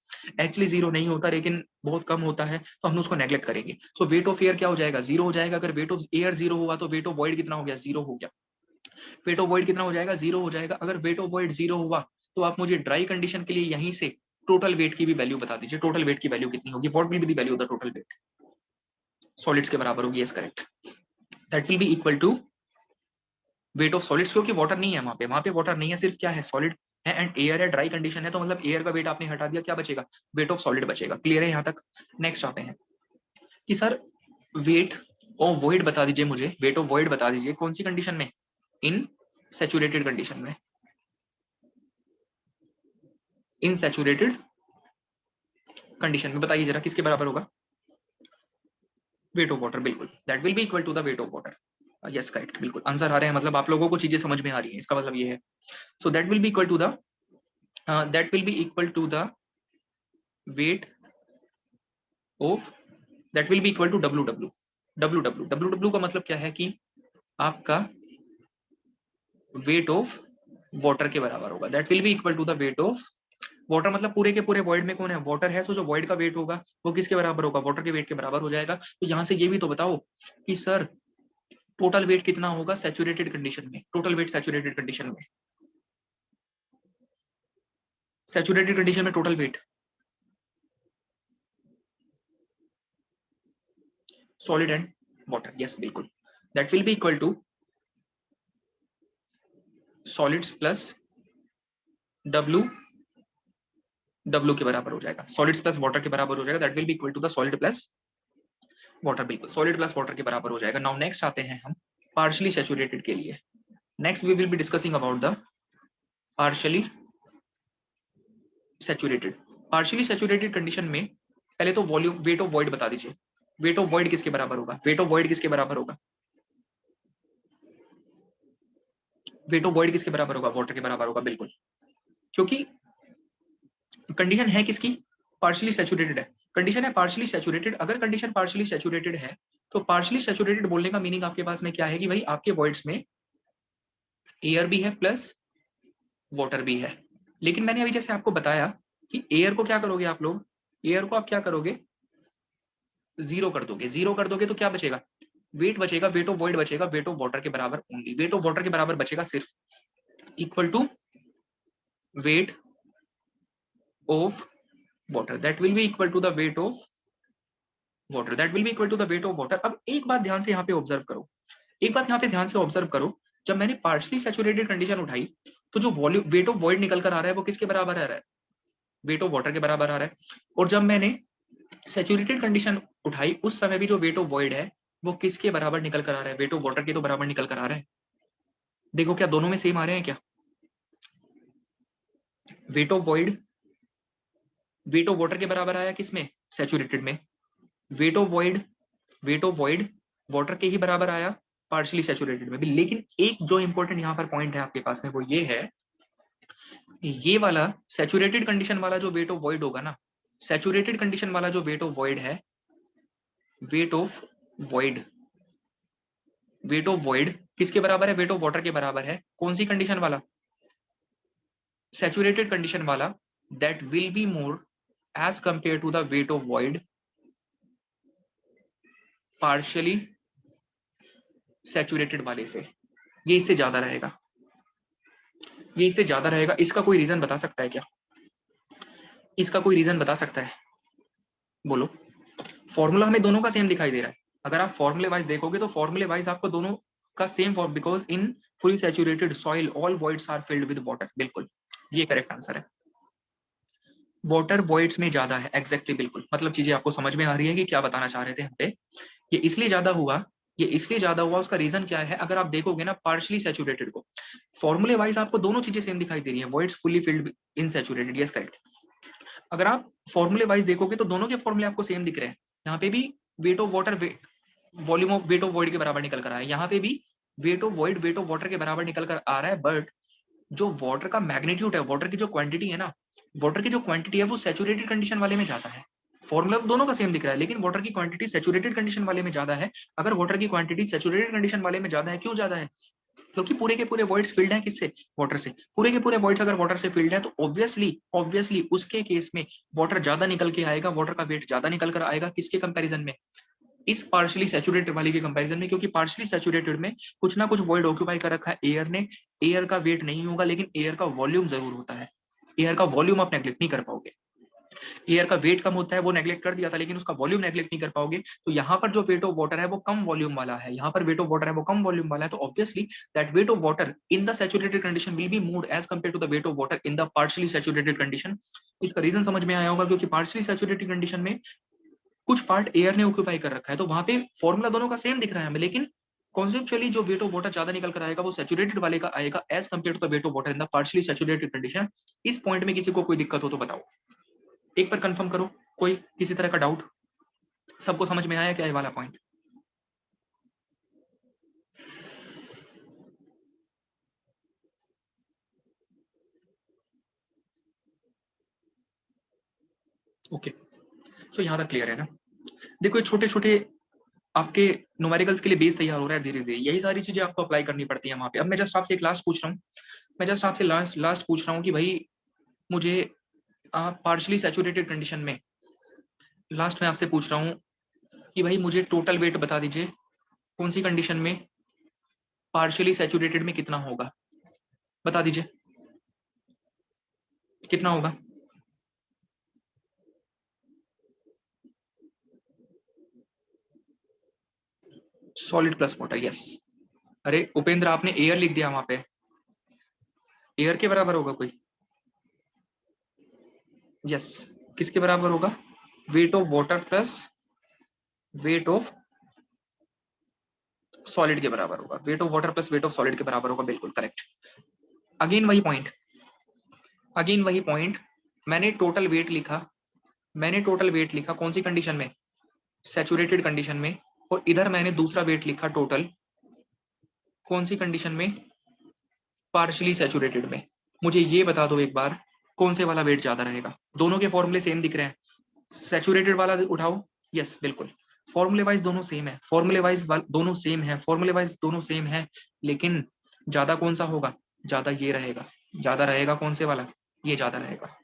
एक्चुअली जीरो नहीं होता लेकिन बहुत कम होता है, तो हम उसको नेग्लेक्ट करेंगे। सो वेट ऑफ एयर क्या हो जाएगा, जीरो हो जाएगा। अगर वेट ऑफ एयर जीरो हुआ तो वेट ऑफ वॉइड कितना हो गया, जीरो हो गया। वेट ऑफ वॉइड कितना हो जाएगा, जीरो हो जाएगा। अगर वेट ऑफ वॉइड जीरो हुआ तो आप मुझे ड्राई कंडीशन के लिए यहीं से टोटल वेट की भी वैल्यू बता दीजिए, टोटल वेट की वैल्यू कितनी होगी, what will be the value of the total weight, solids के बराबर होगी, yes correct, that will be equal to weight of solids, क्योंकि वाटर नहीं है वहां पे, वहां पे वाटर नहीं है, सिर्फ क्या है, सॉलिड है एंड एयर है, ड्राई कंडीशन है, तो मतलब एयर का वेट आपने हटा दिया, क्या बचेगा, वेट ऑफ सॉलिड बचेगा। क्लियर है यहाँ तक। नेक्स्ट आते हैं कि सर वेट ऑफ वॉइड बता दीजिए मुझे, वेट ऑफ वॉइड बता दीजिए कौन सी कंडीशन में, इन सैचुरेटेड कंडीशन में, इन सैचुरेटेड कंडीशन में बताइए जरा किसके बराबर होगा, वेट ऑफ वाटर, बिल्कुल, that will be equal to the weight of water, yes correct, बिल्कुल आंसर आ रहे हैं, मतलब आप लोगों को चीजें समझ में आ रही हैं, इसका मतलब ये है। So that will be equal to the, that will be equal to the weight of, that will be equal to W W, W W, W W का मतलब क्या है कि आपका वेट ऑफ वाटर के बराबर होगा, that will be equal to the weight of water, मतलब पूरे के पूरे वॉइड में कौन है, वाटर है, तो जो वॉइड का वेट होगा वो किसके बराबर होगा, वाटर के वेट के बराबर हो जाएगा। तो यहाँ से ये भी तो बताओ कि सर टोटल वेट कितना होगा सैचुरेटेड कंडीशन में, टोटल वेट सैचुरेटेड कंडीशन में, सैचुरेटेड कंडीशन में total weight solid and water, yes बिल्कुल, that will be equal to solids plus W, W के बराबर हो जाएगा, सॉलिड्स प्लस वाटर के बराबर हो जाएगा, that will be equal to the solid plus water, बिल्कुल सॉलिड प्लस वाटर के बराबर हो जाएगा। नाउ नेक्स्ट आते हैं हम पार्शियली सैचुरेटेड के लिए। Next we will be discussing about the partially saturated. Partially saturated condition में पहले तो वॉल्यूम, वेट ऑफ वॉइड बता दीजिए, वेट ऑफ वॉइड किसके बराबर होगा, वेट ऑफ वॉइड किसके बराबर होगा, वेट ऑफ वॉइड किसके बराबर होगा, वाटर के बराबर होगा, बिल्कुल, क्योंकि कंडीशन है किसकी, पार्शियली सैचुरेटेड है, कंडीशन है पार्शियली सैचुरेटेड। अगर कंडीशन पार्शियली सैचुरेटेड है तो पार्शियली सैचुरेटेड बोलने का मीनिंग आपके पास में क्या है कि भाई आपके वॉइड्स में एयर भी है प्लस वाटर भी है। लेकिन मैंने अभी जैसे आपको बताया कि एयर को क्या करोगे आप लोग, एयर को आप क्या करोगे, जीरो कर दोगे, जीरो कर दोगे तो क्या बचेगा, वेट बचेगा, वेट ऑफ वॉइड बचेगा, वेट ऑफ वाटर के बराबर ओनली, वेट ऑफ वाटर के बराबर बचेगा सिर्फ, equal to weight of water, that will be equal to the weight of water, that will be equal to the weight of water. अब एक बात ध्यान से यहाँ पे ऑब्जर्व करो, एक बात यहाँ पे ध्यान से ऑब्जर्व करो, जब मैंने पार्शियली सैचुरेटेड कंडीशन उठाई तो जो वॉल्यूम, वेट ऑफ वॉइड निकल कर आ रहा है वो किसके बराबर आ रहा है, वेट ऑफ वाटर के बराबर आ रहा है। और जब मैंने सैचुरेटेड कंडीशन उठाई उस समय भी जो वेट ऑफ वॉइड है वो किसके बराबर निकल कर आ रहा है, वेट ऑफ वाटर के तो बराबर निकल कर आ रहा है। देखो क्या दोनों में सेम आ रहे हैं क्या, wait of void weight of water के बराबर आया किसमें, सैचुरेटेड में, weight of void, weight of void water के ही बराबर आया पार्शियली सैचुरेटेड में भी। लेकिन एक जो इंपॉर्टेंट यहाँ पर पॉइंट है आपके पास में वो ये है, ये वाला सैचुरेटेड कंडीशन वाला जो वेट ऑफ वॉइड होगा ना, सैचुरेटेड कंडीशन वाला जो वेट ऑफ वॉइड है, weight of void, weight of void किसके बराबर है? वेट ऑफ वाटर के बराबर है। कौन सी कंडीशन वाला? सैचुरेटेड कंडीशन वाला। That will be more as compare to the weight of void partially saturated वाले से। ये इससे ज्यादा रहेगा, ये इससे ज्यादा रहेगा। इसका कोई रीजन बता सकता है क्या? इसका कोई रीजन बता सकता है? बोलो। फॉर्मूला हमें दोनों का सेम दिखाई दे रहा है। अगर आप फॉर्मूले वाइज देखोगे तो फॉर्मूले वाइज आपको दोनों का same form, because in fully saturated soil all voids are filled with water. बिल्कुल, ये करेक्ट आंसर है। वाटर वॉइड्स में ज्यादा है, एग्जैक्टली बिल्कुल। मतलब चीजें आपको समझ में आ रही है कि क्या बताना चाह रहे थे हम पे। ये इसलिए ज्यादा हुआ, ये इसलिए ज्यादा हुआ, उसका रीजन क्या है? अगर आप देखोगे ना पार्शियली सैचुरेटेड को, फॉर्मूले वाइज आपको दोनों चीजें सेम दिखाई दे रही है। Voids fully filled in saturated, yes correct. अगर आप फॉर्मूले वाइज देखोगे तो दोनों के फॉर्मूले आपको सेम दिख रहे हैं। यहाँ पे भी wait of water volume of weight of void के बराबर निकल कर आया है, यहाँ पे भी wait of void weight of water के बराबर निकल कर आ रहा है। बट जो वाटर का मैग्नीट्यूड है, वाटर की जो क्वांटिटी है ना, वाटर की जो क्वांटिटी है वो सैचुरेटेड कंडीशन वाले में ज्यादा है। फॉर्मूला तो दोनों का सेम दिख रहा है, लेकिन वाटर की क्वांटिटी सैचुरेटेड कंडीशन वाले में ज्यादा है। अगर वाटर की क्वांटिटी सैचुरेटेड कंडीशन वाले में ज्यादा है, क्यों ज्यादा है? क्योंकि पूरे के पूरे वॉइड्स फिल्ड हैं किससे? वाटर से। पूरे के पूरे वॉइड्स अगर वाटर से फिल्ड है तो ऑब्वियसली ऑब्वियसली उसके केस में वाटर ज्यादा निकल के आएगा, वाटर का वेट ज्यादा निकल कर आएगा। किसके कंपैरिजन में? इस पार्शियली सैचुरेटेड वाली के कंपैरिजन में, क्योंकि पार्शियली सैचुरेटेड में कुछ ना कुछ वॉइड ऑक्यूपाई कर रखा है एयर ने। एयर का वेट नहीं होगा, लेकिन एयर का वॉल्यूम जरूर होता है। एयर का वॉल्यूम आप नेग्लेक्ट नहीं कर पाओगे। एयर का वेट कम होता है, वो नेग्लेक्ट कर दिया था, लेकिन उसका वॉल्यूम नेग्लेक्ट नहीं कर पाओगे। तो यहाँ पर जो वेट ऑफ वाटर है वो कम वॉल्यूम वाला है, यहाँ पर वेट ऑफ वाटर है वो कम वॉल्यूम वाला है। तो obviously that weight of water in the saturated condition will be moved as compare to the weight of water in the partially saturated condition. इसका रीजन समझ में आया होगा, क्योंकि पार्शियली सैचुरेटेड कंडीशन में कुछ पार्ट एयर ने ऑक्यूपाई कर रखा है, तो वहां पे फॉर्मूला दोनों का सेम दिख रहा है हमें, लेकिन कॉन्सेप्चुअली जो वेट ऑफ वाटर ज्यादा निकल कर आएगा वो सैचुरेटेड वाले का आएगा as compare to the weight of water in the partially saturated condition. इस पॉइंट में किसी को कोई दिक्कत हो तो बताओ, एक बार कंफर्म करो। कोई किसी तरह का डाउट? सबको समझ में आया क्या ये वाला पॉइंट? ओके, सो यहाँ तक क्लियर है ना? देखो ये छोटे छोटे आपके न्यूमेरिकल्स के लिए बेस तैयार हो रहा है धीरे धीरे। यही सारी चीजें आपको अप्लाई करनी पड़ती है वहां पे। अब मैं जस्ट आपसे एक लास्ट पूछ रहा हूँ, मैं जस्ट आपसे लास्ट पूछ रहा हूँ कि भाई मुझे पार्शियली सैचुरेटेड कंडीशन में, लास्ट में आपसे पूछ रहा हूँ कि भाई मुझे टोटल वेट बता दीजिए कौन सी कंडीशन में पार्शियली सैचुरेटेड में कितना होगा? बता दीजिए कितना होगा? Solid plus water, yes. अरे उपेंद्र आपने एयर लिख दिया वहां पे, एयर के बराबर होगा कोई? यस, किसके बराबर होगा? Weight of water plus weight of solid के बराबर होगा। Weight of water plus weight of solid के बराबर होगा, बिल्कुल करेक्ट। अगेन वही पॉइंट, अगेन वही पॉइंट। मैंने टोटल वेट लिखा, मैंने टोटल वेट लिखा कौन सी कंडीशन में? सैचुरेटेड कंडीशन में। और इधर मैंने दूसरा वेट लिखा टोटल कौन सी कंडीशन में? पार्शियली सैचुरेटेड में। मुझे ये बता दो एक बार, कौन से वाला वेट ज्यादा रहेगा? दोनों के फॉर्मूले सेम दिख रहे हैं, सैचुरेटेड वाला उठाओ। यस बिल्कुल, फॉर्मूले वाइज दोनों सेम है, फॉर्मूले वाइज दोनों सेम है, फॉर्मूले वाइज दोनों सेम है, लेकिन ज्यादा कौन सा होगा? ज्यादा ये रहेगा, ज्यादा रहेगा कौन से वाला? ये ज्यादा रहेगा।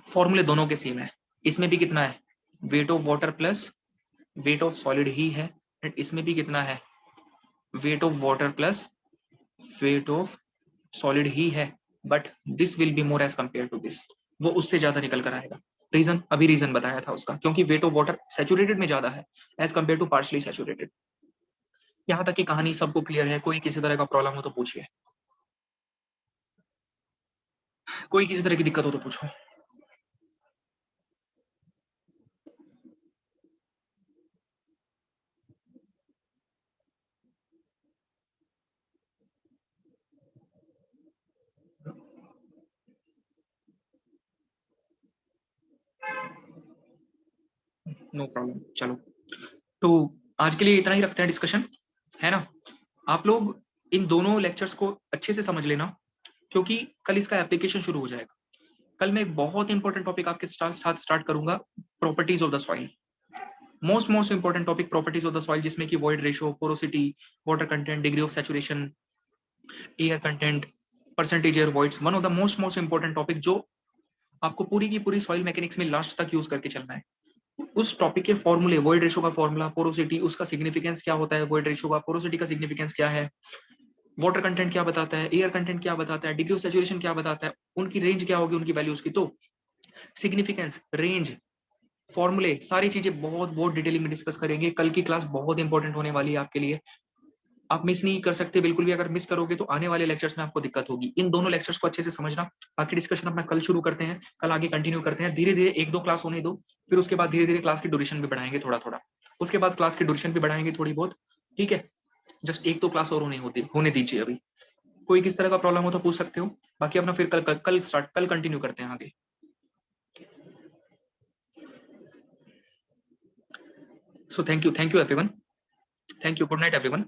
फॉर्मूले दोनों के सेम है। इसमें भी कितना है? Weight of water plus weight of solid ही है। एंड इसमें भी कितना है? Weight of water plus weight of solid ही है। But this will be more as compare to this, वो उससे ज्यादा निकल कर आएगा। रीजन अभी रीजन बताया था उसका, क्योंकि वेट ऑफ वाटर सैचुरेटेड में ज्यादा है as compare to partially saturated. यहाँ तक की कहानी सबको क्लियर है? कोई किसी तरह का प्रॉब्लम हो तो पूछिए, कोई किसी तरह की दिक्कत हो तो पूछो। नो प्रॉब्लम, चलो तो आज के लिए इतना ही रखते हैं डिस्कशन, है ना? आप लोग इन दोनों लेक्चर्स को अच्छे से समझ लेना, क्योंकि कल इसका एप्लीकेशन शुरू हो जाएगा। कल मैं एक बहुत इंपॉर्टेंट टॉपिक आपके साथ स्टार्ट करूंगा, properties of the soil. Most important topic properties of the soil, जिसमें कि void ratio, porosity, water content, degree of saturation, air content, percentage air voids, one of the most important topic जो आपको पूरी की पूरी soil mechanics में last तक use करके चलना है। उस टॉपिक के फॉर्मूले, वॉइड रेशियो का फॉर्मूला, पोरोसिटी, उसका सिग्निफिकेंस क्या होता है, वॉइड रेशियो का, पोरोसिटी का सिग्निफिकेंस क्या है, वाटर कंटेंट क्या बताता है, एयर कंटेंट क्या बताता है, डिग्री ऑफ सैचुरेशन क्या बताता है, उनकी रेंज क्या होगी उनकी वैल्यूज की, तो सिग्निफिकेंस, रेंज, फॉर्मूले, सारी चीजें बहुत बहुत डिटेलिंग में डिस्कस करेंगे। कल की क्लास बहुत इंपॉर्टेंट होने वाली है आपके लिए, आप मिस नहीं कर सकते बिल्कुल भी। अगर मिस करोगे तो आने वाले लेक्चर्स में आपको दिक्कत होगी। इन दोनों लेक्चर्स को अच्छे से समझना। बाकी डिस्कशन अपना कल शुरू करते हैं, कल आगे कंटिन्यू करते हैं। धीरे धीरे एक दो क्लास होने दो, फिर उसके बाद धीरे धीरे क्लास की ड्यूरेशन भी बढ़ाएंगे थोड़ा थोड़ा, उसके बाद क्लास की ड्यूरेशन भी बढ़ाएंगे थोड़ी बहुत, ठीक है। जस्ट एक दो क्लास और होने दीजिए अभी। कोई किस तरह का प्रॉब्लम हो तो पूछ सकते हो, बाकी अपना फिर कल कंटिन्यू करते हैं आगे। So thank you everyone, thank you, good night everyone.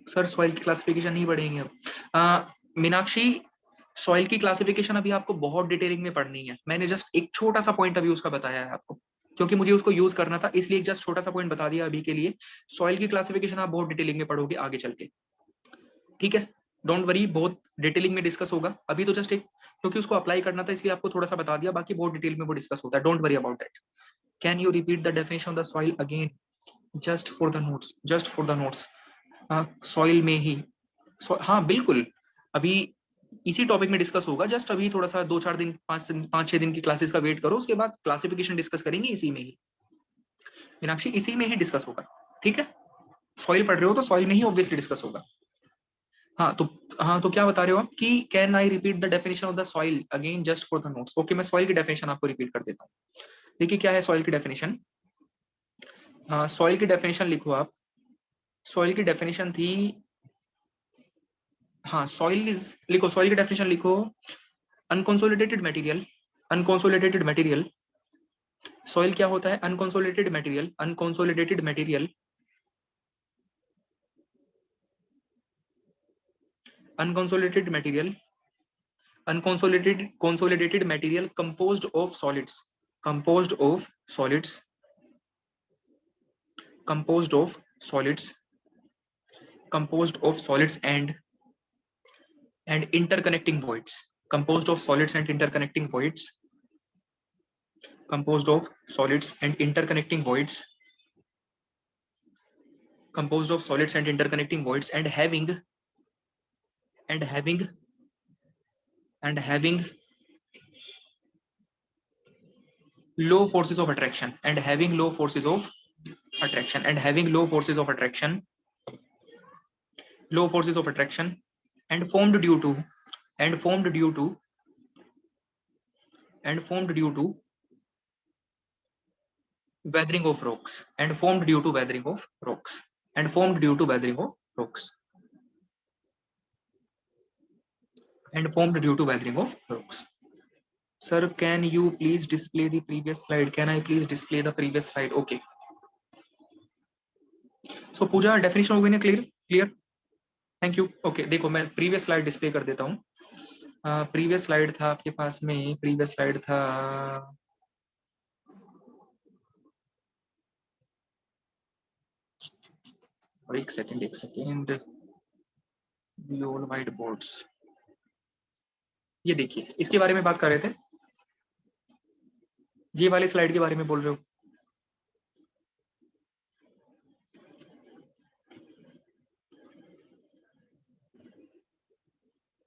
Sir soil की क्लासिफिकेशन नहीं पढ़ेंगे अब। मीनाक्षी, सॉइल की क्लासिफिकेशन अभी आपको बहुत डिटेलिंग में पढ़नी है। मैंने जस्ट एक छोटा सा पॉइंट अभी उसका बताया है आपको, क्योंकि मुझे उसको यूज करना था, इसलिए जस्ट छोटा सा पॉइंट बता दिया अभी के लिए। सॉइल की क्लासिफिकेशन आप बहुत डिटेलिंग में पढ़ोगे आगे चल के, ठीक है। डोंट वरी, बहुत डिटेलिंग में डिस्कस होगा। अभी तो जस्ट एक, क्योंकि उसको अप्लाई करना था इसलिए आपको थोड़ा सा बता दिया, बाकी बहुत डिटेल में वो डिस्कस होता है। Don't worry about that. Can you repeat the definition of the soil again, just for the notes, just for the notes. Soil में ही, हाँ बिल्कुल, अभी इसी टॉपिक में डिस्कस होगा। जस्ट अभी थोड़ा सा 2-4 दिन, 5-6 दिन की क्लासेस का वेट करो, उसके बाद क्लासिफिकेशन डिस्कस करेंगे इसी में ही। मीनाक्षी, इसी में ही डिस्कस होगा, ठीक है। सॉइल पढ़ रहे हो तो सॉइल में ही ऑब्वियसली डिस्कस होगा। हाँ तो, हाँ तो क्या बता रहे हो आप कि can I repeat the definition of the soil again just for the notes. Okay, मैं सॉइल की डेफिनेशन आपको रिपीट कर देता हूँ। देखिए क्या है सॉइल की डेफिनेशन। हाँ, सॉइल की डेफिनेशन लिखो आप। सॉइल की डेफिनेशन थी, हाँ सॉइल इज, लिखो सॉइल की डेफिनेशन लिखो, unconsolidated material, unconsolidated material. Soil क्या होता है, unconsolidated material, unconsolidated material, unconsolidated material, consolidated material composed of solids, composed of solids, composed of solids, composed of solids and interconnecting voids, composed of solids and interconnecting voids, composed of solids and interconnecting voids, composed of solids and interconnecting voids, and having and having low forces of attraction, and having low forces of attraction, and having low forces of attraction, low forces of attraction, and formed due to, and formed due to, and formed due to weathering of rocks, and formed due to weathering of rocks, and formed due to weathering of rocks, and formed due to weathering of rocks. Sir, can you please display the previous slide? Can I please display the previous slide? Okay. So Puja definition हो गई ना clear? Clear? Thank you. Okay, देखो मैं previous slide display कर देता हूँ। Previous slide था आपके पास में, प्रीवियस स्लाइड था, और एक सेकेंड, व्हाइट बोर्ड्स, ये देखिए इसके बारे में बात कर रहे थे, ये वाले स्लाइड के बारे में बोल रहे हो।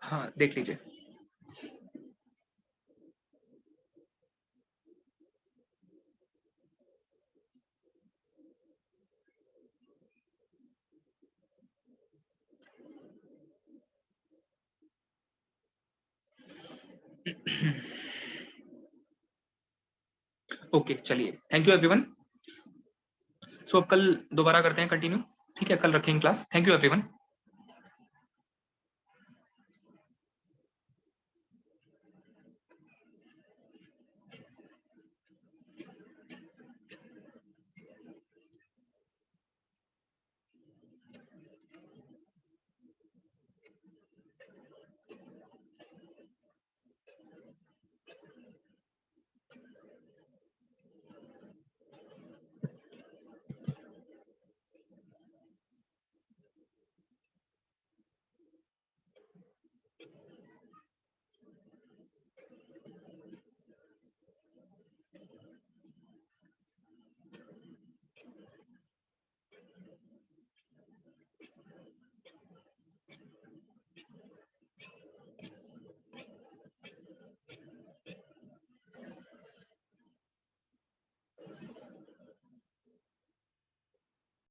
हाँ देख लीजिए। ओके चलिए, थैंक यू एवरीवन। सो अब कल दोबारा करते हैं कंटिन्यू, ठीक है, कल रखेंगे क्लास। Thank you everyone.